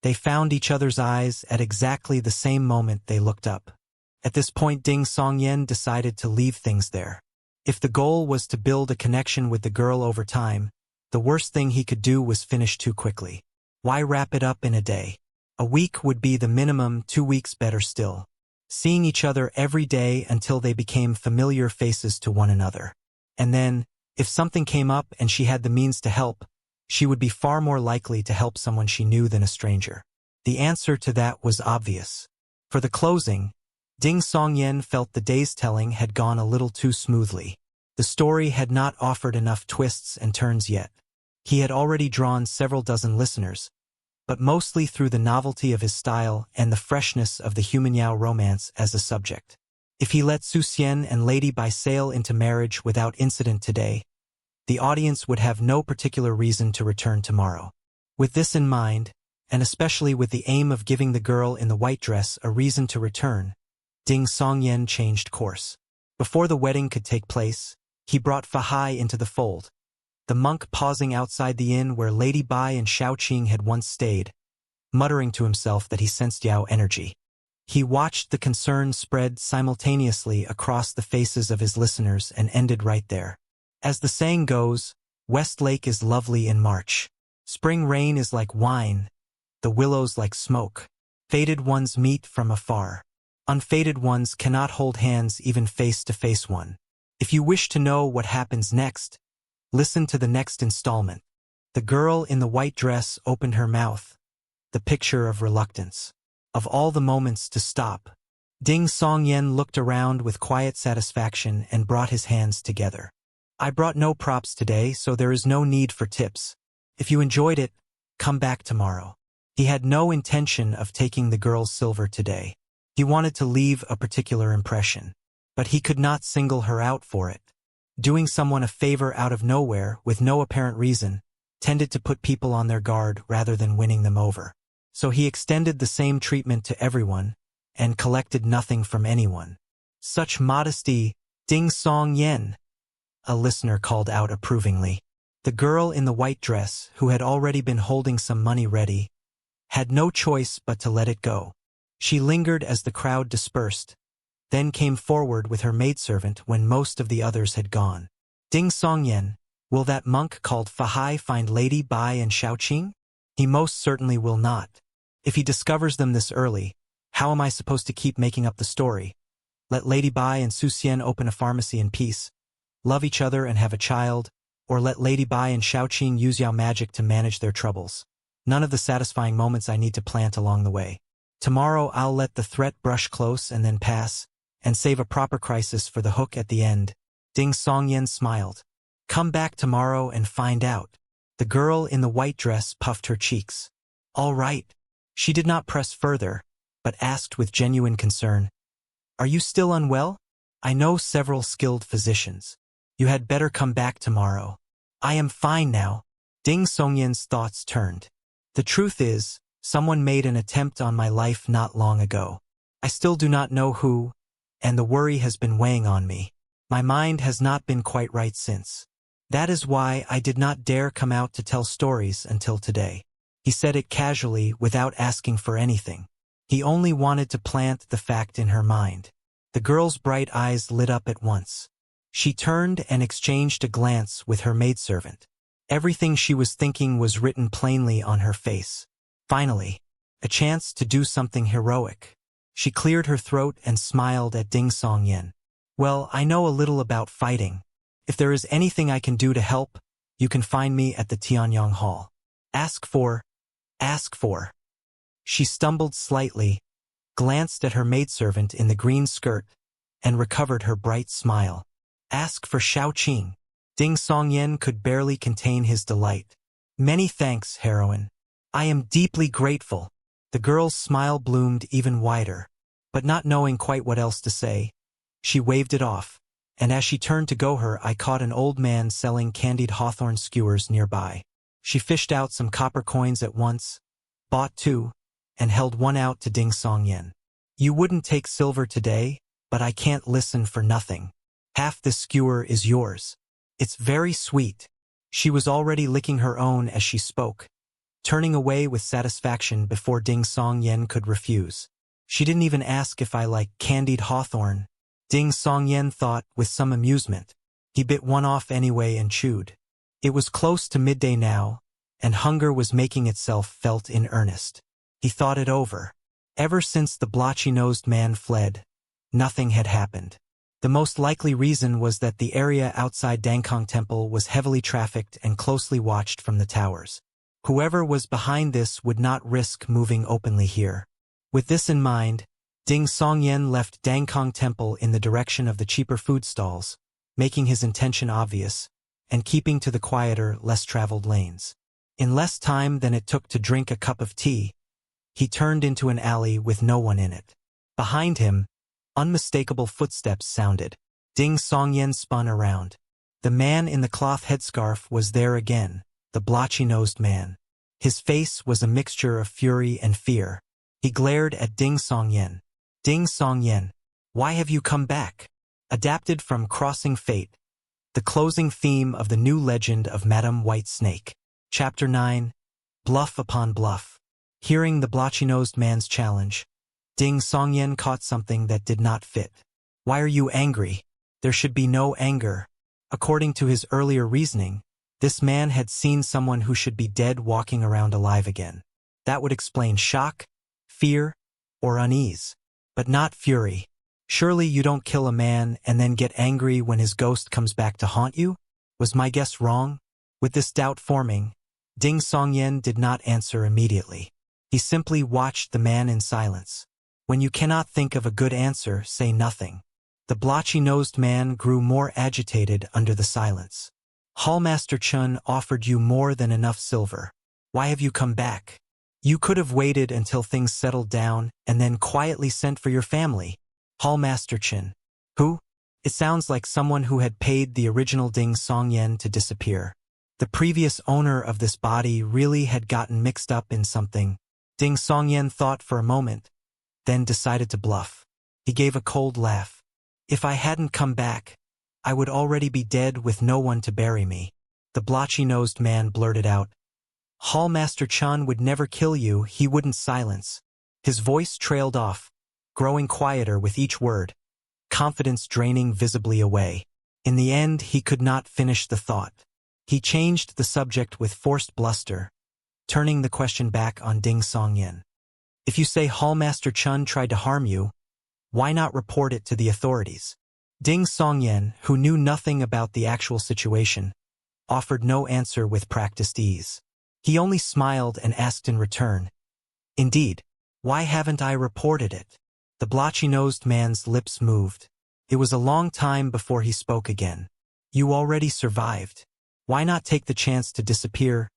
They found each other's eyes at exactly the same moment they looked up. At this point Ding Songyan decided to leave things there. If the goal was to build a connection with the girl over time, the worst thing he could do was finish too quickly. Why wrap it up in a day? A week would be the minimum, 2 weeks better still. Seeing each other every day until they became familiar faces to one another. And then, if something came up and she had the means to help, she would be far more likely to help someone she knew than a stranger. The answer to that was obvious. For the closing, Ding Songyan felt the day's telling had gone a little too smoothly. The story had not offered enough twists and turns yet. He had already drawn several dozen listeners, but mostly through the novelty of his style and the freshness of the human Yao romance as a subject. If he let Su Xian and Lady Bai sail into marriage without incident today, the audience would have no particular reason to return tomorrow. With this in mind, and especially with the aim of giving the girl in the white dress a reason to return, Ding Songyan changed course. Before the wedding could take place, he brought Feiyi into the fold, the monk pausing outside the inn where Lady Bai and Shao Qing had once stayed, muttering to himself that he sensed Yao energy. He watched the concern spread simultaneously across the faces of his listeners and ended right there. As the saying goes, West Lake is lovely in March. Spring rain is like wine, the willows like smoke. Faded ones meet from afar. Unfaded ones cannot hold hands even face to face one. If you wish to know what happens next, listen to the next installment. The girl in the white dress opened her mouth, the picture of reluctance. Of all the moments to stop, Ding Songyan looked around with quiet satisfaction and brought his hands together. I brought no props today, so there is no need for tips. If you enjoyed it, come back tomorrow. He had no intention of taking the girl's silver today. He wanted to leave a particular impression, but he could not single her out for it. Doing someone a favor out of nowhere with no apparent reason tended to put people on their guard rather than winning them over. So he extended the same treatment to everyone and collected nothing from anyone. Such modesty, Ding Songyan, a listener called out approvingly. The girl in the white dress, who had already been holding some money ready, had no choice but to let it go. She lingered as the crowd dispersed, then came forward with her maidservant when most of the others had gone. Ding Songyan, will that monk called Feiyi find Lady Bai and Xiaoqing? He most certainly will not. If he discovers them this early, how am I supposed to keep making up the story? Let Lady Bai and Su Xian open a pharmacy in peace, love each other and have a child, or let Lady Bai and Xiaoqing use Yao magic to manage their troubles. None of the satisfying moments I need to plant along the way. Tomorrow I'll let the threat brush close and then pass, and save a proper crisis for the hook at the end. Ding Songyan smiled. Come back tomorrow and find out. The girl in the white dress puffed her cheeks. All right. She did not press further, but asked with genuine concern, Are you still unwell? I know several skilled physicians. You had better come back tomorrow. I am fine now. Ding Songyan's thoughts turned. The truth is, someone made an attempt on my life not long ago. I still do not know who, and the worry has been weighing on me. My mind has not been quite right since. That is why I did not dare come out to tell stories until today. He said it casually without asking for anything. He only wanted to plant the fact in her mind. The girl's bright eyes lit up at once. She turned and exchanged a glance with her maidservant. Everything she was thinking was written plainly on her face. Finally, a chance to do something heroic. She cleared her throat and smiled at Ding Songyan. Well, I know a little about fighting. If there is anything I can do to help, you can find me at the Tianyang Hall. Ask for. She stumbled slightly, glanced at her maidservant in the green skirt, and recovered her bright smile. Ask for Xiaoqing. Ding Songyan could barely contain his delight. Many thanks, heroine. I am deeply grateful. The girl's smile bloomed even wider, but not knowing quite what else to say, she waved it off, and as she turned to go I caught an old man selling candied hawthorn skewers nearby. She fished out some copper coins at once, bought 2, and held one out to Ding Songyan. You wouldn't take silver today, but I can't listen for nothing. Half this skewer is yours. It's very sweet. She was already licking her own as she spoke, turning away with satisfaction before Ding Songyan could refuse. She didn't even ask if I like candied hawthorn. Ding Songyan thought with some amusement. He bit one off anyway and chewed. It was close to midday now, and hunger was making itself felt in earnest. He thought it over. Ever since the blotchy-nosed man fled, nothing had happened. The most likely reason was that the area outside Dangkong Temple was heavily trafficked and closely watched from the towers. Whoever was behind this would not risk moving openly here. With this in mind, Ding Songyan left Dangkong Temple in the direction of the cheaper food stalls, making his intention obvious, and keeping to the quieter, less-traveled lanes. In less time than it took to drink a cup of tea, he turned into an alley with no one in it. Behind him, unmistakable footsteps sounded. Ding Songyan spun around. The man in the cloth headscarf was there again, the blotchy-nosed man. His face was a mixture of fury and fear. He glared at Ding Songyan. Ding Songyan, why have you come back? Adapted from Crossing Fate, the closing theme of the new legend of Madame White Snake. Chapter 9, Bluff Upon Bluff. Hearing the blotchy-nosed man's challenge, Ding Songyan caught something that did not fit. Why are you angry? There should be no anger. According to his earlier reasoning, this man had seen someone who should be dead walking around alive again. That would explain shock, fear, or unease. But not fury. Surely you don't kill a man and then get angry when his ghost comes back to haunt you? Was my guess wrong? With this doubt forming, Ding Songyan did not answer immediately. He simply watched the man in silence. When you cannot think of a good answer, say nothing. The blotchy-nosed man grew more agitated under the silence. Hallmaster Chun offered you more than enough silver. Why have you come back? You could have waited until things settled down and then quietly sent for your family. Hallmaster Chun. Who? It sounds like someone who had paid the original Ding Songyan to disappear. The previous owner of this body really had gotten mixed up in something. Ding Songyan thought for a moment, then decided to bluff. He gave a cold laugh. If I hadn't come back, I would already be dead with no one to bury me. The blotchy-nosed man blurted out. Hallmaster Chun would never kill you, he wouldn't silence. His voice trailed off, growing quieter with each word, confidence draining visibly away. In the end, he could not finish the thought. He changed the subject with forced bluster, turning the question back on Ding Songyan. If you say Hallmaster Chun tried to harm you, why not report it to the authorities? Ding Songyan, who knew nothing about the actual situation, offered no answer with practiced ease. He only smiled and asked in return, Indeed, why haven't I reported it? The blotchy-nosed man's lips moved. It was a long time before he spoke again. You already survived. Why not take the chance to disappear,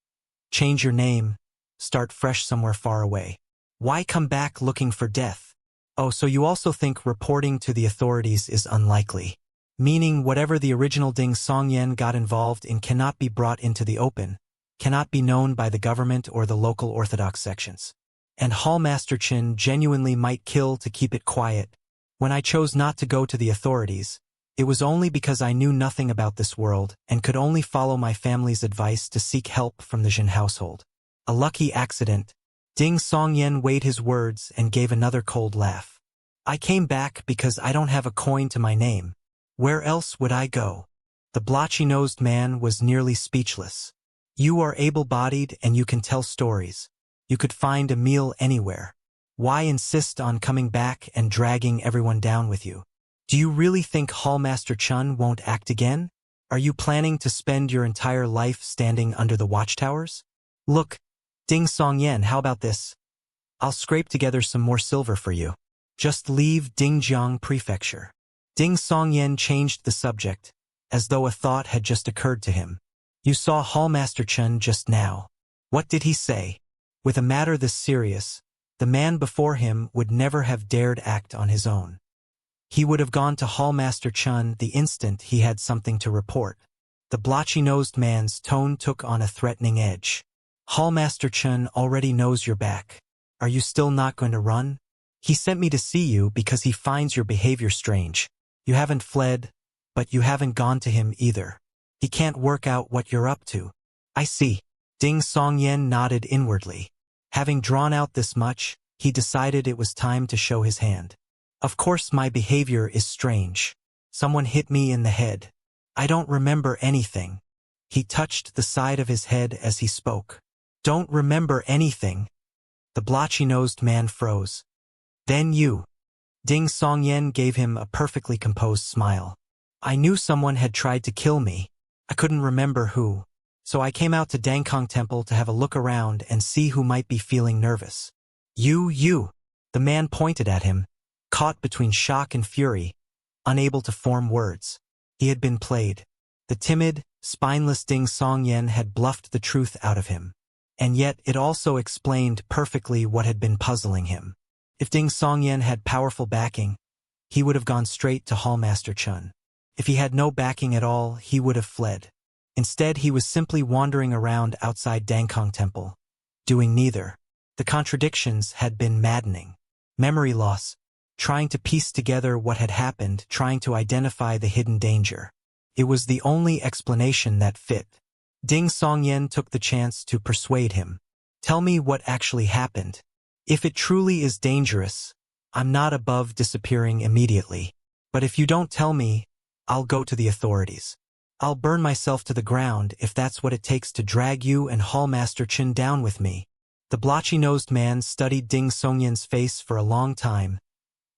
change your name, start fresh somewhere far away? Why come back looking for death? Oh, so you also think reporting to the authorities is unlikely? Meaning whatever the original Ding Songyan got involved in cannot be brought into the open, cannot be known by the government or the local orthodox sections. And Hallmaster Chin genuinely might kill to keep it quiet. When I chose not to go to the authorities, it was only because I knew nothing about this world and could only follow my family's advice to seek help from the Jin household. A lucky accident. Ding Songyan weighed his words and gave another cold laugh. I came back because I don't have a coin to my name. Where else would I go? The blotchy-nosed man was nearly speechless. You are able-bodied and you can tell stories. You could find a meal anywhere. Why insist on coming back and dragging everyone down with you? Do you really think Hallmaster Chun won't act again? Are you planning to spend your entire life standing under the watchtowers? Look, Ding Songyan, how about this? I'll scrape together some more silver for you. Just leave Dingjiang Prefecture. Ding Songyan changed the subject, as though a thought had just occurred to him. You saw Hallmaster Chun just now. What did he say? With a matter this serious, the man before him would never have dared act on his own. He would have gone to Hallmaster Chun the instant he had something to report. The blotchy-nosed man's tone took on a threatening edge. Hallmaster Chun already knows you're back. Are you still not going to run? He sent me to see you because he finds your behavior strange. You haven't fled, but you haven't gone to him either. He can't work out what you're up to. I see. Ding Songyan nodded inwardly. Having drawn out this much, he decided it was time to show his hand. Of course my behavior is strange. Someone hit me in the head. I don't remember anything. He touched the side of his head as he spoke. Don't remember anything. The blotchy-nosed man froze. Then you. Ding Songyan gave him a perfectly composed smile. I knew someone had tried to kill me. I couldn't remember who. So I came out to Dangkong Temple to have a look around and see who might be feeling nervous. You. The man pointed at him, caught between shock and fury, unable to form words. He had been played. The timid, spineless Ding Songyan had bluffed the truth out of him. And yet it also explained perfectly what had been puzzling him. If Ding Songyan had powerful backing, he would have gone straight to Hallmaster Chun. If he had no backing at all, he would have fled. Instead, he was simply wandering around outside Dangkong Temple, doing neither. The contradictions had been maddening. Memory loss, trying to piece together what had happened, trying to identify the hidden danger. It was the only explanation that fit. Ding Songyan took the chance to persuade him. Tell me what actually happened. If it truly is dangerous, I'm not above disappearing immediately. But if you don't tell me, I'll go to the authorities. I'll burn myself to the ground if that's what it takes to drag you and Hallmaster Chin down with me. The blotchy-nosed man studied Ding Songyan's face for a long time,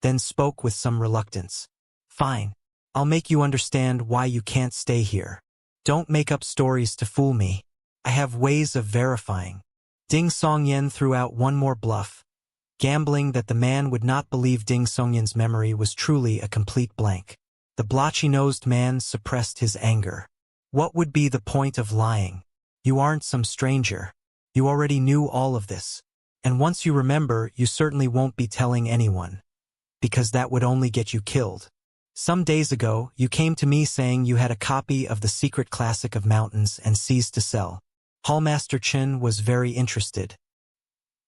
then spoke with some reluctance. Fine. I'll make you understand why you can't stay here. Don't make up stories to fool me. I have ways of verifying. Ding Songyan threw out one more bluff, gambling that the man would not believe Ding Songyan's memory was truly a complete blank. The blotchy-nosed man suppressed his anger. What would be the point of lying? You aren't some stranger. You already knew all of this. And once you remember, you certainly won't be telling anyone, because that would only get you killed. Some days ago, you came to me saying you had a copy of the secret classic of mountains and seas to sell. Hallmaster Chin was very interested.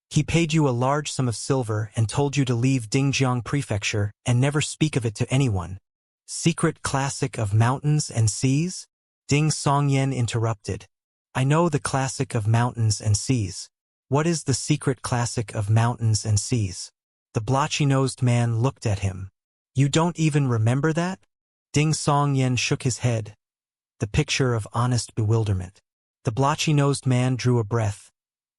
He paid you a large sum of silver and told you to leave Dingjiang Prefecture and never speak of it to anyone. Secret classic of mountains and seas? Ding Songyan interrupted. I know the classic of mountains and seas. What is the secret classic of mountains and seas? The blotchy-nosed man looked at him. You don't even remember that? Ding Songyan shook his head, the picture of honest bewilderment. The blotchy-nosed man drew a breath,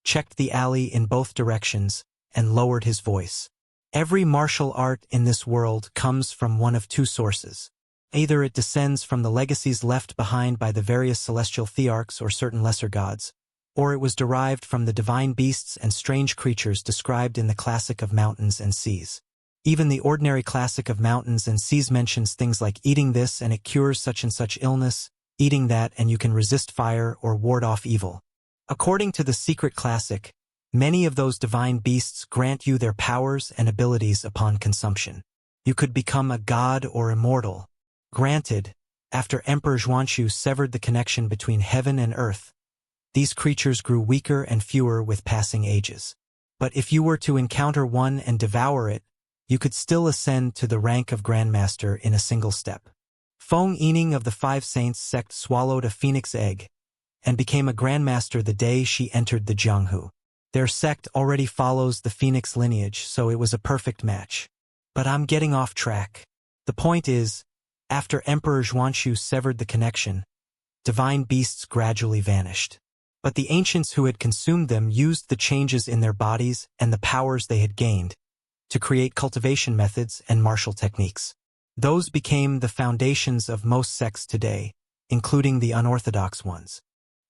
checked the alley in both directions, and lowered his voice. Every martial art in this world comes from one of two sources. Either it descends from the legacies left behind by the various celestial thearchs or certain lesser gods, or it was derived from the divine beasts and strange creatures described in the classic of mountains and seas. Even the ordinary classic of mountains and seas mentions things like eating this and it cures such and such illness, eating that and you can resist fire or ward off evil. According to the secret classic, many of those divine beasts grant you their powers and abilities upon consumption. You could become a god or immortal. Granted, after Emperor Zhuanshu severed the connection between heaven and earth, these creatures grew weaker and fewer with passing ages. But if you were to encounter one and devour it, you could still ascend to the rank of Grandmaster in a single step. Feng Yining of the Five Saints sect swallowed a phoenix egg and became a Grandmaster the day she entered the Jianghu. Their sect already follows the phoenix lineage, so it was a perfect match. But I'm getting off track. The point is, after Emperor Zhuanshu severed the connection, divine beasts gradually vanished. But the ancients who had consumed them used the changes in their bodies and the powers they had gained to create cultivation methods and martial techniques. Those became the foundations of most sects today, including the unorthodox ones.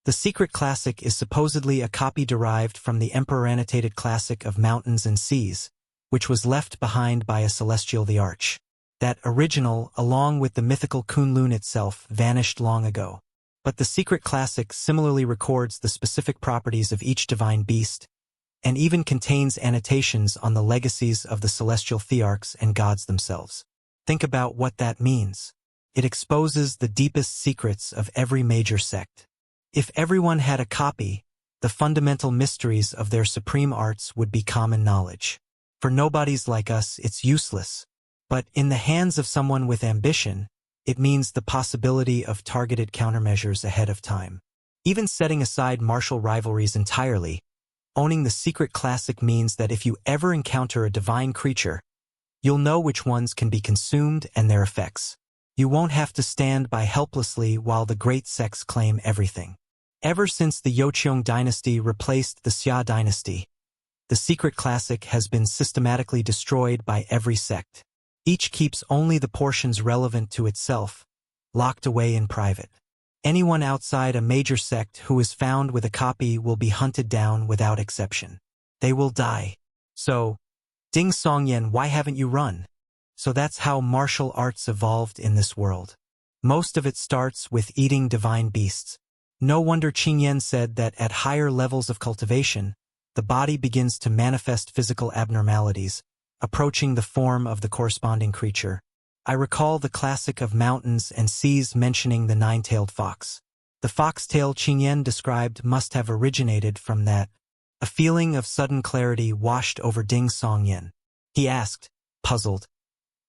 The secret classic is supposedly a copy derived from the emperor-annotated classic of mountains and seas, which was left behind by a celestial the Arch. That original, along with the mythical Kunlun itself, vanished long ago. But the secret classic similarly records the specific properties of each divine beast, and even contains annotations on the legacies of the celestial thearchs and gods themselves. Think about what that means. It exposes the deepest secrets of every major sect. If everyone had a copy, the fundamental mysteries of their supreme arts would be common knowledge. For nobodies like us, it's useless. But in the hands of someone with ambition, it means the possibility of targeted countermeasures ahead of time. Even setting aside martial rivalries entirely, owning the secret classic means that if you ever encounter a divine creature, you'll know which ones can be consumed and their effects. You won't have to stand by helplessly while the great sects claim everything. Ever since the Youqiong dynasty replaced the Xia dynasty, the secret classic has been systematically destroyed by every sect. Each keeps only the portions relevant to itself, locked away in private. Anyone outside a major sect who is found with a copy will be hunted down without exception. They will die. So, Ding Songyan, why haven't you run? So that's how martial arts evolved in this world. Most of it starts with eating divine beasts. No wonder Qingyan said that at higher levels of cultivation, the body begins to manifest physical abnormalities, approaching the form of the corresponding creature. I recall the classic of mountains and seas mentioning the nine-tailed fox. The foxtail Qingyan described must have originated from that. A feeling of sudden clarity washed over Ding Songyan. He asked, puzzled,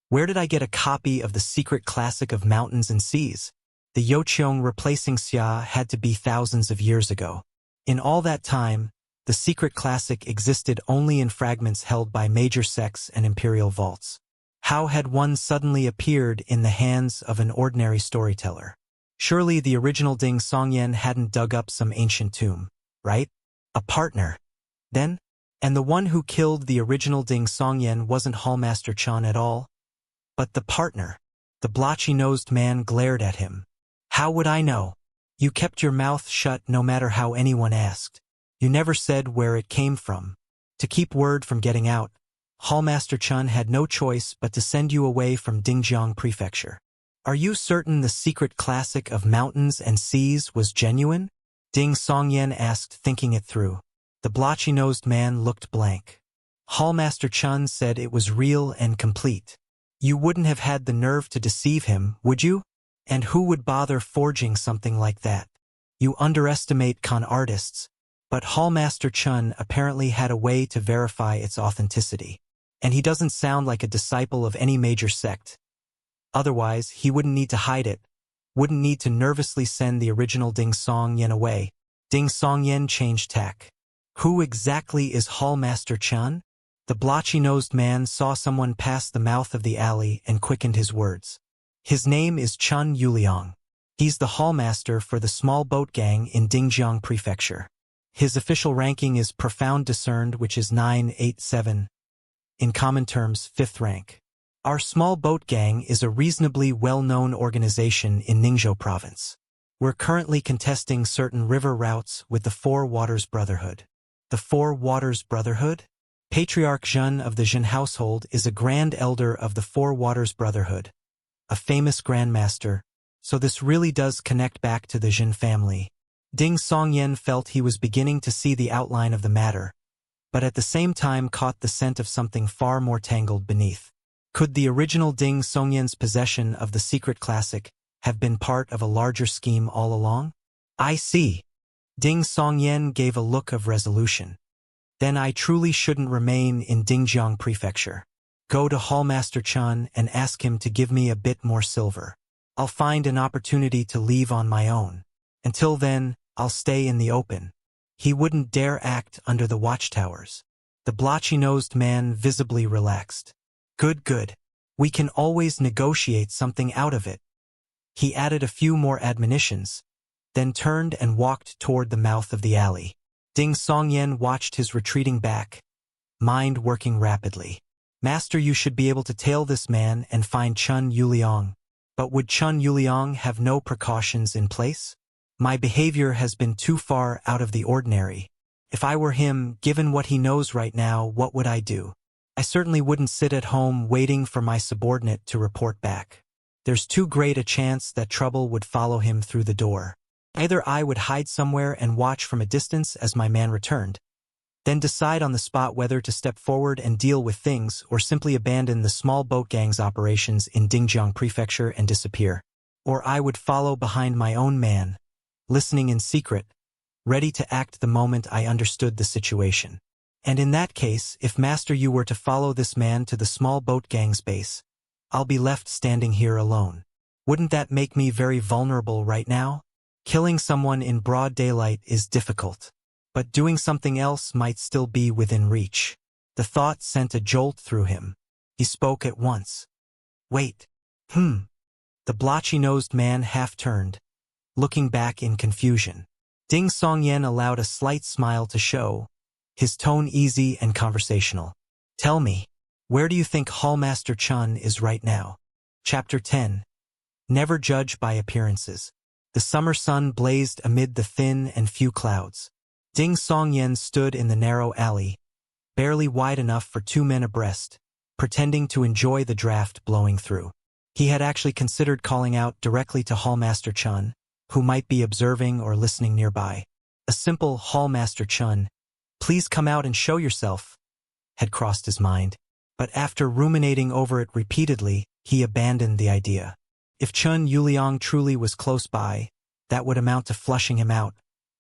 where did I get a copy of the secret classic of mountains and seas? The Youqiong replacing Xia had to be thousands of years ago. In all that time, the secret classic existed only in fragments held by major sects and imperial vaults. How had one suddenly appeared in the hands of an ordinary storyteller? Surely the original Ding Songyan hadn't dug up some ancient tomb, right? A partner, then? And the one who killed the original Ding Songyan wasn't Hallmaster Chan at all? But the partner. The blotchy-nosed man glared at him. How would I know? You kept your mouth shut no matter how anyone asked. You never said where it came from. To keep word from getting out, Hallmaster Chun had no choice but to send you away from Dingjiang Prefecture. Are you certain the secret classic of mountains and seas was genuine? Ding Songyan asked, thinking it through. The blotchy-nosed man looked blank. Hallmaster Chun said it was real and complete. You wouldn't have had the nerve to deceive him, would you? And who would bother forging something like that? You underestimate con artists. But Hallmaster Chun apparently had a way to verify its authenticity. And he doesn't sound like a disciple of any major sect. Otherwise, he wouldn't need to hide it. wouldn't need to nervously send the original Ding Songyan away. Ding Songyan changed tack. Who exactly is Hallmaster Chun? The blotchy-nosed man saw someone pass the mouth of the alley and quickened his words. His name is Chun Yuliang. He's the hallmaster for the small boat gang in Dingjiang Prefecture. His official ranking is Profound Discerned, which is 987. In common terms, 5th rank. Our small boat gang is a reasonably well-known organization in Ningzhou province. We're currently contesting certain river routes with the Four Waters Brotherhood. The Four Waters Brotherhood? Patriarch Zhen of the Zhen household is a Grand Elder of the Four Waters Brotherhood, a famous Grandmaster, so this really does connect back to the Zhen family. Ding Songyan felt he was beginning to see the outline of the matter, but at the same time caught the scent of something far more tangled beneath. Could the original Ding Songyan's possession of the secret classic have been part of a larger scheme all along? I see. Ding Songyan gave a look of resolution. Then I truly shouldn't remain in Dingjiang Prefecture. Go to Hallmaster Chun and ask him to give me a bit more silver. I'll find an opportunity to leave on my own. Until then, I'll stay in the open. He wouldn't dare act under the watchtowers. The blotchy-nosed man visibly relaxed. Good. We can always negotiate something out of it. He added a few more admonitions, then turned and walked toward the mouth of the alley. Ding Songyan watched his retreating back, mind working rapidly. Master, you should be able to tail this man and find Chun Yuliang. But would Chun Yuliang have no precautions in place? My behavior has been too far out of the ordinary. If I were him, given what he knows right now, what would I do? I certainly wouldn't sit at home waiting for my subordinate to report back. There's too great a chance that trouble would follow him through the door. Either I would hide somewhere and watch from a distance as my man returned, then decide on the spot whether to step forward and deal with things or simply abandon the small boat gang's operations in Dingjiang Prefecture and disappear. Or I would follow behind my own man, listening in secret, ready to act the moment I understood the situation. And in that case, if Master you were to follow this man to the small boat gang's base, I'll be left standing here alone. Wouldn't that make me very vulnerable right now? Killing someone in broad daylight is difficult, but doing something else might still be within reach. The thought sent a jolt through him. He spoke at once. Wait. The blotchy-nosed man half-turned, looking back in confusion. Ding Songyan allowed a slight smile to show, his tone easy and conversational. Tell me, where do you think Hallmaster Chun is right now? Chapter 10. Never judge by appearances. The summer sun blazed amid the thin and few clouds. Ding Songyan stood in the narrow alley, barely wide enough for 2 men abreast, pretending to enjoy the draft blowing through. He had actually considered calling out directly to Hallmaster Chun, who might be observing or listening nearby. A simple Hallmaster Chun, please come out and show yourself, had crossed his mind, but after ruminating over it repeatedly, he abandoned the idea. If Chun Yuliang truly was close by, that would amount to flushing him out,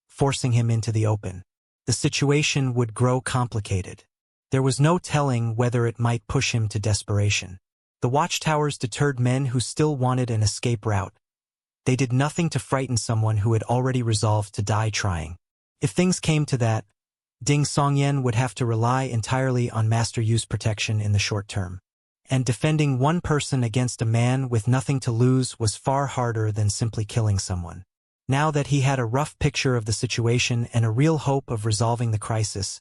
forcing him into the open. The situation would grow complicated. There was no telling whether it might push him to desperation. The watchtowers deterred men who still wanted an escape route. They did nothing to frighten someone who had already resolved to die trying. If things came to that, Ding Songyan would have to rely entirely on Master Yu's protection in the short term. And defending one person against a man with nothing to lose was far harder than simply killing someone. Now that he had a rough picture of the situation and a real hope of resolving the crisis,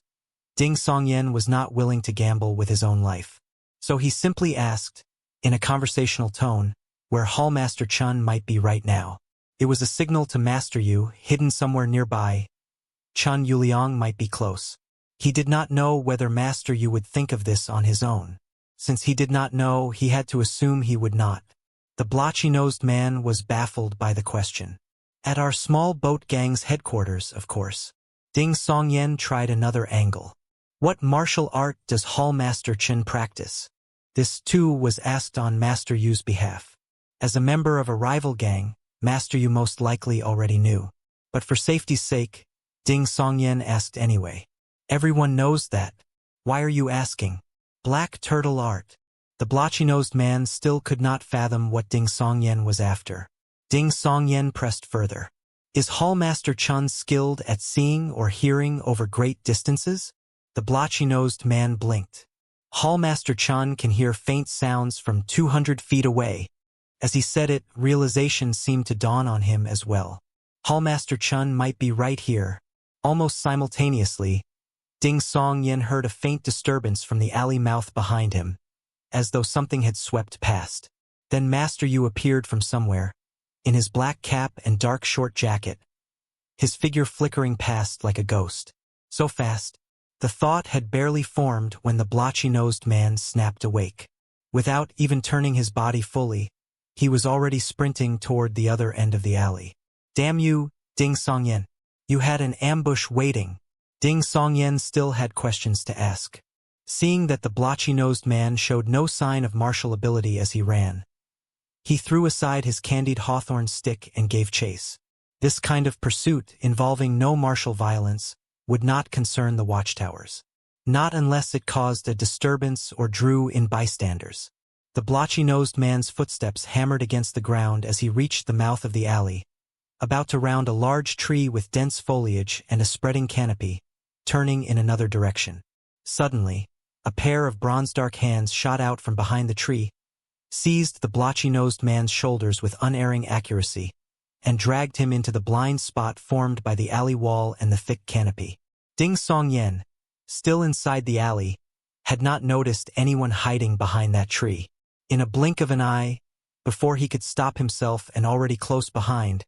Ding Songyan was not willing to gamble with his own life. So he simply asked, in a conversational tone, where Hallmaster Chun might be right now. It was a signal to Master Yu, hidden somewhere nearby. Chun Yuliang might be close. He did not know whether Master Yu would think of this on his own. Since he did not know, he had to assume he would not. The blotchy-nosed man was baffled by the question. At our small boat gang's headquarters, of course. Ding Songyan tried another angle. What martial art does Hallmaster Chun practice? This, too, was asked on Master Yu's behalf. As a member of a rival gang, Master Yu most likely already knew. But for safety's sake, Ding Songyan asked anyway. Everyone knows that. Why are you asking? Black turtle art. The blotchy-nosed man still could not fathom what Ding Songyan was after. Ding Songyan pressed further. Is Hallmaster Chun skilled at seeing or hearing over great distances? The blotchy-nosed man blinked. Hallmaster Chun can hear faint sounds from 200 feet away. As he said it, realization seemed to dawn on him as well. Hallmaster Chun might be right here. Almost simultaneously, Ding Songyan heard a faint disturbance from the alley mouth behind him, as though something had swept past. Then Master Yu appeared from somewhere, in his black cap and dark short jacket, his figure flickering past like a ghost. So fast, the thought had barely formed when the blotchy-nosed man snapped awake. Without even turning his body fully, he was already sprinting toward the other end of the alley. Damn you, Ding Songyan. You had an ambush waiting. Ding Songyan still had questions to ask. Seeing that the blotchy-nosed man showed no sign of martial ability as he ran, he threw aside his candied hawthorn stick and gave chase. This kind of pursuit, involving no martial violence, would not concern the watchtowers. Not unless it caused a disturbance or drew in bystanders. The blotchy-nosed man's footsteps hammered against the ground as he reached the mouth of the alley, about to round a large tree with dense foliage and a spreading canopy, turning in another direction. Suddenly, a pair of bronze-dark hands shot out from behind the tree, seized the blotchy-nosed man's shoulders with unerring accuracy, and dragged him into the blind spot formed by the alley wall and the thick canopy. Ding Songyan, still inside the alley, had not noticed anyone hiding behind that tree. In a blink of an eye, before he could stop himself and already close behind,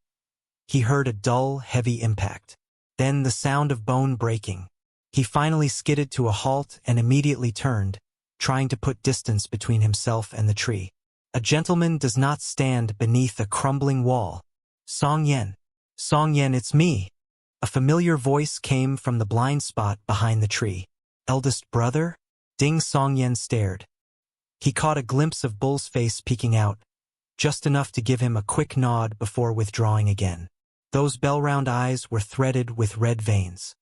he heard a dull, heavy impact. Then the sound of bone breaking. He finally skidded to a halt and immediately turned, trying to put distance between himself and the tree. A gentleman does not stand beneath a crumbling wall. Songyan. Songyan, it's me. A familiar voice came from the blind spot behind the tree. Eldest brother? Ding Songyan stared. He caught a glimpse of Bull's face peeking out, just enough to give him a quick nod before withdrawing again. Those bell-round eyes were threaded with red veins.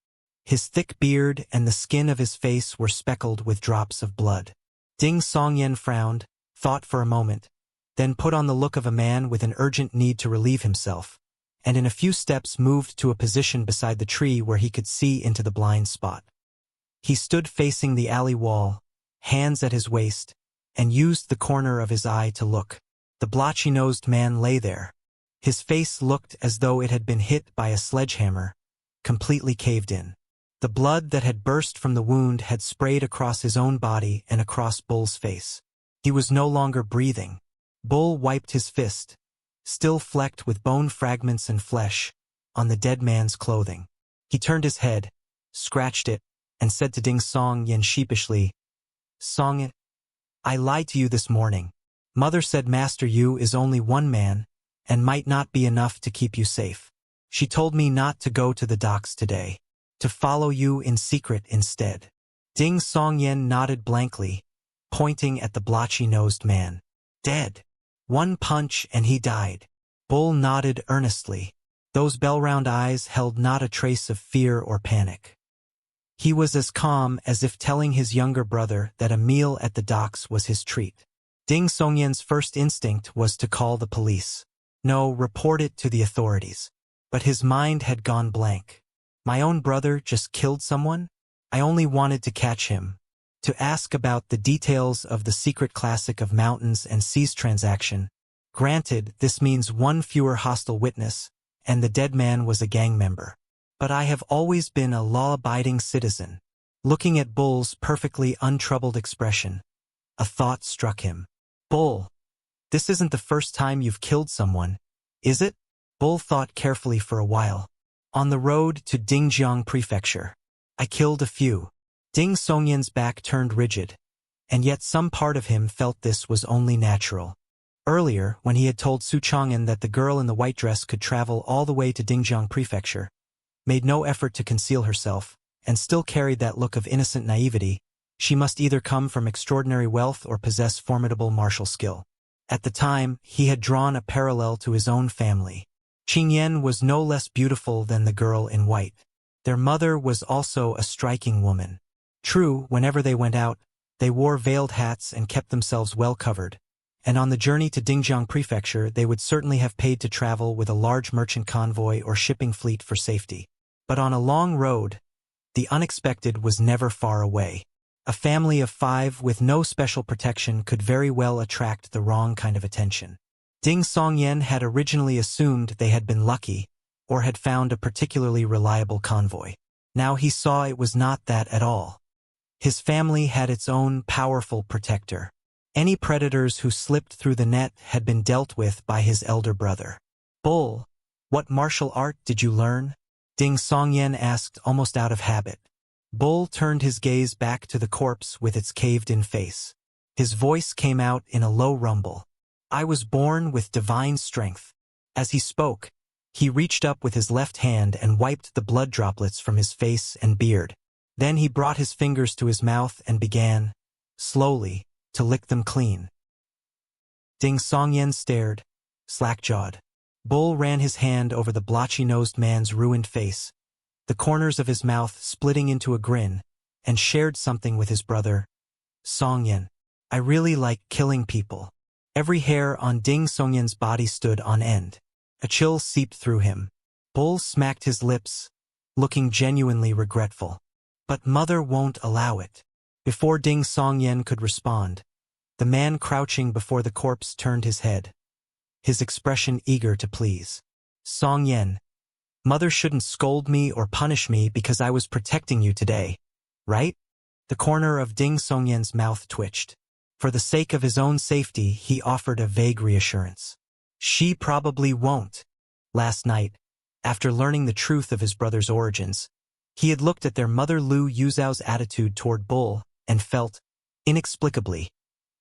His thick beard and the skin of his face were speckled with drops of blood. Ding Songyan frowned, thought for a moment, then put on the look of a man with an urgent need to relieve himself, and in a few steps moved to a position beside the tree where he could see into the blind spot. He stood facing the alley wall, hands at his waist, and used the corner of his eye to look. The blotchy-nosed man lay there. His face looked as though it had been hit by a sledgehammer, completely caved in. The blood that had burst from the wound had sprayed across his own body and across Bull's face. He was no longer breathing. Bull wiped his fist, still flecked with bone fragments and flesh, on the dead man's clothing. He turned his head, scratched it, and said to Ding Songyan sheepishly, Songyan, I lied to you this morning. Mother said Master Yu is only one man, and might not be enough to keep you safe. She told me not to go to the docks today, to follow you in secret instead. Ding Songyan nodded blankly, pointing at the blotchy-nosed man. Dead. One punch and he died. Bull nodded earnestly. Those bell-round eyes held not a trace of fear or panic. He was as calm as if telling his younger brother that a meal at the docks was his treat. Ding Songyan's first instinct was to call the police. No, report it to the authorities. But his mind had gone blank. My own brother just killed someone? I only wanted to catch him, to ask about the details of the secret classic of mountains and seas transaction. Granted, this means one fewer hostile witness, and the dead man was a gang member. But I have always been a law-abiding citizen. Looking at Bull's perfectly untroubled expression, a thought struck him. Bull, this isn't the first time you've killed someone, is it? Bull thought carefully for a while. On the road to Dingjiang Prefecture, I killed a few. Ding Songyan's back turned rigid, and yet some part of him felt this was only natural. Earlier, when he had told Su Chang'an that the girl in the white dress could travel all the way to Dingjiang Prefecture, made no effort to conceal herself, and still carried that look of innocent naivety, she must either come from extraordinary wealth or possess formidable martial skill. At the time, he had drawn a parallel to his own family. Qingyan was no less beautiful than the girl in white. Their mother was also a striking woman. True, whenever they went out, they wore veiled hats and kept themselves well covered, and on the journey to Dingjiang Prefecture they would certainly have paid to travel with a large merchant convoy or shipping fleet for safety. But on a long road, the unexpected was never far away. A family of 5 with no special protection could very well attract the wrong kind of attention. Ding Songyan had originally assumed they had been lucky, or had found a particularly reliable convoy. Now he saw it was not that at all. His family had its own powerful protector. Any predators who slipped through the net had been dealt with by his elder brother. "Bull, what martial art did you learn?" Ding Songyan asked almost out of habit. Bull turned his gaze back to the corpse with its caved-in face. His voice came out in a low rumble. "I was born with divine strength." As he spoke, he reached up with his left hand and wiped the blood droplets from his face and beard. Then he brought his fingers to his mouth and began, slowly, to lick them clean. Ding Songyan stared, slack-jawed. Bull ran his hand over the blotchy-nosed man's ruined face, the corners of his mouth splitting into a grin, and shared something with his brother. "Songyan, I really like killing people." Every hair on Ding Songyan's body stood on end. A chill seeped through him. Bull smacked his lips, looking genuinely regretful. "But mother won't allow it." Before Ding Songyan could respond, the man crouching before the corpse turned his head, his expression eager to please. "Songyan, mother shouldn't scold me or punish me because I was protecting you today, right?" The corner of Ding Songyan's mouth twitched. For the sake of his own safety, he offered a vague reassurance. "She probably won't." Last night, after learning the truth of his brother's origins, he had looked at their mother Lu Yuzao's attitude toward Bull and felt, inexplicably,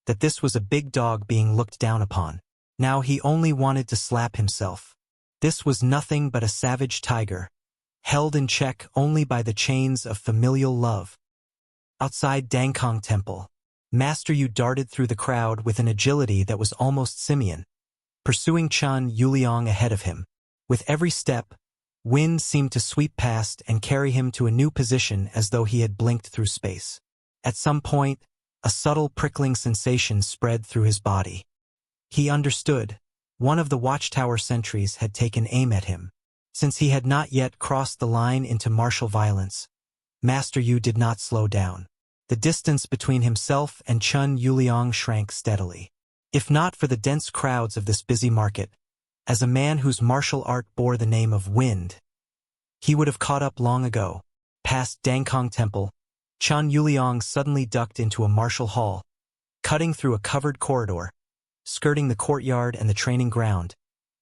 that this was a big dog being looked down upon. Now he only wanted to slap himself. This was nothing but a savage tiger, held in check only by the chains of familial love. Outside Dangkong Temple, Master Yu darted through the crowd with an agility that was almost simian, pursuing Chun Yuliang ahead of him. With every step, wind seemed to sweep past and carry him to a new position as though he had blinked through space. At some point, a subtle prickling sensation spread through his body. He understood. One of the watchtower sentries had taken aim at him. Since he had not yet crossed the line into martial violence, Master Yu did not slow down. The distance between himself and Chun Yuliang shrank steadily. If not for the dense crowds of this busy market, as a man whose martial art bore the name of Wind, he would have caught up long ago. Past Dangkong Temple, Chun Yuliang suddenly ducked into a martial hall, cutting through a covered corridor, skirting the courtyard and the training ground,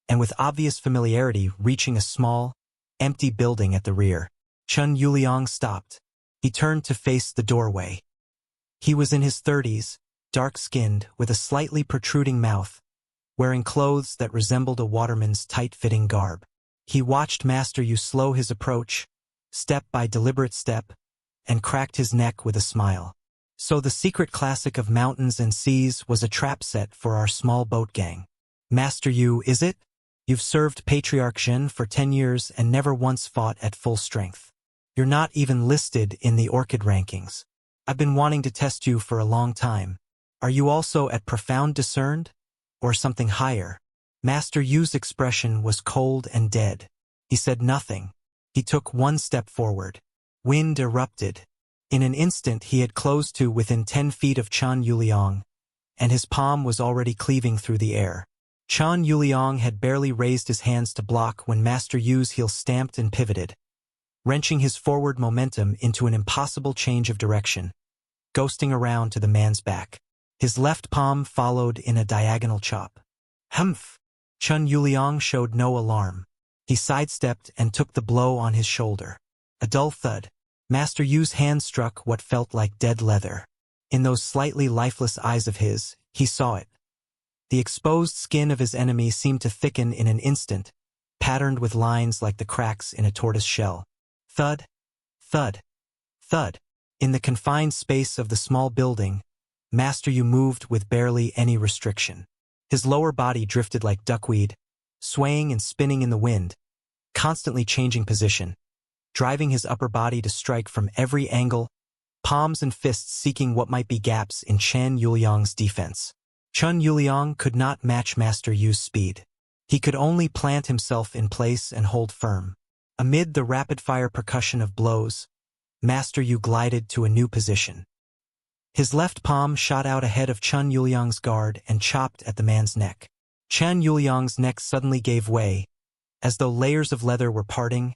and with obvious familiarity reaching a small, empty building at the rear. Chun Yuliang stopped. He turned to face the doorway. He was in his 30s, dark-skinned, with a slightly protruding mouth, wearing clothes that resembled a waterman's tight-fitting garb. He watched Master Yu slow his approach, step by deliberate step, and cracked his neck with a smile. "So the secret classic of mountains and seas was a trap set for our small boat gang. Master Yu, is it? You've served Patriarch Zhen for 10 years and never once fought at full strength. You're not even listed in the Orchid rankings. I've been wanting to test you for a long time. Are you also at profound discerned? Or something higher?" Master Yu's expression was cold and dead. He said nothing. He took one step forward. Wind erupted. In an instant he had closed to within 10 feet of Chun Yuliang, and his palm was already cleaving through the air. Chun Yuliang had barely raised his hands to block when Master Yu's heel stamped and pivoted, wrenching his forward momentum into an impossible change of direction, ghosting around to the man's back. His left palm followed in a diagonal chop. Humph! Chun Yuliang showed no alarm. He sidestepped and took the blow on his shoulder. A dull thud. Master Yu's hand struck what felt like dead leather. In those slightly lifeless eyes of his, he saw it. The exposed skin of his enemy seemed to thicken in an instant, patterned with lines like the cracks in a tortoise shell. Thud, thud, thud. In the confined space of the small building, Master Yu moved with barely any restriction. His lower body drifted like duckweed, swaying and spinning in the wind, constantly changing position, driving his upper body to strike from every angle, palms and fists seeking what might be gaps in Chun Yuliang's defense. Chun Yuliang could not match Master Yu's speed. He could only plant himself in place and hold firm. Amid the rapid-fire percussion of blows, Master Yu glided to a new position. His left palm shot out ahead of Chun Yuliang's guard and chopped at the man's neck. Chun Yuliang's neck suddenly gave way, as though layers of leather were parting,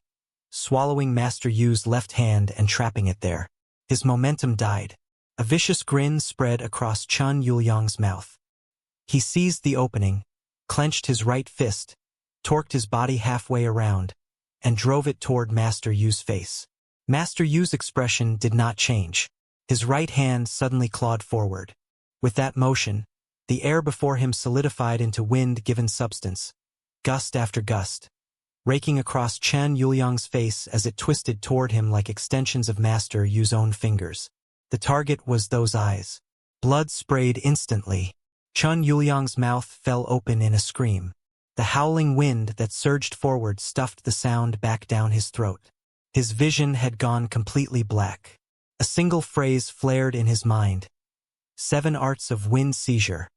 swallowing Master Yu's left hand and trapping it there. His momentum died. A vicious grin spread across Chun Yuliang's mouth. He seized the opening, clenched his right fist, torqued his body halfway around, and drove it toward Master Yu's face. Master Yu's expression did not change. His right hand suddenly clawed forward. With that motion, the air before him solidified into wind-given substance, gust after gust, raking across Chun Yuliang's face as it twisted toward him like extensions of Master Yu's own fingers. The target was those eyes. Blood sprayed instantly. Chun Yuliang's mouth fell open in a scream. The howling wind that surged forward stuffed the sound back down his throat. His vision had gone completely black. A single phrase flared in his mind. 7 arts of wind seizure.